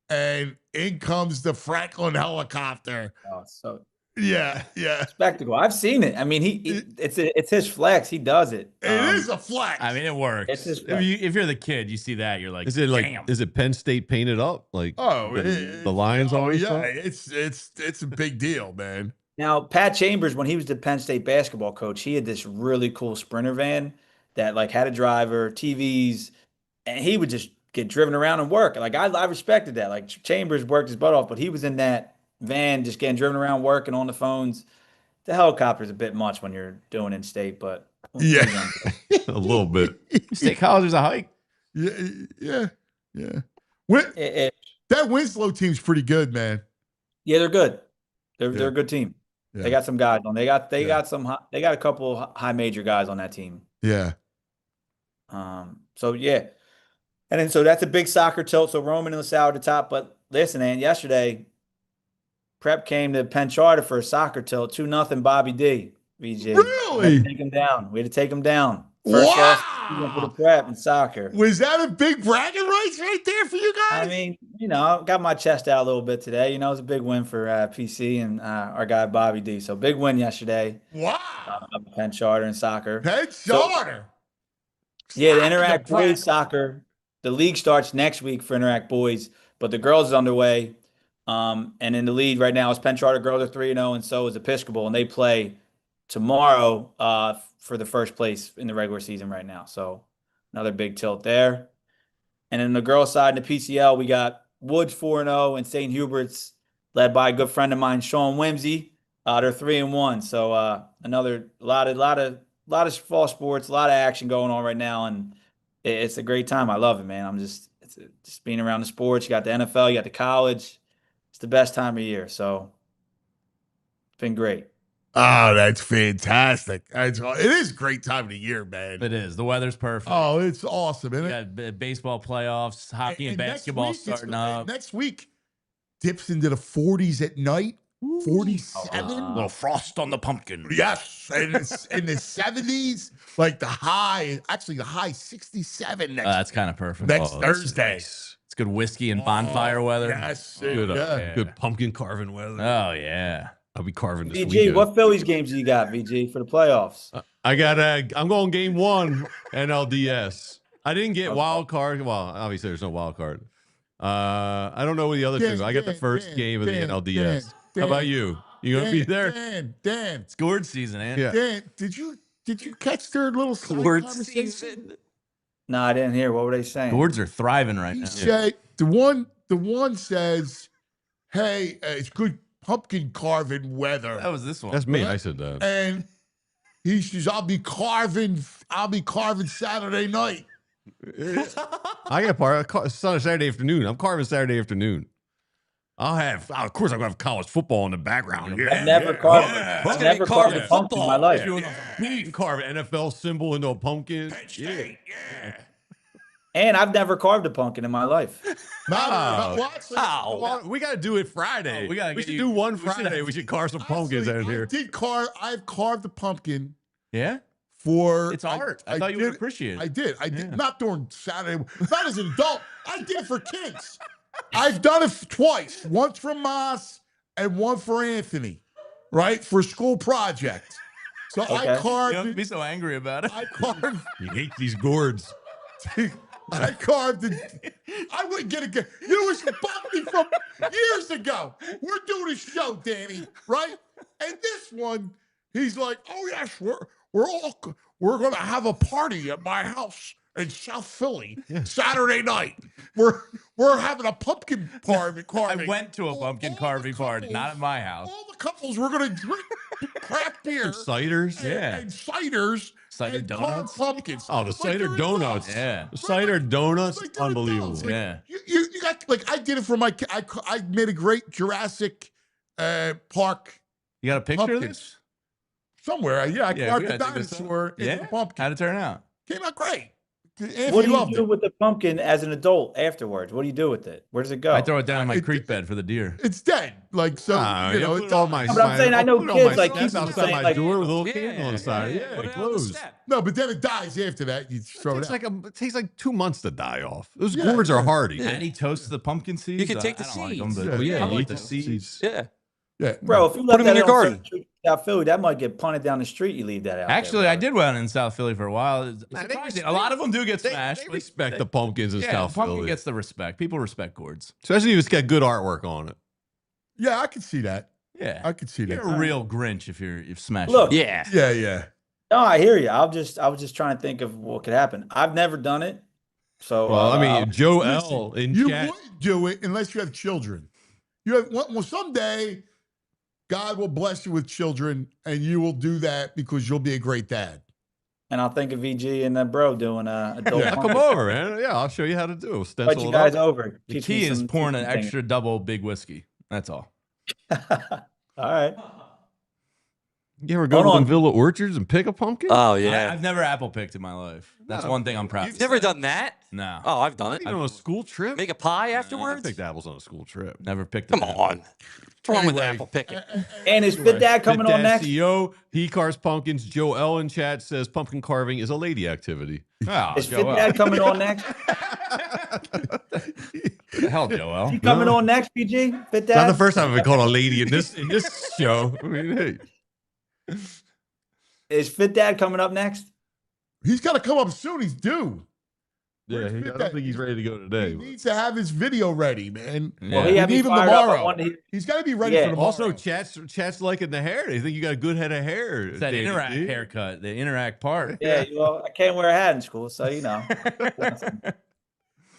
and in comes the Franklin helicopter. Oh, so yeah. Spectacle. I've seen it. I mean, it's his flex. He does it. It is a flex. I mean, it works. It's his flex. If you're the kid, you see that, you're like, is it like, damn. is it Penn State painted up? Like, the Lions always. Yeah, it's a big deal, man. Now, Pat Chambers, when he was the Penn State basketball coach, he had this really cool Sprinter van that like had a driver, TVs, and he would just get driven around and work. Like I respected that. Like Chambers worked his butt off, but he was in that van just getting driven around working on the phones. The helicopter's a bit much when you're doing in state, but yeah, a little bit. State college is a hike. Yeah. That Winslow team's pretty good, man. Yeah, they're good. They're a good team. Yeah. They got some guys on. They got a couple high major guys on that team. Yeah. So yeah. And then so that's a big soccer tilt. So Roman and LaSalle at the top. But listen, man, yesterday Prep came to Penn Charter for a soccer tilt, 2-0 Bobby D. VJ. Really? We had to take him down. First loss for the Prep in soccer. Was that a big bragging rights right there for you guys? I mean, I got my chest out a little bit today. It was a big win for PC and our guy Bobby D. So big win yesterday. Wow. Penn Charter in soccer. Penn Charter. Yeah, the Interact Boys soccer. The league starts next week for Interact Boys, but the girls is underway. And in the lead right now is Penn Charter girls are 3-0, and so is Episcopal, and they play tomorrow for the first place in the regular season right now. So another big tilt there. And then the girls side in the PCL, we got Woods 4-0 and St. Hubert's led by a good friend of mine, Sean Whimsy. They're 3-1. So another lot of fall sports, a lot of action going on right now, and it's a great time. I love it, man. It's just being around the sports. You got the NFL, you got the college. It's the best time of year. So it's been great. Oh, that's fantastic. It is a great time of the year, man. It is. The weather's perfect. Oh, it's awesome, isn't You it? got baseball playoffs, hockey and basketball starting up. Next week dips into the 40s at night. 47. little frost on the pumpkin. Yes, and it's in the 70s, like the high 67 next That's kind of perfect. next Oh, that's Thursday. nice. It's good whiskey and bonfire weather. Yes, Good, yeah. good pumpkin carving weather. Oh yeah. I'll be carving this VG, weekend. what Phillies games do you got, VG, for the playoffs? I got I'm going game 1 NLDS. I didn't get wild card. Well, obviously there's no wild card. I don't know what the other two. I got the first game of the NLDS. How about you? You gonna be there? Dan, It's gourd season, man. Yeah. Dan, did you catch their little side Lord conversation? season. No, I didn't hear. What were they saying? Gourds are thriving right He now. said the one says, "Hey, it's good pumpkin carving weather," That was this one. That's me. I said that. and he says, "I'll be carving Saturday night." I got Saturday afternoon. I'm carving Saturday afternoon. Of course, I'm gonna have college football in the background. I've never carved. Yeah. I've never carved a pumpkin in my life. You can carve an NFL symbol into a pumpkin. Yeah. And I've never carved a pumpkin in my life. We got to do it Friday. We gotta we get should you- do one we should Friday. have- We should carve some pumpkins out here. I've carved a pumpkin Yeah? for. It's art. I thought you would appreciate it. I did. Yeah. Not during Saturday. Not as an adult. I did it for kids. I've done it twice. Once for Moss and one for Anthony, right? For school project. So Okay. I carved. You don't be so angry about it. I carved. You hate these gourds. I carved it. I wouldn't get it. You was bugged me from years ago. We're doing a show, Danny, right? And this one, he's like, "Oh yes, we're gonna have a party at my house in South Philly Saturday night. We're having a pumpkin carving. I went to a pumpkin carving party, not at my house. All the couples were gonna drink craft beer, Ciders. and ciders, Cider and donuts? carve pumpkins. Oh, the cider they're donuts. adults. Yeah. The cider donuts. Like they're Unbelievable. adults. Like, Yeah. You got like I did it for my kid. I made a great Jurassic Park You got a picture of pumpkins. this? somewhere. Yeah, I Yeah, carved we the gotta dig this up. dinosaur in the Yeah? pumpkin. How'd it turn out? Came out great. What Anthony do you loved do it. with the pumpkin as an adult afterwards? What do you do with it? Where does it go? I throw it down in my It- creek bed for the deer. It's dead. Like so, you know. put it It's on my But I'm saying I know I'll put it on kids my like step keep outside saying, my like- door with a little Yeah, candle on the side. yeah, Yeah, put it it on the closed. step. no, but then it dies after that. You throw it It's out. it takes like 2 months to die off. Those Yeah, gourds are hardy. And he toasts the pumpkin seeds. can take the I don't like seeds. them, but Yeah, I you like eat the the seeds. Yeah. Yeah, Bro, if you Put left them that in your on garden. Certain Street in South Philly, that might get punted down the street. You leave that out. Actually, there, I bro. did one in South Philly for a while. It's Man, surprising. A lot of them do get They smashed. but respect the pumpkins in yeah, South pumpkin Philly. gets the respect. People respect gourds. Especially if it's got good artwork on it. yeah, I can see that. Yeah, I can see that. you're a real Grinch if you've smashed. Look, it. Yeah. Yeah. No, I hear you. I was just trying to think of what could happen. I've never done it, so Well, I mean, Joe Listen, L in you chat. wouldn't do it unless you have children. You have well, someday God will bless you with children, and you will do that because you'll be a great dad. and I'll think of VG and that bro doing adult. Yeah, come pumpkin. over, man. Yeah, I'll show you how to do it. Invite Stencil you it guys up. over. The Teach key me is some pouring an things. extra double big whiskey. That's all. All right. You ever go Hold to on. Villa Orchards and pick a pumpkin? Oh I, yeah. I've never apple picked in my life. That's one thing I'm proud You've of. never done that? No. Oh, I've done it. Even on a school trip? Make a pie I afterwards? picked apples on a school trip. Never picked. Come an apple. on. What's wrong with Anyway, apple picking? And is Fit Dad coming Fit on Dad next? CEO, he carves pumpkins. Joe L in chat says pumpkin carving is a lady activity. Oh, Is Fit Joel. Dad coming on next? The hell, Joel. He coming on next, PG? Fit Not the Dad? first time I've been called a lady in this show. I mean, hey. Is Fit Dad coming up next? He's got to come up soon. He's due. Yeah, Where's I Fit don't Dad? think he's ready to go today. He but- needs to have his video ready, man. Well, he We had me need him fired up. I tomorrow. wanted to hear- He's got to be ready Yeah. for tomorrow. Also, chat's liking the hair. They think you got a good head of hair. It's that Danny interact D. haircut, the interact part. Yeah, well, I can't wear a hat in school, so you know.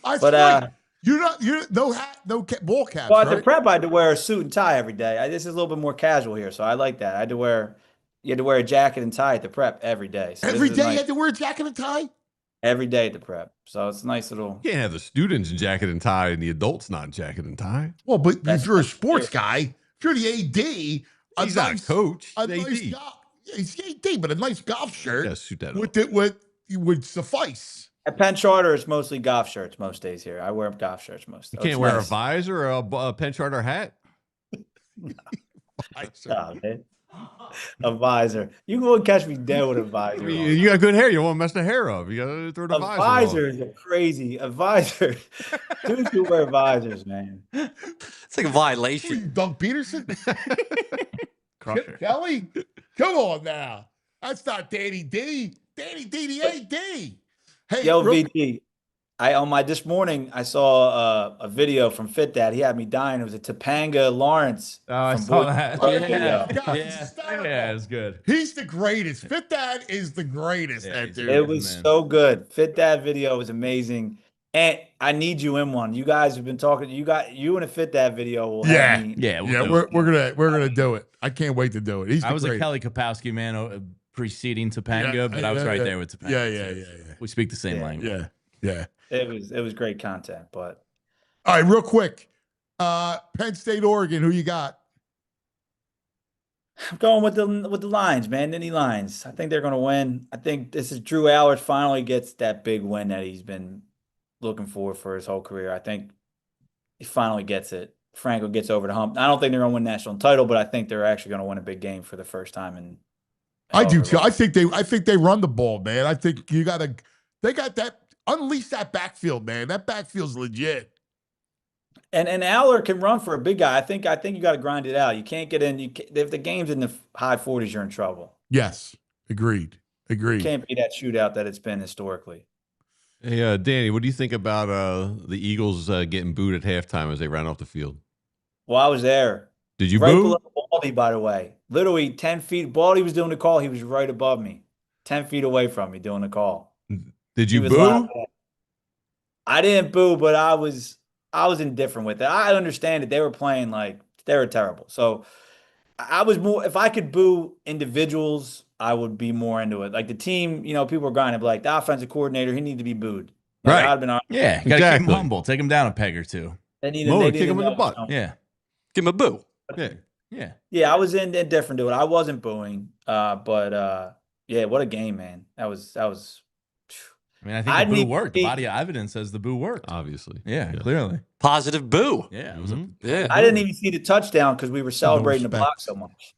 I But, swear, you're no hat, no ball caps, Well, at the right? prep, I had to wear a suit and tie every day. This is a little bit more casual here, so I like that. You had to wear a jacket and tie at the prep every day. So this Every is day nice. you had to wear a jacket and tie? Every day at the prep. So it's a nice little. You can't have the students in jacket and tie and the adults not in jacket and tie. Well, but That's if you're a true. sports guy, if you're the AD, He's not a coach. A He's nice AD. golf, yeah, he's the AD, but a nice golf shirt Yeah, suit that up. would suffice. At Penn Charter, it's mostly golf shirts most days here. I wear golf shirts most. You so it's can't wear nice. a visor or a Penn Charter hat. Nah, man. A visor. You won't catch me dead with a visor. You got good hair. You won't mess the hair up. You got to throw the A visor visor off. is crazy. A visor. Dudes who wear visors, man. It's like a violation. Doug Peterson? Crusher. Kelly? Come on now. That's not Danny D. Danny D, the AD. Hey, Yo, VT. This morning I saw a video from Fit Dad. He had me dying. It was a Topanga Lawrence. Oh, I from saw Boys that. Girls Yeah. video. God, Yeah. Yeah, it's good. He's the greatest. Fit Dad is the greatest. Yeah, that he's dude. It was man. so good. Fit Dad video was amazing. And I need you in one. You guys have been talking. You in a Fit Dad video will have me. Yeah, Yeah, we're gonna do it. I can't wait to do it. He's I was great. a Kelly Kapowski man preceding Topanga, but I was right there with Topanga. Yeah. We speak the same language. Yeah. It was great content. But All right, real quick. Penn State, Oregon, who you got? I'm going with the Lions, man. Any Lions. I think they're going to win. I think this is Drew Allard finally gets that big win that he's been looking for his whole career. I think he finally gets it. Franco gets over the hump. I don't think they're going to win national title, but I think they're actually going to win a big game for the first time in. I do too. I think they run the ball, man. I think they got that. Unleash that backfield, man. That backfield's legit. And Aller can run for a big guy. I think you got to grind it out. You can't get in. If the game's in the high 40s, you're in trouble. Yes, agreed. It can't be that shootout that it's been historically. Hey, Danny, what do you think about the Eagles getting booed at halftime as they ran off the field? Well, I was there. Did you right boo? below Baldy, by the way. Literally 10 feet. Baldy was doing the call. He was right above me, 10 feet away from me doing the call. Did you He was boo? laughing. I didn't boo, but I was indifferent with it. I understand that they were playing like they were terrible. So I was more, if I could boo individuals, I would be more into it. Like the team, people were grinding, like the offensive coordinator, he needed to be booed. Like, Right. I'd have been Yeah, you got to keep him humble. Take him down a peg or two. They needed, Kick him in the butt. Yeah. Give him a boo. Yeah. Yeah, I was indifferent to it. I wasn't booing. But yeah, what a game, man. That was. I mean, I think the boo worked. The body of evidence says the boo worked. Obviously. Yeah, clearly. Positive boo. Yeah. It was I didn't even see the touchdown because we were celebrating the block so much.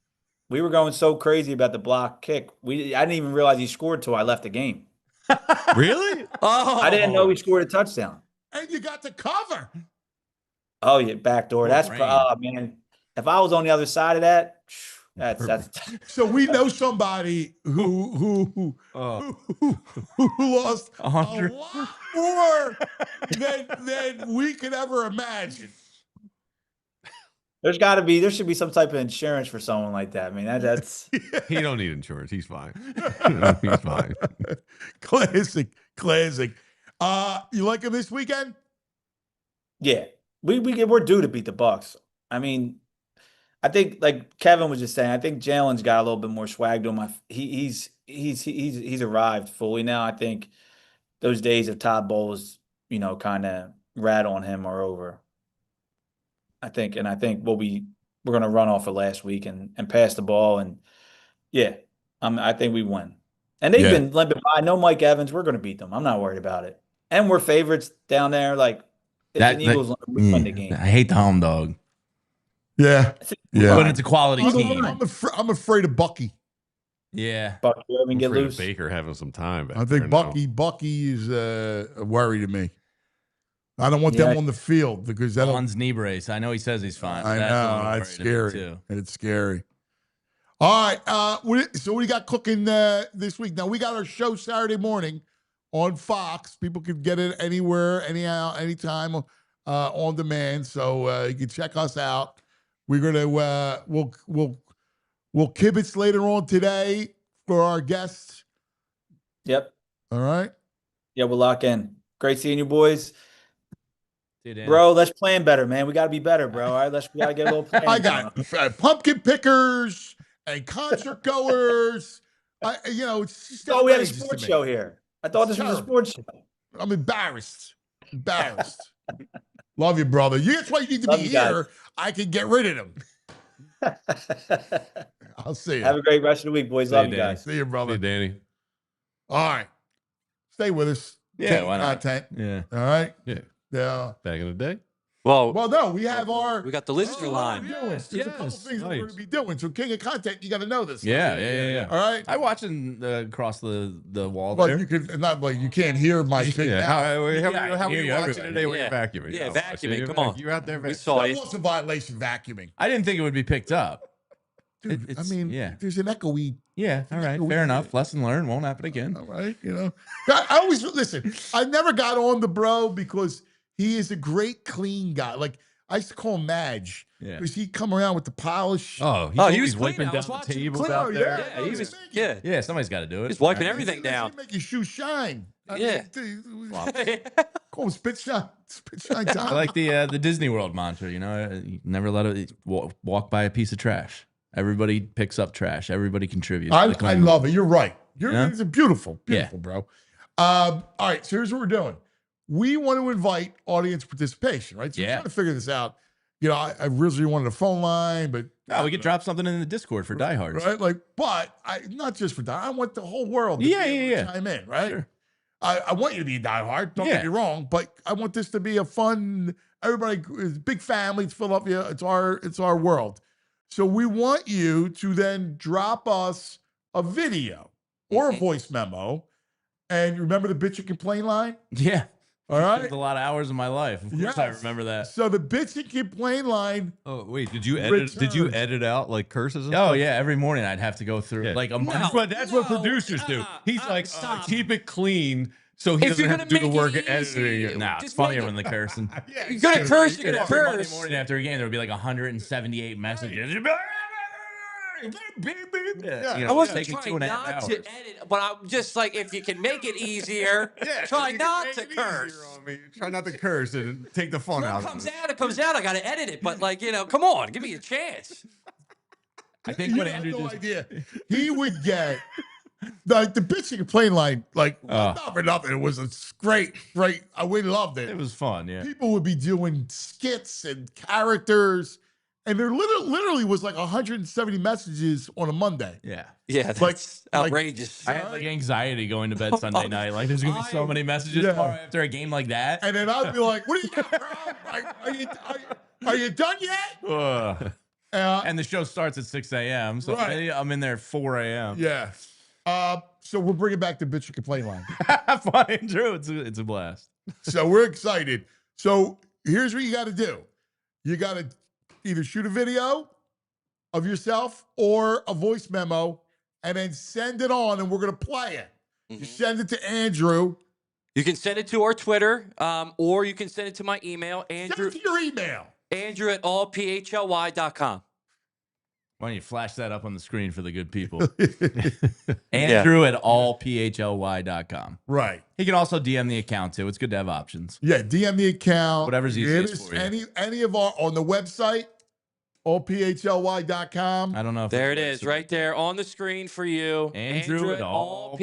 We were going so crazy about the block kick. I didn't even realize he scored till I left the game. Really? Oh, I didn't know he scored a touchdown. And you got the cover. Oh yeah, backdoor. That's man. If I was on the other side of that, that's. So we know somebody who lost 100 a lot more than we could ever imagine. There should be some type of insurance for someone like that. I mean, that's. He don't need insurance. He's fine. He's fine. Classic. You like him this weekend? Yeah, we're due to beat the Bucks. I mean, I think like Kevin was just saying, I think Jalen's got a little bit more swag to him. He's arrived fully now. I think those days of Todd Bowles, kind of rat on him are over. I think we're gonna run off of last week and pass the ball and I think we win. And they've been limping by. I know Mike Evans. We're gonna beat them. I'm not worried about it. And we're favorites down there. Like if the Eagles win the game. I hate the home dog. Yeah. But it's a quality team. I'm afraid of Bucky. Yeah. Bucky I'm get afraid of loose. Baker having some time back I think there Bucky is a worry to me. I don't want them on the field because that One's knee brace. I know he says he's fine. I know. It's scary. It's scary. All right. So what do you got cooking this week? Now, we got our show Saturday morning on Fox. People can get it anywhere, anyhow, anytime on demand. So you can check us out. We're gonna we'll kibitz later on today for our guests. Yep. All right. Yeah, we'll lock in. Great seeing you boys. Bro, let's plan better, man. We got to be better, bro. All right, we got to get a little plan. I got pumpkin pickers and concert goers. It's just we had a sports show here. I thought this was a sports show. I'm embarrassed. Love you, brother. That's why you need to be here. I can get rid of them. I'll see you. Have a great rest of the week, boys. Love you guys. See you, brother. Hey, Danny. All right. Stay with us. Yeah, why not? Content. Yeah. All right. Yeah. Yeah. Back in the day. Well, no, we have we got the listener line. There's a couple things that we're going to be doing. So, King of Content, you got to know this. Yeah. All right. I watch across the wall But there. you can not like you can't hear my thing. Yeah, how are hear you you watching everywhere. today when Yeah. you're vacuuming? Yeah, Oh, vacuuming, so come on. You're out there. We saw That you. was a violation vacuuming. I didn't think it would be picked up. Dude, I mean, there's an echoey. Yeah, all right, fair enough. Lesson learned. Won't happen again. All right, I always listen. I never got on the bro because he is a great clean guy. Like I used to call him Madge because he'd come around with the polish. Oh, he was wiping down the table out there. Yeah, he was. Yeah, somebody's got to do it. He's wiping everything down. He make your shoes shine. Yeah. Call him spit shine time. I like the Disney World mantra. You never let it walk by a piece of trash. Everybody picks up trash. Everybody contributes. I love it. You're right. It's a beautiful, bro. All right, so here's what we're doing. We want to invite audience participation, right? So we're trying to figure this out. I originally wanted a phone line, but we could drop something in the Discord for Diehards, right? Like, but not just for I want the whole world to chime in, right? Sure. I want you to be a diehard. Don't get me wrong, but I want this to be a fun. Everybody is big family. It's Philadelphia. It's our world. So we want you to then drop us a video or a voice memo. And remember the bitch and complain line? Yeah. All right. It's a lot of hours of my life. Of course I remember that. So the bitch and complain line. Oh, wait, did you edit out like curses and stuff? Yeah. Every morning I'd have to go through like a month. That's what producers do. He's like, keep it clean. So he doesn't have to do the work of editing it. Nah, it's funnier when the cursing. You're gonna curse. You're gonna curse. Monday morning after a game, there would be like 178 messages. I wasn't trying not to edit, but I'm just like, if you can make it easier, try not to curse. Try not to curse and take the fun out. It comes out. I got to edit it, but come on, give me a chance. I think what Andrew no idea. He would get the bitch and complain line, not for nothing. It was a great. We loved it. It was fun, yeah. People would be doing skits and characters. And there literally was like 170 messages on a Monday. Yeah. Yeah, that's outrageous. I had anxiety going to bed Sunday night. Like, there's going to be so many messages tomorrow after a game like that. And then I'd be like, what do you got, bro? Are you done yet? And the show starts at 6 a.m. So I'm in there at 4 a.m. Yeah. So we're bringing back the bitch and complain line. Fine, Drew. It's a blast. So we're excited. So here's what you got to do. You got to either shoot a video of yourself or a voice memo and then send it on and we're going to play it. You send it to Andrew. You can send it to our Twitter or you can send it to my email. Andrew, send it to your email. Andrew at allphly.com. Why don't you flash that up on the screen for the good people? Andrew at allphly.com. Right. He can also DM the account too. It's good to have options. Yeah, DM the account. Whatever's easiest for you. Any of our on the website, allphly.com. I don't know if there it is, right there on the screen for you. Andrew at allphly.com.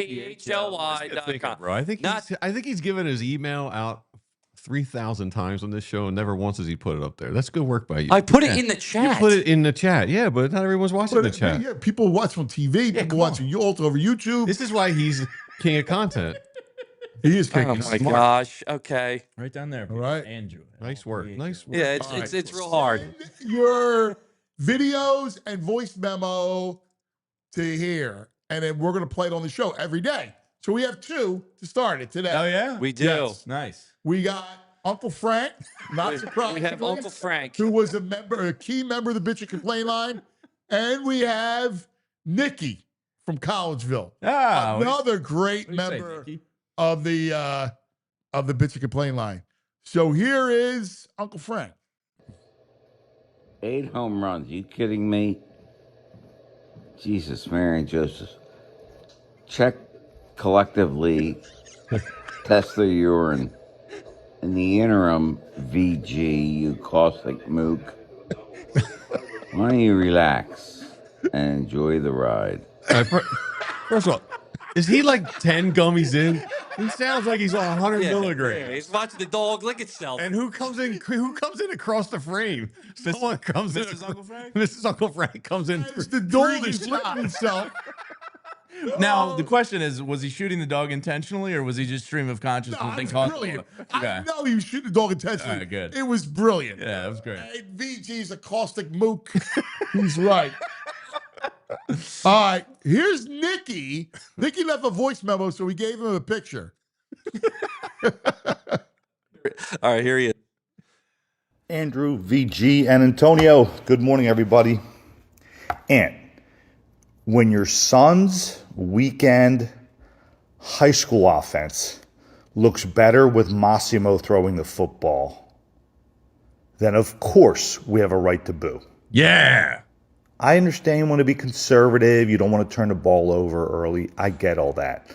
Bro, I think he's given his email out 3,000 times on this show, and never once has he put it up there. That's good work by you. I put it in the chat. You put it in the chat, yeah, but not everyone's watching the chat. Yeah, people watch on TV. People watch over YouTube. This is why he's king of content. He is king. Oh my gosh. Okay. Right down there. All right. Andrew. Nice work. Nice work. Yeah, it's real hard. Your videos and voice memo to here, and then we're going to play it on the show every day. So we have 2 to start it today. Oh, yeah? We do. Yes. Nice. We got Uncle Frank, not surprisingly. We have Uncle Frank, who was a key member of the Bitch and Complain line. And we have Nikki from Collegeville. Another great member of the Bitch and Complain line. So here is Uncle Frank. 8 home runs. You kidding me? Jesus, Mary and Joseph. Check collectively, test the urine. In the interim, VG, you caustic mook, why don't you relax and enjoy the ride? First of all, is he like 10 gummies in? He sounds like he's on 100 milligrams. Yeah, he's watching the dog lick itself. And who comes in across the frame? Someone comes in. Mrs. Uncle Frank? Mrs. Uncle Frank comes in. It's the dog is licking himself. Now the question is: was he shooting the dog intentionally, or was he just stream of consciousness? No, and it's caught brilliant. Okay. I know he was shooting the dog intentionally. All right, good. It was brilliant. Yeah, that was great. VG's a caustic mook. He's right. All right, here's Nikki. Nikki left a voice memo, so we gave him a picture. All right, here he is. Andrew, VG, and Antonio. Good morning, everybody. And when your son's weekend high school offense looks better with Massimo throwing the football, then of course we have a right to boo. Yeah. I understand you want to be conservative. You don't want to turn the ball over early. I get all that.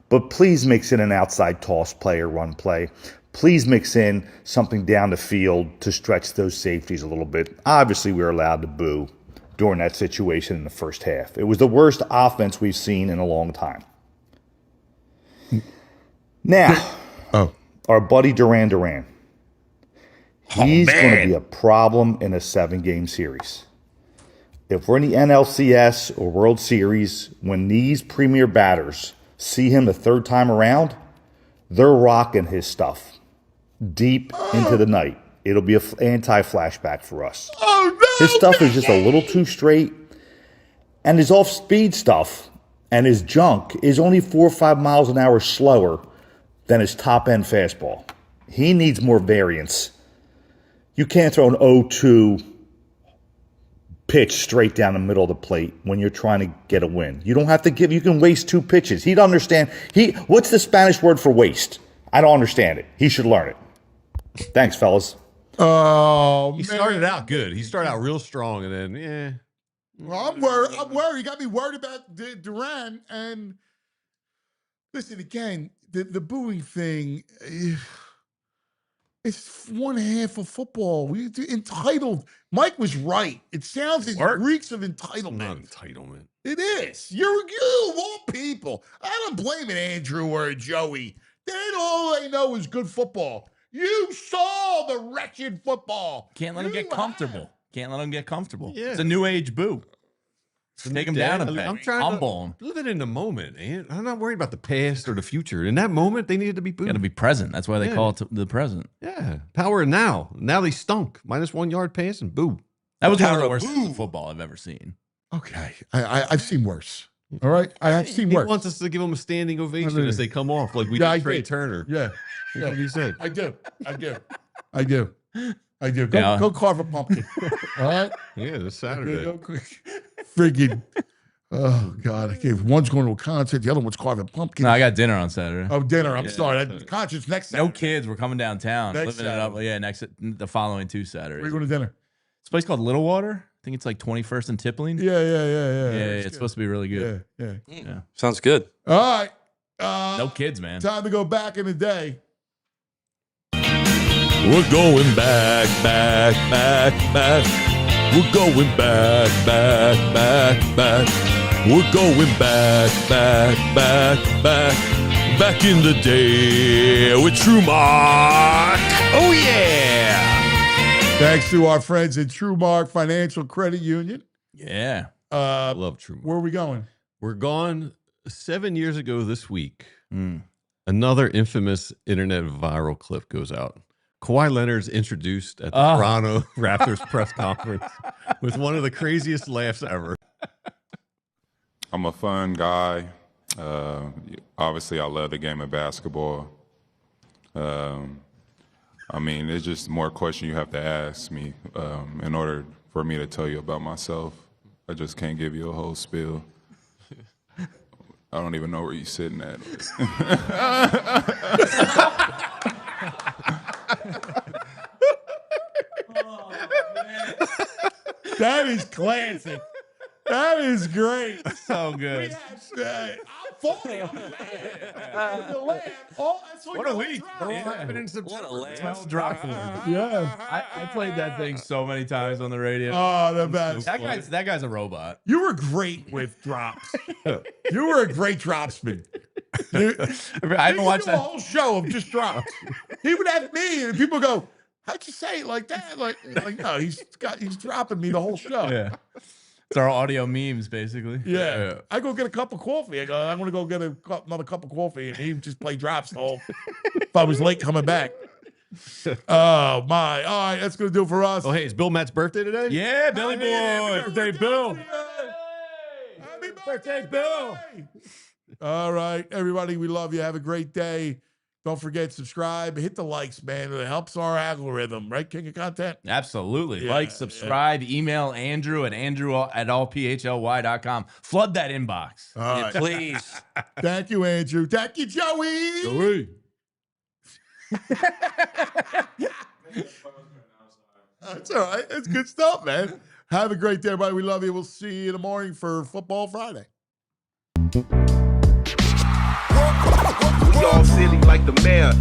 But please mix in an outside toss play or run play. Please mix in something down the field to stretch those safeties a little bit. Obviously, we were allowed to boo during that situation in the first half. It was the worst offense we've seen in a long time. Now, our buddy Duran. He's going to be a problem in a 7-game series. If we're in the NLCS or World Series, when these premier batters see him the third time around, they're rocking his stuff deep into the night. It'll be an anti-flashback for us. Oh, no! His stuff is just a little too straight, and his off-speed stuff and his junk is only 4 or 5 miles an hour slower than his top-end fastball. He needs more variance. You can't throw an 0-2 pitch straight down the middle of the plate when you're trying to get a win. You don't have to you can waste 2 pitches. He'd understand. What's the Spanish word for waste? I don't understand it. He should learn it. Thanks, fellas. Oh, He started out good. He started out real strong, and then, yeah. Well, I'm worried. You got me worried about Duran. And listen, again, the booing thing, it's one half of football. We entitled. Mike was right. It sounds it reeks of entitlement. Not entitlement. It is. You of all people. I don't blame it, Andrew or Joey. All they know is good football. You saw the wretched football. Can't let him get comfortable. Can't let him get comfortable. Yeah. It's a new age boo. Take him down a bit. I'm trying Humble him. to live it in the moment, man. I'm not worried about the past or the future. In that moment, they needed to be booed. Got to be present. That's why they call it the present. Yeah. Power now. Now they stunk. -1 yard pass and boo. That was one of the worst pieces of football I've ever seen. Okay. I've seen worse. All right? I've seen He worse. wants us to give them a standing ovation as they come off, like we did Trey Turner. Yeah. That's what he said. I do. Go carve a pumpkin. All right? Yeah, this Saturday. Friggin'. Oh, God. Okay, one's going to a concert. The other one's carving pumpkins. No, I got dinner on Saturday. Oh, dinner. I'm sorry. That concert's next Saturday. No kids. We're coming downtown. Next living it up. Saturday. Yeah, the following 2 Saturdays. Where are you going to dinner? It's a place called Little Water. I think it's like 21st and Tippling. Yeah. It's supposed to be really good. Yeah. Sounds good. All right. No kids, man. Time to go back in the day. We're going back. We're going back. We're going back in the day with True Mark. Oh, yeah. Thanks to our friends at TrueMark Financial Credit Union. Yeah. I love TrueMark. Where are we going? We're gone 7 years ago this week. Another infamous internet viral clip goes out. Kawhi Leonard's introduced at the Toronto Raptors press conference with one of the craziest laughs ever. I'm a fun guy. Obviously, I love the game of basketball. I mean, there's just more questions you have to ask me in order for me to tell you about myself. I just can't give you a whole spiel. I don't even know where you're sitting at. That is classic. That is great. So good. I'm falling. What a week. What a laugh. I played that thing so many times on the radio. Oh, the best. That guy's a robot. You were great with drops. You were a great dropsman. I haven't watched a whole show of just drops. He would have me, and people go, "How'd you say it like that?" Like no, he's dropping me the whole show. Yeah. It's our audio memes, basically. Yeah. I go get a cup of coffee. I go, I'm going to go get another cup of coffee, and he just play drops home if I was late coming back. Oh, my. All right, that's going to do it for us. Oh, hey, it's Bill Matt's birthday today? Yeah, Billy boy. Happy Birthday, Bill. Happy birthday, Bill. All right, everybody, we love you. Have a great day. Don't forget, subscribe. Hit the likes, man. It helps our algorithm, right, King of Content? Absolutely. Yeah, Like, subscribe, email Andrew at andrew@allphly.com. Flood that inbox. All right. Please. Thank you, Andrew. Thank you, Joey. Joey. That's all right. That's good stuff, man. Have a great day, everybody. We love you. We'll see you in the morning for Football Friday. We all silly like the mayor.